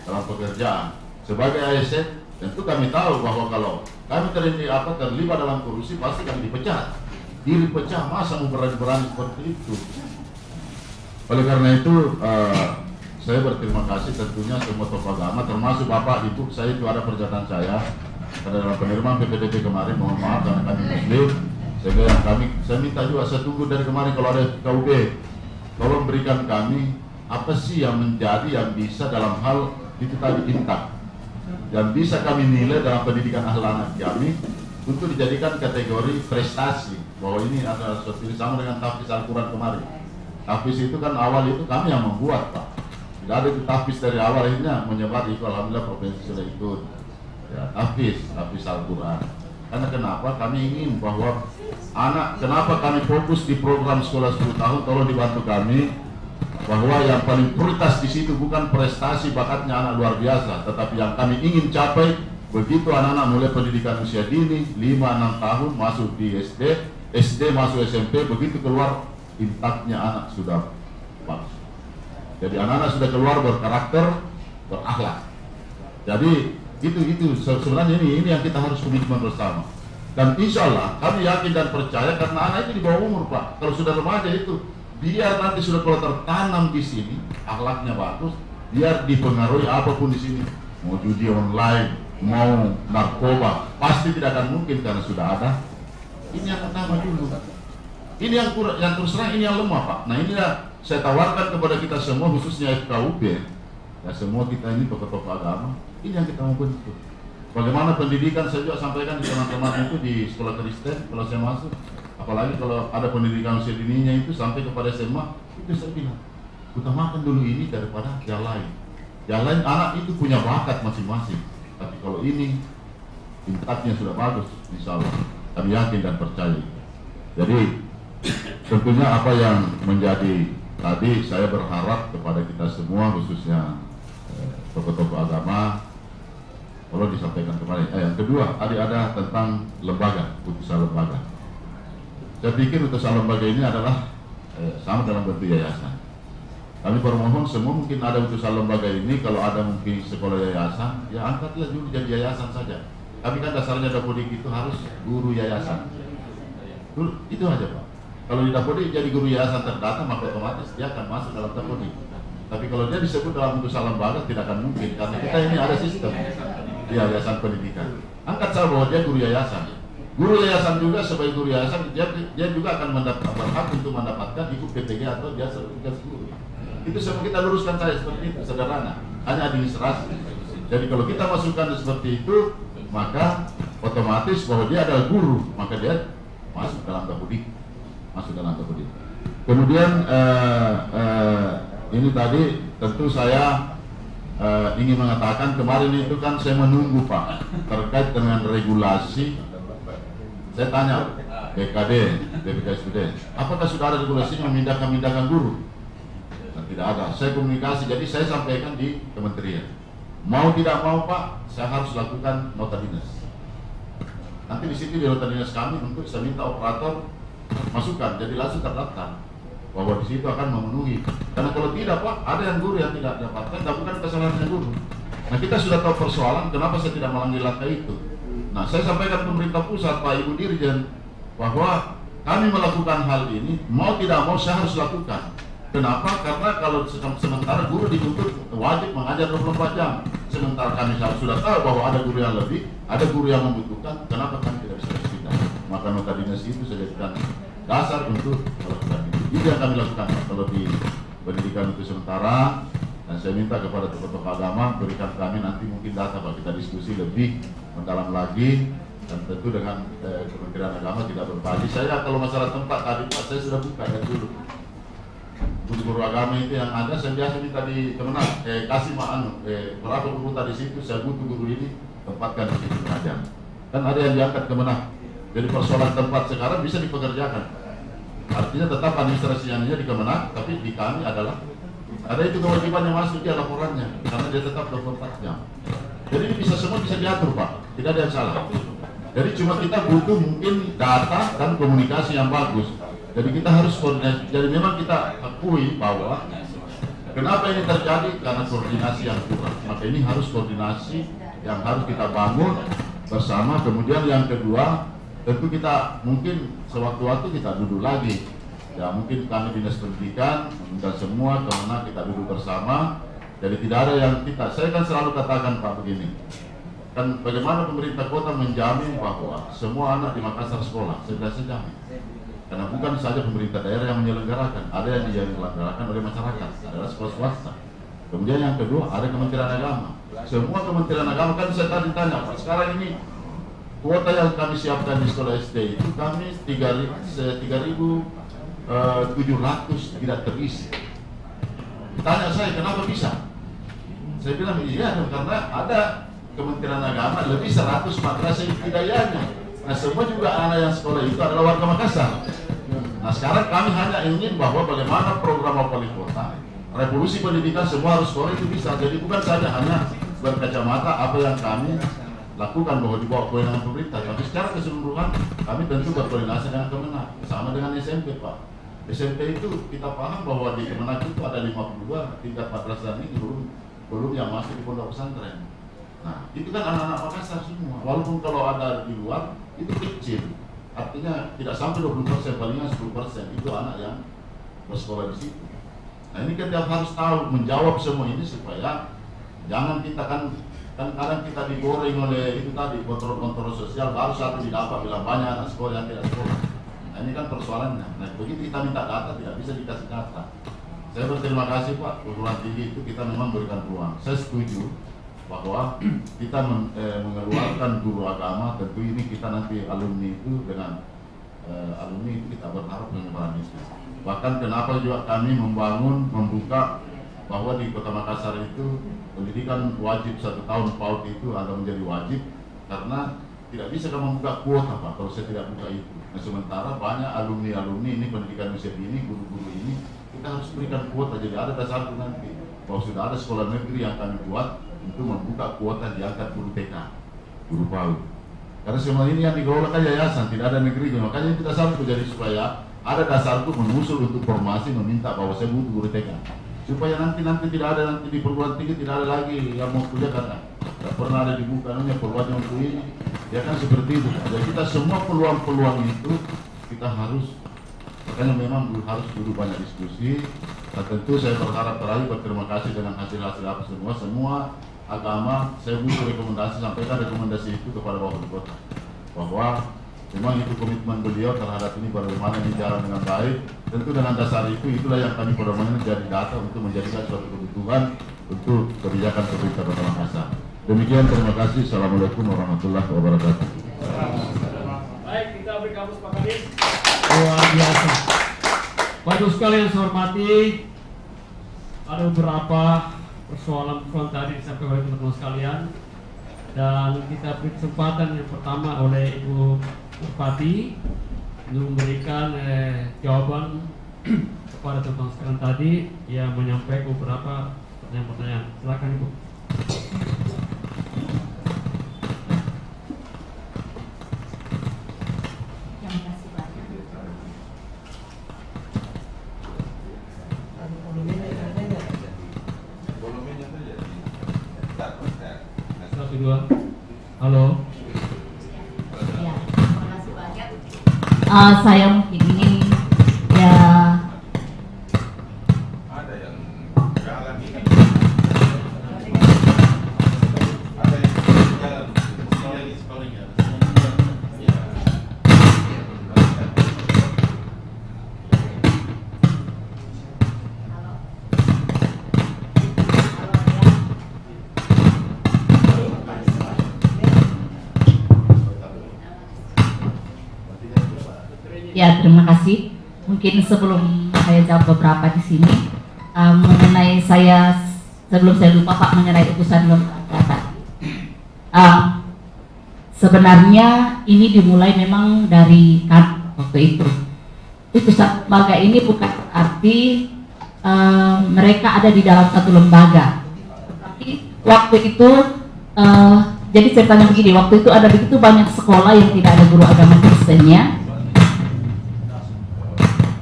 dalam pekerjaan. Sebagai ASN, tentu kami tahu bahwa kalau kami terlibat dalam korupsi pasti kami dipecat. Diri pecah, masa mau berani-berani seperti itu. Oleh karena itu saya berterima kasih tentunya semua tokoh agama, termasuk Bapak Ibu. Saya itu ada pernyataan saya pada dalam penerimaan PPDB kemarin, mohon maaf karena kami Muslim, sehingga yang saya minta juga, saya tunggu dari kemarin kalau ada KUB, tolong berikan kami apa sih yang menjadi yang bisa dalam hal itu tadi intak, yang bisa kami nilai dalam pendidikan anak kami untuk dijadikan kategori prestasi, bahwa ini adalah sesuatu sama dengan tahfiz Al-Quran kemarin. Tahfiz itu kan awal itu kami yang membuat, Pak. Tidak ada itu tahfiz dari awal, akhirnya menyebar itu, alhamdulillah provinsi sudah ikut ya, tahfiz Al-Quran. Karena kenapa? Kami ingin bahwa anak, kenapa kami fokus di program sekolah 10 tahun, tolong dibantu kami bahwa yang paling prioritas di situ bukan prestasi bakatnya anak luar biasa, tetapi yang kami ingin capai begitu anak-anak mulai pendidikan usia dini 5-6 tahun masuk di SD masuk SMP, begitu keluar intaknya anak sudah bagus. Jadi anak-anak sudah keluar berkarakter, berakhlak. Jadi itu sebenarnya ini yang kita harus komitmen bersama. Dan insya Allah kami yakin dan percaya karena anak itu di bawah umur, Pak. Kalau sudah remaja itu biar nanti sudah kalau tertanam di sini akhlaknya bagus, biar dipengaruhi apapun di sini, mau judi online, mau narkoba, pasti tidak akan mungkin karena sudah ada. Ini yang pertama dulu. Ini yang terus terang ini yang lemah, Pak. Nah inilah saya tawarkan kepada kita semua, khususnya FKUB, ya semua kita ini tokoh-tokoh agama, ini yang kita mau bentuk. Bagaimana pendidikan, saya juga sampaikan di teman-teman itu di sekolah Kristen, kalau saya masuk, apalagi kalau ada pendidikan usia dininya itu sampai kepada SMA, itu saya bilang, utamakan dulu ini daripada yang lain. Yang lain anak itu punya bakat masing-masing, tapi kalau ini intaknya sudah bagus, insya Allah kami yakin dan percaya. Jadi tentunya apa yang menjadi tadi, saya berharap kepada kita semua, khususnya tokoh-tokoh agama, kalau disampaikan kemarin. Yang kedua, tadi ada tentang lembaga, putusan lembaga. Saya pikir putusan lembaga ini adalah sama dalam bentuk yayasan. Kami permohon semua mungkin ada putusan lembaga ini, kalau ada mungkin sekolah yayasan, ya angkatlah dulu jadi yayasan saja. Kami kan dasarnya Dapodik itu harus guru yayasan. Dulu, itu aja, Pak. Kalau di Dapodik jadi guru yayasan terdata, maka otomatis dia akan masuk dalam Dapodik. Tapi kalau dia disebut dalam putusan lembaga tidak akan mungkin, karena kita ini ada sistem di yayasan pendidikan. Angkat saja bahwa dia guru yayasan. Guru yayasan juga sebagai guru yayasan dia juga akan berhak untuk mendapatkan ikut PPG atau dia sertifikat guru. Itu semua kita luruskan saja seperti itu, sederhana, hanya administrasi. Jadi kalau kita masukkan seperti itu, maka otomatis bahwa dia adalah guru, maka dia masuk dalam Dapodik, Kemudian ini tadi tentu saya ingin mengatakan kemarin itu kan saya menunggu, Pak, terkait dengan regulasi. Saya tanya BKD, BPKSPD, apakah sudah ada regulasi yang memindahkan guru? Dan tidak ada. Saya komunikasi, jadi saya sampaikan di kementerian. Mau tidak mau, Pak, saya harus lakukan nota dinas. Nanti di situ di nota dinas kami untuk saya minta operator masukkan, jadi langsung terdaftar bahwa di situ akan memenuhi. Karena kalau tidak, Pak, ada yang guru yang tidak dapatkan, tapi bukan kesalahannya guru. Nah kita sudah tahu persoalan, kenapa saya tidak mengambil langkah itu. Nah saya sampaikan pemerintah pusat, Pak Ibu Dirjen, bahwa kami melakukan hal ini, mau tidak mau saya harus lakukan. Kenapa? Karena kalau sementara guru dituntut wajib mengajar 24 jam. Sementara kami sudah tahu bahwa ada guru yang lebih, ada guru yang membutuhkan, kenapa kami tidak bisa pindah? Maka nota dinas itu saya jadikan dasar untuk melakukan itu. Itu yang kami lakukan kalau di pendidikan untuk sementara. Dan saya minta kepada tokoh-tokoh agama berikan kami nanti mungkin data, Pak, kita diskusi lebih mendalam lagi. Dan tentu dengan Kementerian Agama tidak berbagi. Saya kalau masalah tempat tadi, Pak, saya sudah buka dari dulu. Guru agama itu yang ada, saya biasa minta di Kemenang, kasih berapa guru tadi situ, saya butuh guru ini, tempatkan di situ mengajar. Kan ada yang diangkat Kemenang. Jadi persoalan tempat sekarang bisa dipekerjakan. Artinya tetap administrasinya di Kemenang, tapi di kami adalah ada itu kewajiban yang masuk dia laporannya, karena dia tetap 24 jam. Jadi ini semua bisa diatur, Pak, tidak ada yang salah. Jadi cuma kita butuh mungkin data dan komunikasi yang bagus. Jadi kita harus koordinasi. Jadi memang kita akui bahwa kenapa ini terjadi, karena koordinasi yang kurang. Maka ini harus koordinasi yang harus kita bangun bersama. Kemudian yang kedua, tentu kita mungkin sewaktu-waktu kita duduk lagi Ya mungkin kami dinas pendidikan mengundang semua karena kita duduk bersama. Jadi tidak ada yang saya kan selalu katakan Pak begini, kan bagaimana pemerintah kota menjamin bahwa semua anak di Makassar sekolah, saya jamin. Karena bukan saja pemerintah daerah yang menyelenggarakan, ada yang diselenggarakan oleh masyarakat, adalah sekolah swasta. Kemudian yang kedua ada Kementerian Agama. Semua Kementerian Agama kan saya tadi tanya, Pak, sekarang ini kuota yang kami siapkan di sekolah SD itu kami 3.700 tidak terisi. Tanya saya kenapa bisa? Saya bilang iya karena ada Kementerian Agama lebih 100 madrasah ibtidaiyahnya. Nah semua juga anak yang sekolah itu adalah warga Makassar. Nah sekarang kami hanya ingin bahwa bagaimana program wali kota, revolusi pendidikan semua harus sekolah itu bisa. Jadi bukan saja hanya berkacamata apa yang kami lakukan bahwa di bawah kewenangan pemerintah, tapi secara keseluruhan kami tentu berkoordinasi dengan Kemenak, sama dengan SMP Pak. SMP itu kita paham bahwa di Kemenak itu ada 52 tingkat madrasah ini belum yang masuk di pondok pesantren. Nah itu kan anak-anak Makassar semua, walaupun kalau ada di luar itu kecil, artinya tidak sampai 20%, palingnya 10% itu anak yang bersekolah di situ. Nah ini kita harus tahu menjawab semua ini supaya jangan kita kan kadang kita digoreng oleh itu tadi kontrol sosial, baru satu didapat bilang banyak anak sekolah yang tidak sekolah. Nah ini kan persoalannya. Nah begitu kita minta data tidak bisa dikasih data. Saya berterima kasih Pak, perguruan tinggi itu kita memang berikan peluang. Saya setuju bahwa kita mengeluarkan guru agama, tentu ini kita nanti alumni itu dengan alumni itu kita berharap pengembangan itu. Bahkan kenapa juga kami membuka bahwa di Kota Makassar itu pendidikan wajib 1 tahun PAUD itu ada menjadi wajib, karena tidak bisa kamu membuka kuota Pak kalau saya tidak buka itu. Nah sementara banyak alumni ini pendidikan usia ini, guru-guru ini kita harus berikan kuota. Jadi ada dasar nanti bahwa sudah ada sekolah negeri yang kami buat untuk membuka kuota diangkat guru TK, guru PAUD. Karena semua ini yang dikelola kan yayasan, tidak ada negeri. Makanya kita satu jadi supaya ada dasarku mengusul untuk formasi, meminta bahwa saya butuh guru TK, supaya nanti tidak ada nanti di perguruan tinggi tidak ada lagi yang mau kuliah karena tidak pernah ada dibuka namanya peluang untuk ini. Ya kan seperti itu. Jadi kita semua peluang-peluang itu kita harus, makanya memang harus dulu banyak diskusi. Dan tentu saya berharap terakhir berterima kasih dengan hasil-hasil apa semua agama. Saya butuh rekomendasi, sampaikan rekomendasi itu kepada Wali Kota bahwa memang itu komitmen beliau terhadap ini bagaimana ini jalan dengan baik. Tentu dengan dasar itulah yang kami pedomannya jadi data untuk menjadikan suatu kebutuhan untuk kebijakan pemerintah Kota Makassar. Demikian, terima kasih. Assalamualaikum warahmatullahi wabarakatuh. Baik, kita beri kamus Pak Kadis. Luar biasa. Bapak sekalian saya hormati, ada beberapa persoalan tadi disampaikan oleh teman-teman sekalian, dan kita beri kesempatan yang pertama oleh Ibu Bupati untuk memberikan jawaban kepada teman-teman sekalian tadi yang menyampaikan beberapa pertanyaan-pertanyaan. Silakan Ibu. Halo. Ya, terima kasih banyak. Saya mungkin ingin ya Ada yang jalan ini. Ya, terima kasih. Mungkin sebelum saya jawab beberapa di sini, mengenai sebelum saya lupa Pak, mengenai utusan lembaga. Sebenarnya ini dimulai memang dari waktu itu. Utusan lembaga ini bukan arti mereka ada di dalam satu lembaga. Tapi waktu itu, jadi ceritanya begini, waktu itu ada begitu banyak sekolah yang tidak ada guru agama Kristennya.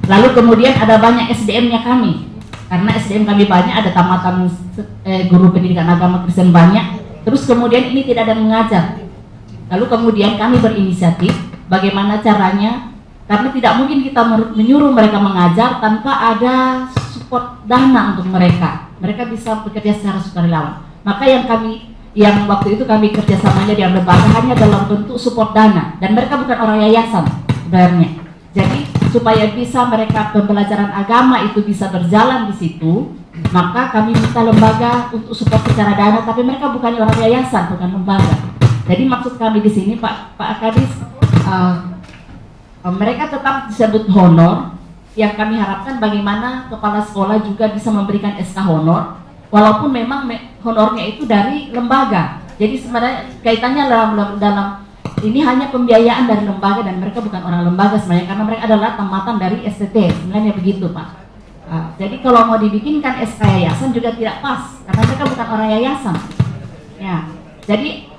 Lalu kemudian ada banyak SDM-nya kami, karena SDM kami banyak, ada tamatan guru pendidikan agama Kristen banyak. Terus kemudian ini tidak ada mengajar. Lalu kemudian kami berinisiatif bagaimana caranya Karena tidak mungkin kita menyuruh mereka mengajar tanpa ada support dana untuk mereka. Mereka bisa bekerja secara sukarelawan. Maka yang waktu itu kami kerjasamanya di lembaga hanya dalam bentuk support dana, dan mereka bukan orang yayasan sebenarnya. Jadi supaya bisa mereka pembelajaran agama itu bisa berjalan di situ, maka kami minta lembaga untuk support secara dana, tapi mereka bukan orang yayasan, bukan lembaga. Jadi maksud kami di sini Pak Kadis, mereka tetap disebut honor. Yang kami harapkan bagaimana kepala sekolah juga bisa memberikan SK honor, walaupun memang honornya itu dari lembaga. Jadi sebenarnya kaitannya dalam ini hanya pembiayaan dari lembaga, dan mereka bukan orang lembaga sebenarnya, karena mereka adalah tamatan dari STT, sebenarnya begitu Pak. Jadi kalau mau dibikinkan SK yayasan juga tidak pas, karena mereka bukan orang yayasan. Ya, jadi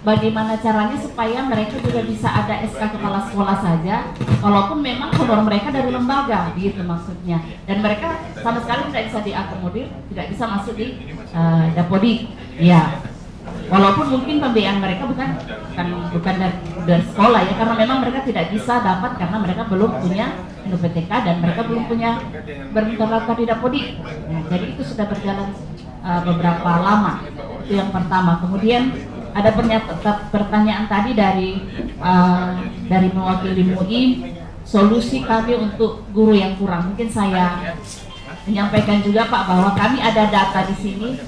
bagaimana caranya supaya mereka juga bisa ada SK kepala sekolah saja, walaupun memang honor mereka dari lembaga, gitu maksudnya. Dan mereka sama sekali tidak bisa diakomodir, tidak bisa masuk di Dapodik. Ya. Walaupun mungkin pembiayaan mereka bukan dari sekolah ya, karena memang mereka tidak bisa dapat karena mereka belum punya NUPTK dan mereka belum punya berterdaftar di Dapodik. Nah, jadi itu sudah berjalan beberapa lama. Itu yang pertama. Kemudian ada pertanyaan tadi dari mewakili MUI, solusi kami untuk guru yang kurang. Mungkin saya menyampaikan juga Pak bahwa kami ada data di sini.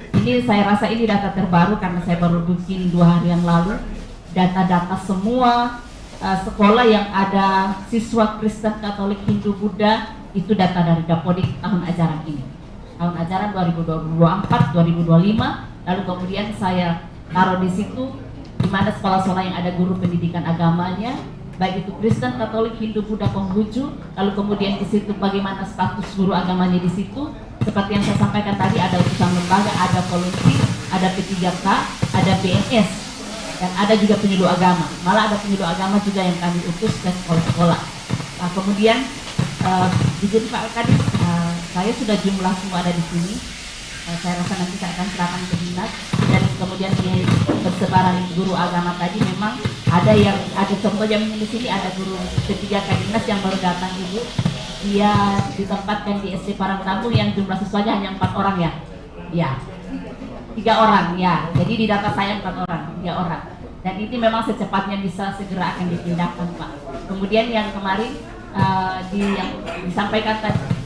Ini saya rasa ini data terbaru karena saya baru bikin 2 hari yang lalu. Data-data semua sekolah yang ada siswa Kristen, Katolik, Hindu, Buddha, itu data dari Dapodik tahun ajaran ini. Tahun ajaran 2024-2025. Lalu kemudian saya taruh di situ di mana sekolah-sekolah yang ada guru pendidikan agamanya, baik itu Kristen, Katolik, Hindu, Buddha, Konghucu. Lalu kemudian di situ bagaimana status guru agamanya di situ. Seperti yang saya sampaikan tadi, ada utusan lembaga, ada volunteer, ada P3K, ada BNS, dan ada juga penyuluh agama. Malah ada penyuluh agama juga yang kami utus ke sekolah-sekolah. Nah, kemudian izin Pak Kadis, saya sudah jumlah semua ada di sini. Saya rasa nanti saya akan serahkan ke dinas. Dan kemudian di persebaran guru agama tadi memang ada contoh yang di sini ada guru P3K dinas yang baru datang Ibu. Dia ditempatkan di SD Parangtampung yang jumlah siswanya hanya 4 orang ya. Ya. 3 orang ya. Jadi di data saya 4 orang, 3 orang. Dan ini memang secepatnya bisa segera akan dipindahkan Pak. Kemudian yang kemarin yang disampaikan tadi.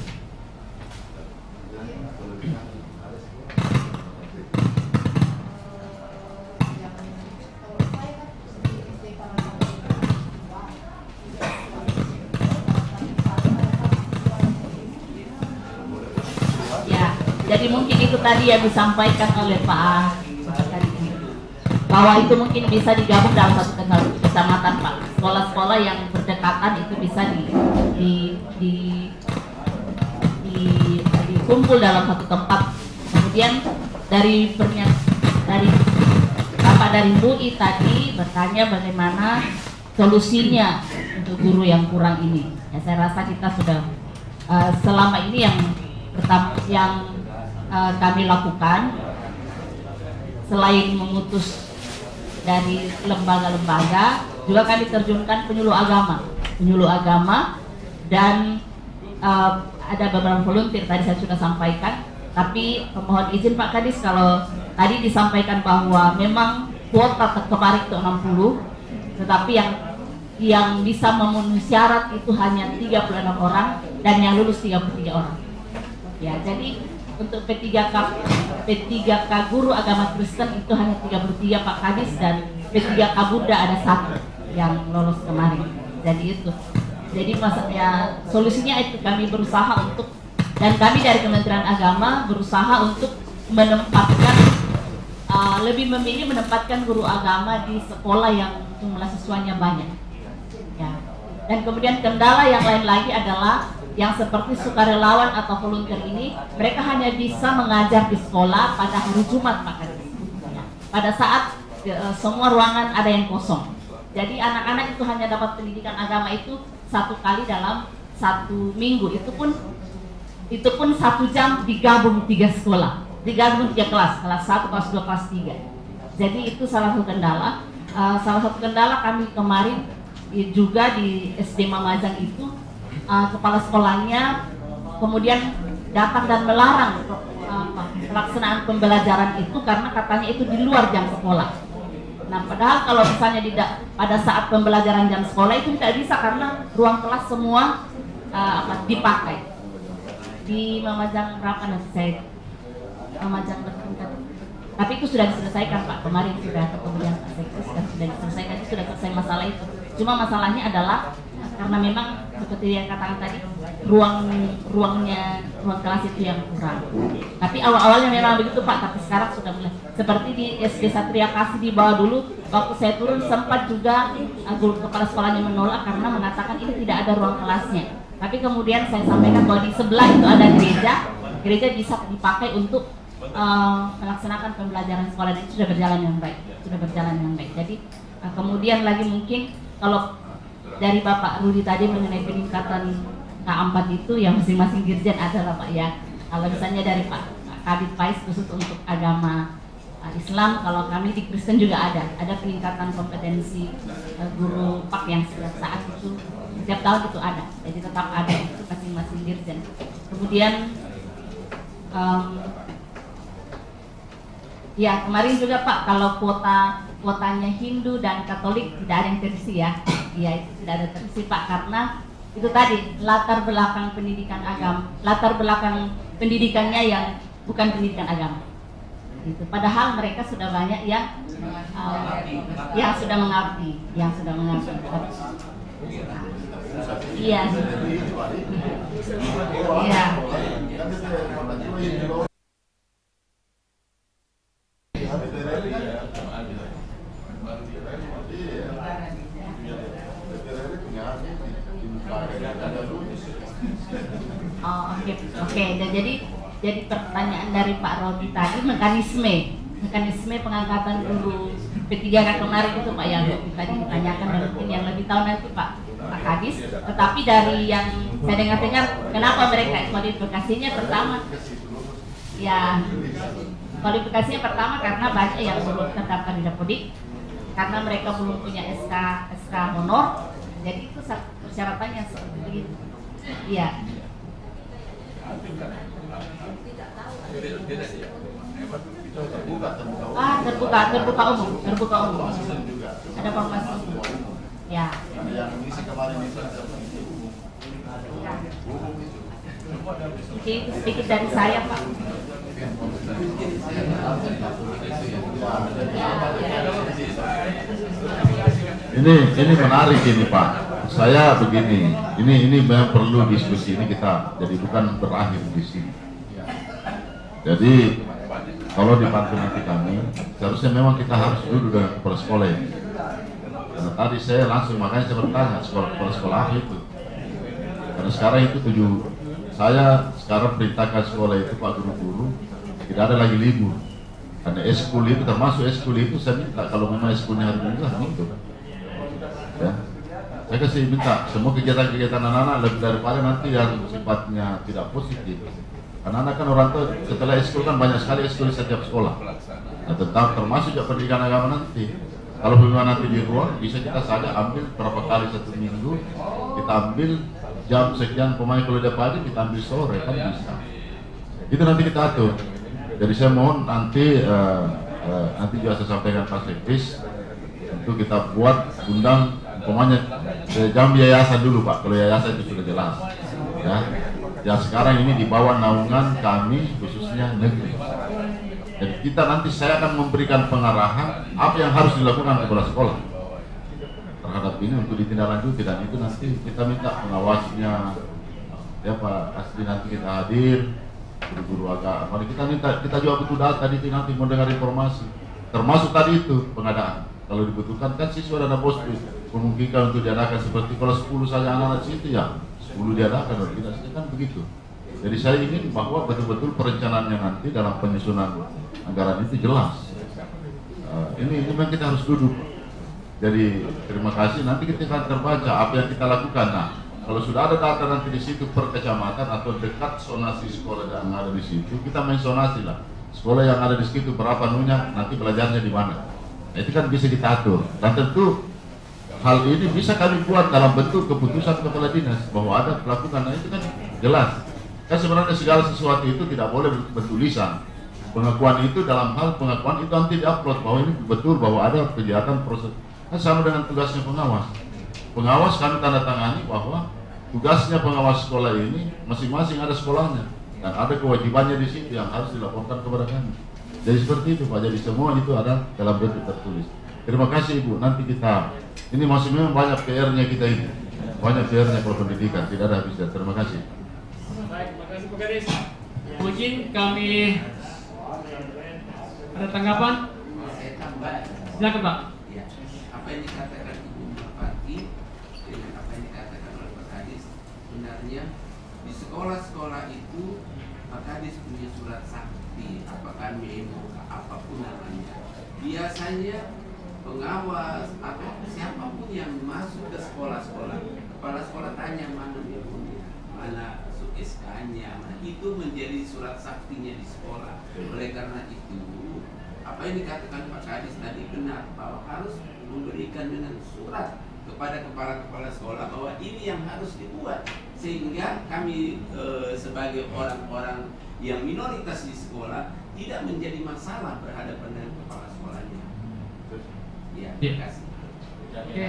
Jadi mungkin itu tadi yang disampaikan oleh Pak bahwa itu mungkin bisa digabung dalam satu kecamatan Pak. Sekolah-sekolah yang berdekatan itu bisa dikumpul dalam satu tempat. Kemudian dari Bapak dari MUI tadi bertanya bagaimana solusinya untuk guru yang kurang ini. Ya, saya rasa kita sudah selama ini yang kami lakukan selain memutus dari lembaga-lembaga, juga kami terjunkan penyuluh agama dan ada beberapa volunteer tadi saya sudah sampaikan. Tapi mohon izin Pak Kadis, kalau tadi disampaikan bahwa memang kuota kemarin itu 60, tetapi yang bisa memenuhi syarat itu hanya 36 orang dan yang lulus 33 orang. Ya, jadi untuk P3K guru agama Kristen itu hanya 33 Pak Kadis, dan P3K Buddha ada 1 yang lolos kemarin. Jadi itu. Jadi maksudnya solusinya itu kami berusaha untuk, dan kami dari Kementerian Agama berusaha untuk menempatkan lebih memilih menempatkan guru agama di sekolah yang jumlah siswanya banyak. Ya. Dan kemudian kendala yang lain lagi adalah yang seperti sukarelawan atau volunteer ini, mereka hanya bisa mengajar di sekolah pada hari Jumat Pak Kadis. Pada saat semua ruangan ada yang kosong. Jadi anak-anak itu hanya dapat pendidikan agama itu 1 kali dalam 1 minggu. Itu pun 1 jam digabung 3 sekolah, digabung 3 kelas 1, kelas 2, kelas 3. Jadi itu salah satu kendala. Salah satu kendala kami kemarin juga di SD Mamajang itu kepala sekolahnya kemudian datang dan melarang pelaksanaan pembelajaran itu karena katanya itu di luar jam sekolah. Nah, padahal kalau misalnya pada saat pembelajaran jam sekolah itu tidak bisa karena ruang kelas semua dipakai. Di Mamajang berapa nanti saya Mamajang bertingkat. Tapi itu sudah diselesaikan Pak, kemarin sudah ketemu dengan Pak Sekdes dan sudah diselesaikan, itu sudah selesai masalah itu. Cuma masalahnya adalah karena memang seperti yang katakan tadi ruang kelas itu yang kurang. Tapi awalnya memang begitu Pak, tapi sekarang sudah mulai seperti di SD Satria Kasih di bawah dulu waktu saya turun sempat juga guru kepala sekolahnya menolak karena mengatakan ini tidak ada ruang kelasnya. Tapi kemudian saya sampaikan bahwa di sebelah itu ada gereja bisa dipakai untuk melaksanakan pembelajaran sekolah dan itu sudah berjalan dengan baik. Jadi kemudian lagi mungkin kalau dari Bapak Rudi tadi mengenai peningkatan K4 itu yang masing-masing dirjen adalah Pak ya. Kalau misalnya dari Pak Kadit Pais khusus untuk agama Islam, kalau kami di Kristen juga ada peningkatan kompetensi guru Pak yang setiap saat itu setiap tahun itu ada. Jadi tetap ada itu masing-masing dirjen. Kemudian ya kemarin juga Pak kalau kuotanya Hindu dan Katolik tidak ada yang terisi ya. Iya itu tidak ada terisi Pak karena itu tadi latar belakang pendidikannya yang bukan pendidikan agama. Gitu. Padahal mereka sudah banyak yang sudah mengabdi. Iya. Iya. Oh, oke. Jadi pertanyaan dari Pak Rodi tadi mekanisme pengangkatan guru P3K kemarin itu Pak yang tadi ditanyakan dan mungkin yang lebih tahu nanti Pak Kadis. Tetapi dari yang saya dengar kenapa mereka kualifikasinya pertama karena banyak yang belum terdaftar di Dapodik karena mereka belum punya SK honor. Jadi itu persyaratannya seperti itu. Iya. Terbuka umum. Ada formasi. Ya. Oke, sedikit dari saya Pak. Ini menarik ini Pak. Saya begini, ini memang perlu diskusi ini kita, jadi bukan berakhir di sini. Jadi kalau dibantu nanti kami, seharusnya memang kita harus duduk dengan kepala sekolah ini. Karena tadi saya langsung makanya saya bertanya kepala sekolah itu. Karena sekarang itu saya sekarang perintahkan sekolah itu Pak guru-guru tidak ada lagi libur. Karena eskul itu termasuk eskul itu saya minta kalau memang eskulnya hari Minggu hari Minggu. Ya. Saya kasih minta semua kegiatan-kegiatan anak-anak lebih daripada nanti yang sifatnya tidak positif. Karena anak kan orang tua setelah eskul kan banyak sekali eskul di setiap sekolah. Nah, tetap termasuk juga pendidikan agama nanti. Kalau memang nanti di ruang bisa kita saja ambil berapa kali satu minggu, kita ambil jam sekian pemain kalau dia pagi kita ambil sore kan bisa. Itu nanti kita atur. Jadi saya mohon nanti juga saya sampaikan Pak Sekdes untuk kita buat undang pemainnya jam yayasan dulu Pak. Kalau yayasan itu sudah jelas. Ya sekarang ini di bawah naungan kami khususnya negeri. Jadi kita nanti saya akan memberikan pengarahan apa yang harus dilakukan kepala sekolah terhadap ini untuk ditindaklanjuti dan itu nanti kita minta pengawasnya ya Pak Asli nanti kita hadir guru-guru agama kita juga butuh data tadi nanti mau dengar informasi termasuk tadi itu pengadaan kalau dibutuhkan kan siswa dana bos memungkinkan untuk diadakan seperti kalau 10 saja anak-anak situ ya 10 diadakan atau tidak kan begitu. Jadi saya ingin bahwa betul-betul perencanaannya nanti dalam penyusunan anggaran itu jelas. Ini memang kita harus duduk. Jadi terima kasih. Nanti kita akan terbaca apa yang kita lakukan. Nah, kalau sudah ada data nanti di situ per kecamatan atau dekat zonasi sekolah yang ada di situ, kita main zonasi lah. Sekolah yang ada di situ berapa nunya, nanti belajarnya di mana. Nah, itu kan bisa kita atur. Dan tentu hal ini bisa kami buat dalam bentuk keputusan kepala dinas bahwa ada pelakukan. Nah, itu kan jelas. Kan sebenarnya segala sesuatu itu tidak boleh bertulisan. Pengakuan itu dalam hal pengakuan itu nanti diupload bahwa ini betul bahwa ada kejahatan proses. Kan sama dengan tugasnya pengawas. Pengawas kami tanda tangani bahwa tugasnya pengawas sekolah ini masing-masing ada sekolahnya dan ada kewajibannya di situ yang harus dilaporkan kepada kami. Jadi seperti itu Pak. Jadi semua itu ada dalam bentuk tertulis. Terima kasih Ibu. Nanti kita ini masih memang banyak PR-nya kita ini. Banyak PR-nya kalau pendidikan tidak ada habisnya. Terima kasih. Baik, terima kasih Pak Kadis. Mungkin kami ada tanggapan? Saya tambah. Silakan Pak. Ya, apa yang dikatakan Ibu Merpati dengan apa yang dikatakan oleh Pak Kadis, sebenarnya di sekolah-sekolah itu Pak Kadis punya surat sakti, apakah memo, apapun namanya. Biasanya pengawas atau siapapun yang masuk ke sekolah-sekolah, kepala sekolah tanya mana memonya, mana SK-nya, nah itu menjadi surat saktinya di sekolah. Oleh karena itu, apa yang dikatakan Pak Kadis tadi benar bahwa harus memberikan dengan surat kepada kepala-kepala sekolah bahwa ini yang harus dibuat sehingga kami sebagai orang-orang yang minoritas di sekolah tidak menjadi masalah berhadapan dengan kepala sekolahnya. Ya, terima kasih. Oke.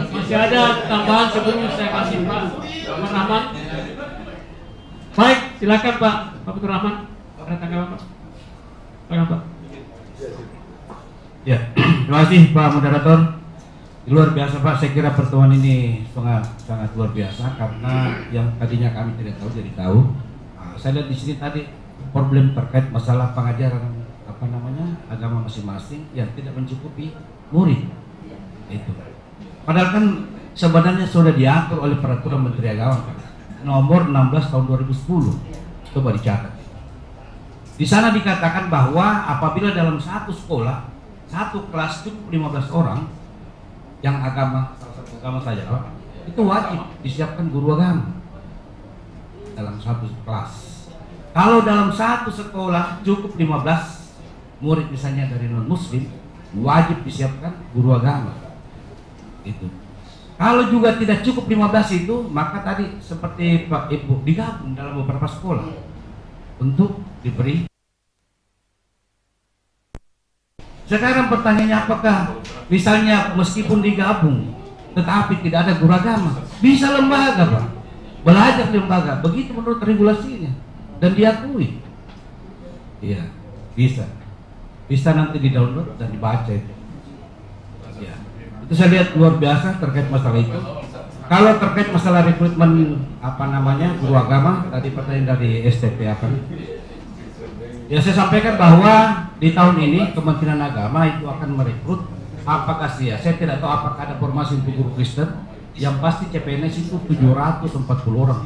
Masih ada tambahan sebelum saya kasih Pak Rahman. Baik, silakan Pak Fatur Rahman. Ada tanggapan Pak? Silakan Pak. Ya, terima kasih Pak Moderator. Luar biasa Pak, saya kira pertemuan ini sangat luar biasa karena yang tadinya kami tidak tahu jadi tahu. Saya lihat di sini tadi problem terkait masalah pengajaran agama masing-masing yang tidak mencukupi murid. Itu. Padahal kan sebenarnya sudah diatur oleh peraturan Menteri Agama nomor 16 tahun 2010. Coba dicatat. Di sana dikatakan bahwa apabila dalam satu sekolah, satu kelas cukup 15 orang yang agama salah satu agama saja, itu wajib disiapkan guru agama dalam satu kelas. Kalau dalam satu sekolah cukup 15 murid misalnya dari non muslim, wajib disiapkan guru agama. Itu. Kalau juga tidak cukup 15 itu, maka tadi seperti Pak Ibu digabung dalam beberapa sekolah untuk diberi. Sekarang pertanyaannya, apakah misalnya meskipun digabung tetapi tidak ada guru agama, bisa lembaga Pak, belajar di lembaga, begitu menurut regulasinya dan diakui. Iya, bisa nanti di-download dan dibaca itu. Ya. Itu saya lihat luar biasa terkait masalah itu. Kalau terkait masalah rekrutmen guru agama, tadi pertanyaan dari STP apa? Ya saya sampaikan bahwa di tahun ini Kementerian Agama itu akan merekrut, apakah saya tidak tahu apakah ada formasi untuk guru Kristen, yang pasti CPNS itu 740 orang.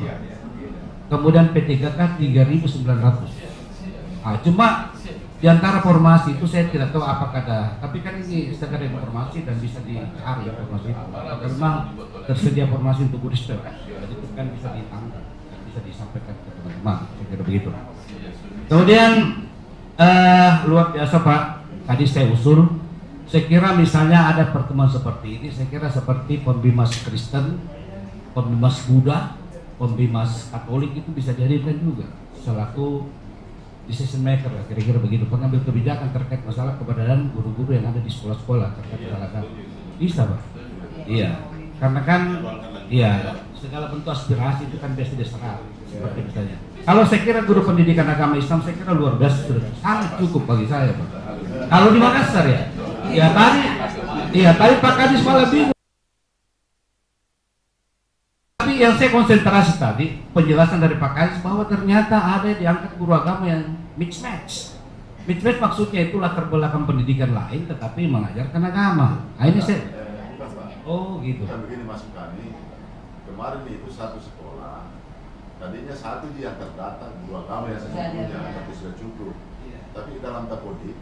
Kemudian P3K 3.900. Cuma di antara formasi itu saya tidak tahu apakah ada, tapi kan ini sekedar informasi dan bisa dicari informasi itu. Apakah memang tersedia formasi untuk Kristen, itu kan bisa ditangkap, bisa disampaikan ke teman-teman, saya kira begitu. Kemudian luar biasa Pak, tadi saya usul, saya kira misalnya ada pertemuan seperti ini, saya kira seperti pembimas Kristen, pembimas Buddha, pembimas Katolik itu bisa dihadirkan juga selaku decision maker, kira-kira begitu, pengambil kebijakan terkait masalah keberadaan guru-guru yang ada di sekolah-sekolah terkait masalah. Bisa Pak? Iya, karena kan segala bentuk aspirasi itu kan biasa diserap, seperti misalnya. Kalau saya kira guru pendidikan agama Islam, saya kira luar biasa, sudah sangat cukup bagi saya Pak. Kalau di Makassar tadi Pak Kadis malah bingung. Tapi yang saya konsentrasi tadi, penjelasan dari Pak Kadis bahwa ternyata ada yang diangkat guru agama yang mismatch. Mismatch maksudnya itu latar belakang pendidikan lain tetapi mengajarkan agama. Nah ini saya, gitu. Kan begini masuk kami, kemarin itu satu sekolah, tadinya satu yang terdata guru agama yang sesungguhnya, tapi sudah cukup. Tapi dalam Takodik,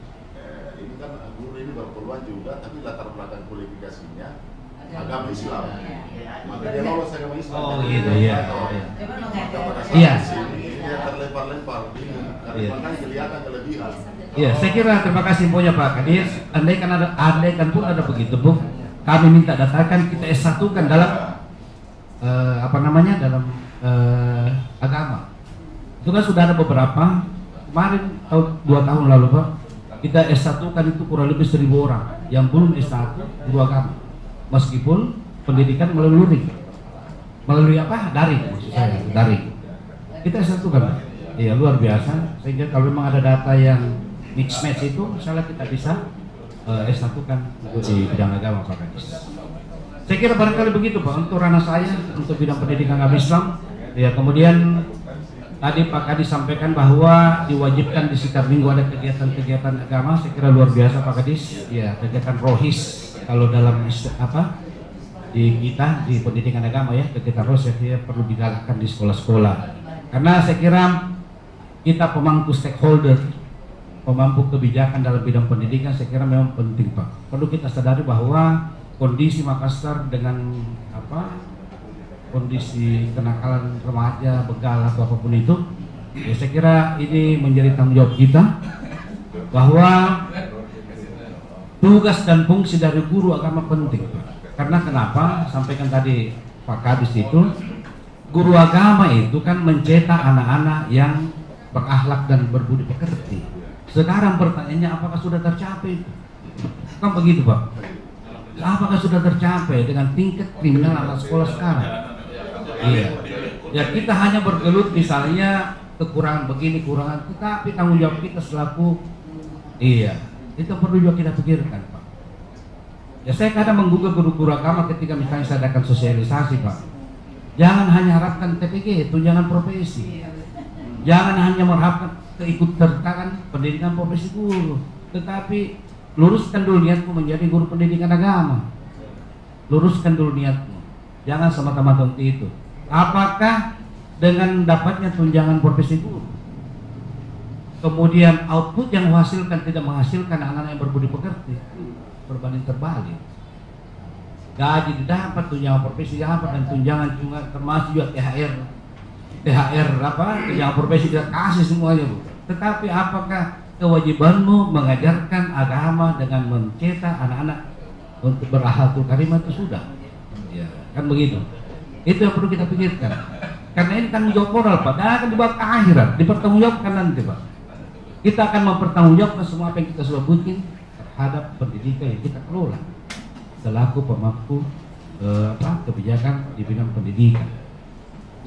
ini kan guru ini berpeluang juga, tapi latar belakang kualifikasinya agama Islam. Maka dia lolos agama Islam. Gitu ya. Maka pada saat Iya. di sini dia terlempar-lempar, bingung. Iya. Makanya kelihatan kelebihan. Iya, saya kira terima kasih infonya Pak Kadis. Andaikan pun ada begitu Bu, kami minta datakan kita S1-kan dalam dalam agama. Itu kan sudah ada beberapa. Kemarin 2 tahun lalu Pak, kita S1-kan itu kurang lebih 1.000 orang yang belum S1 guru agama. Meskipun pendidikan melalui daring maksud saya, daring. Kita S1-kan. Iya, luar biasa. Sehingga kalau memang ada data yang mix match itu, misalnya kita bisa S1-kan di bidang agama Pak Kadis. Saya kira barangkali begitu Pak untuk ranah saya untuk bidang pendidikan agama Islam. Ya, kemudian tadi Pak Kadis sampaikan bahwa diwajibkan di setiap minggu ada kegiatan-kegiatan agama. Saya kira luar biasa Pak Kadis. Ya, kegiatan rohis kalau dalam di kita di pendidikan agama ya, kegiatan rohis saya kira perlu digalakkan di sekolah-sekolah. Karena saya kira kita pemangku stakeholder, pemangku kebijakan dalam bidang pendidikan, saya kira memang penting Pak. Perlu kita sadari bahwa kondisi Makassar dengan kondisi kenakalan remaja, begal atau apapun itu, ya saya kira ini menjadi tanggung jawab kita bahwa tugas dan fungsi dari guru agama penting. Karena kenapa? Sampaikan tadi Pak Kadis itu, guru agama itu kan mencetak anak-anak yang berakhlak dan berbudi pekerti. Sekarang pertanyaannya apakah sudah tercapai? Kan begitu Pak. Apakah sudah tercapai dengan tingkat kriminal anak sekolah sekarang? Iya. Ya kita hanya bergelut misalnya kekurangan begini, kurangan, tetapi tanggung jawab kita selaku itu perlu juga kita pikirkan Pak. Ya saya kadang menggugah guru-guru agama ketika misalnya saya adakan sosialisasi Pak. Jangan hanya harapkan TPG, tunjangan profesi. Jangan hanya mengharapkan keikutsertaan pendidikan profesi guru, tetapi luruskan dulu niatmu menjadi guru pendidikan agama. Luruskan dulu niatmu. Jangan semata-mata untuk itu. Apakah dengan dapatnya tunjangan profesi guru, kemudian output yang menghasilkan tidak menghasilkan anak-anak yang berbudi pekerti, berbanding terbalik. Gaji didapat, tunjangan profesi dapat, dan tunjangan juga termasuk juga THR tunjangan profesi tidak kasih semuanya Bu. Tetapi apakah kewajibanmu mengajarkan agama dengan mencetak anak-anak untuk berakhlakul karimah itu sudah? Ya, kan begitu. Itu yang perlu kita pikirkan. Karena ini tanggung jawab moral Pak, dan akan dibawa ke akhirat, dipertanggungjawabkan nanti Pak. Kita akan mempertanggungjawabkan semua apa yang kita sudah bikin terhadap pendidikan yang kita kelola selaku pemangku kebijakan di bidang pendidikan.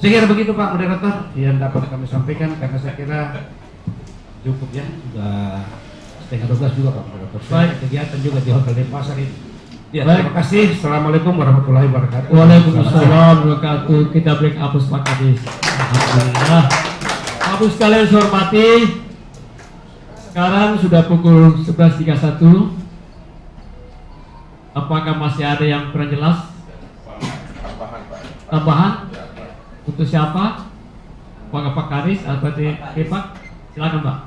Saya kira begitu Pak Moderator yang dapat kami sampaikan, karena saya kira cukup ya, sudah 11:30 juga Pak Moderator. Baik, kegiatan juga di Hotel Denpasar ini. Ya, terima kasih. Assalamualaikum warahmatullahi wabarakatuh. Waalaikumsalam warahmatullahi wabarakatuh. Kita break apus Pak Kadis. Alhamdulillah. Apus sekalian saya hormati. Sekarang sudah pukul 11.31. Apakah masih ada yang kurang jelas? Tambahan? Untuk siapa? Apakah Pak Kadis atau Pak? Silakan Pak.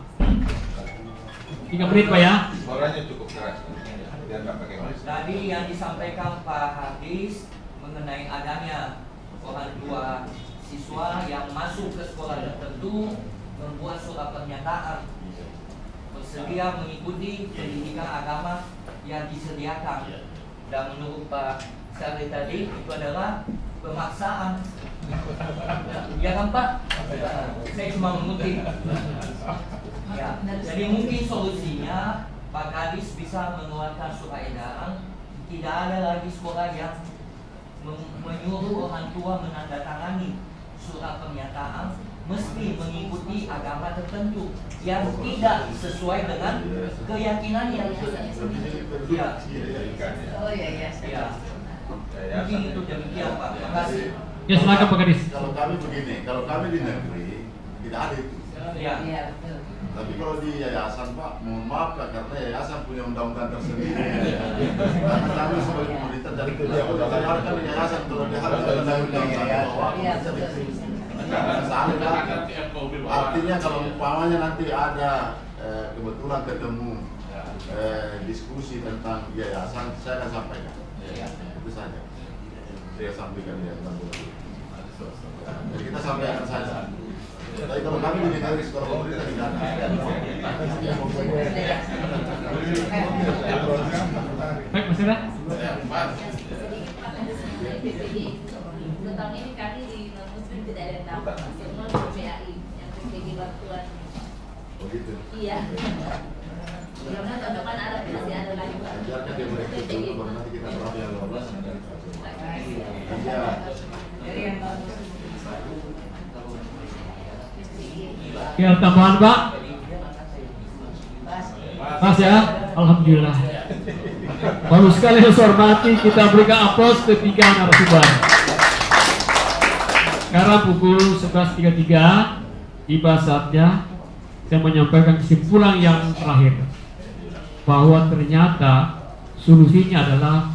3 menit Pak ya. Suaranya cukup keras. Tadi yang disampaikan Pak Kadis mengenai adanya orang tua siswa yang masuk ke sekolah tertentu membuat surat pernyataan bersedia mengikuti pendidikan agama yang disediakan, dan menurut Pak Syarif tadi itu adalah pemaksaan. Ya kan Pak? Saya cuma mengutip. Ya, jadi mungkin solusinya Pak Kadis bisa mengeluarkan surat edaran, tidak ada lagi sekolah yang menyuruh orang tua menandatangani surat pernyataan mesti mengikuti agama tertentu yang tidak sesuai dengan keyakinannya. Ya. Oh iya. Mungkin itu demikian Pak. Terima kasih. Ya silakan Pak Kadis. Kalau kami begini, kalau kami di negeri tidak ada itu. Iya. Tapi kalau di yayasan Pak, mohon maaf Pak, karena yayasan punya undang-undang tersendiri. Karena kami sebagai pemerintah dari kerja, kan di yayasan kalau diharapkan undang-undang artinya kalau umpamanya nanti ada kebetulan ketemu diskusi tentang yayasan, saya akan sampaikan. Itu saja. Saya sampaikan ya. Jadi kita sampaikan saja. Tapi kalau kami di Dinaris, kalau pemerintah di Dana. Baik, Mas Ira. Tahun ini kami di Muslim tidak ada yang tahu, semua PPAI yang PPG bantuan. Oh gitu. Iya. Karena tahun depan ada masih ada lagi. Biarkan dia mereka dulu, baru nanti kita berapa yang lolos. Iya. Dari yang bagus. Ya, tambahan Pak. Mas ya, alhamdulillah. Baru sekali yang saya hormati, kita berikan aplaus ketiga narasumber. Sekarang pukul 11.33, tiba saatnya saya menyampaikan kesimpulan yang terakhir, bahwa ternyata solusinya adalah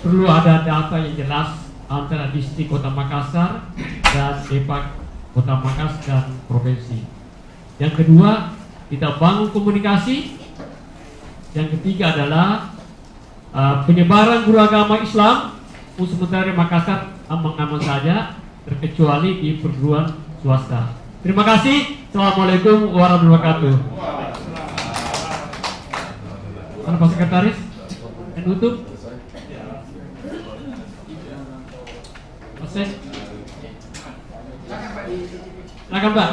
perlu ada data yang jelas antara distrik Kota Makassar dan Depak Kota Makassar dan provinsi. Yang kedua, kita bangun komunikasi. Yang ketiga adalah penyebaran guru agama Islam untuk sementara Makassar aman-aman saja, terkecuali di perguruan swasta. Terima kasih. Assalamualaikum warahmatullahi wabarakatuh. Mana Pak Sekretaris? Menutup. Silakan Pak.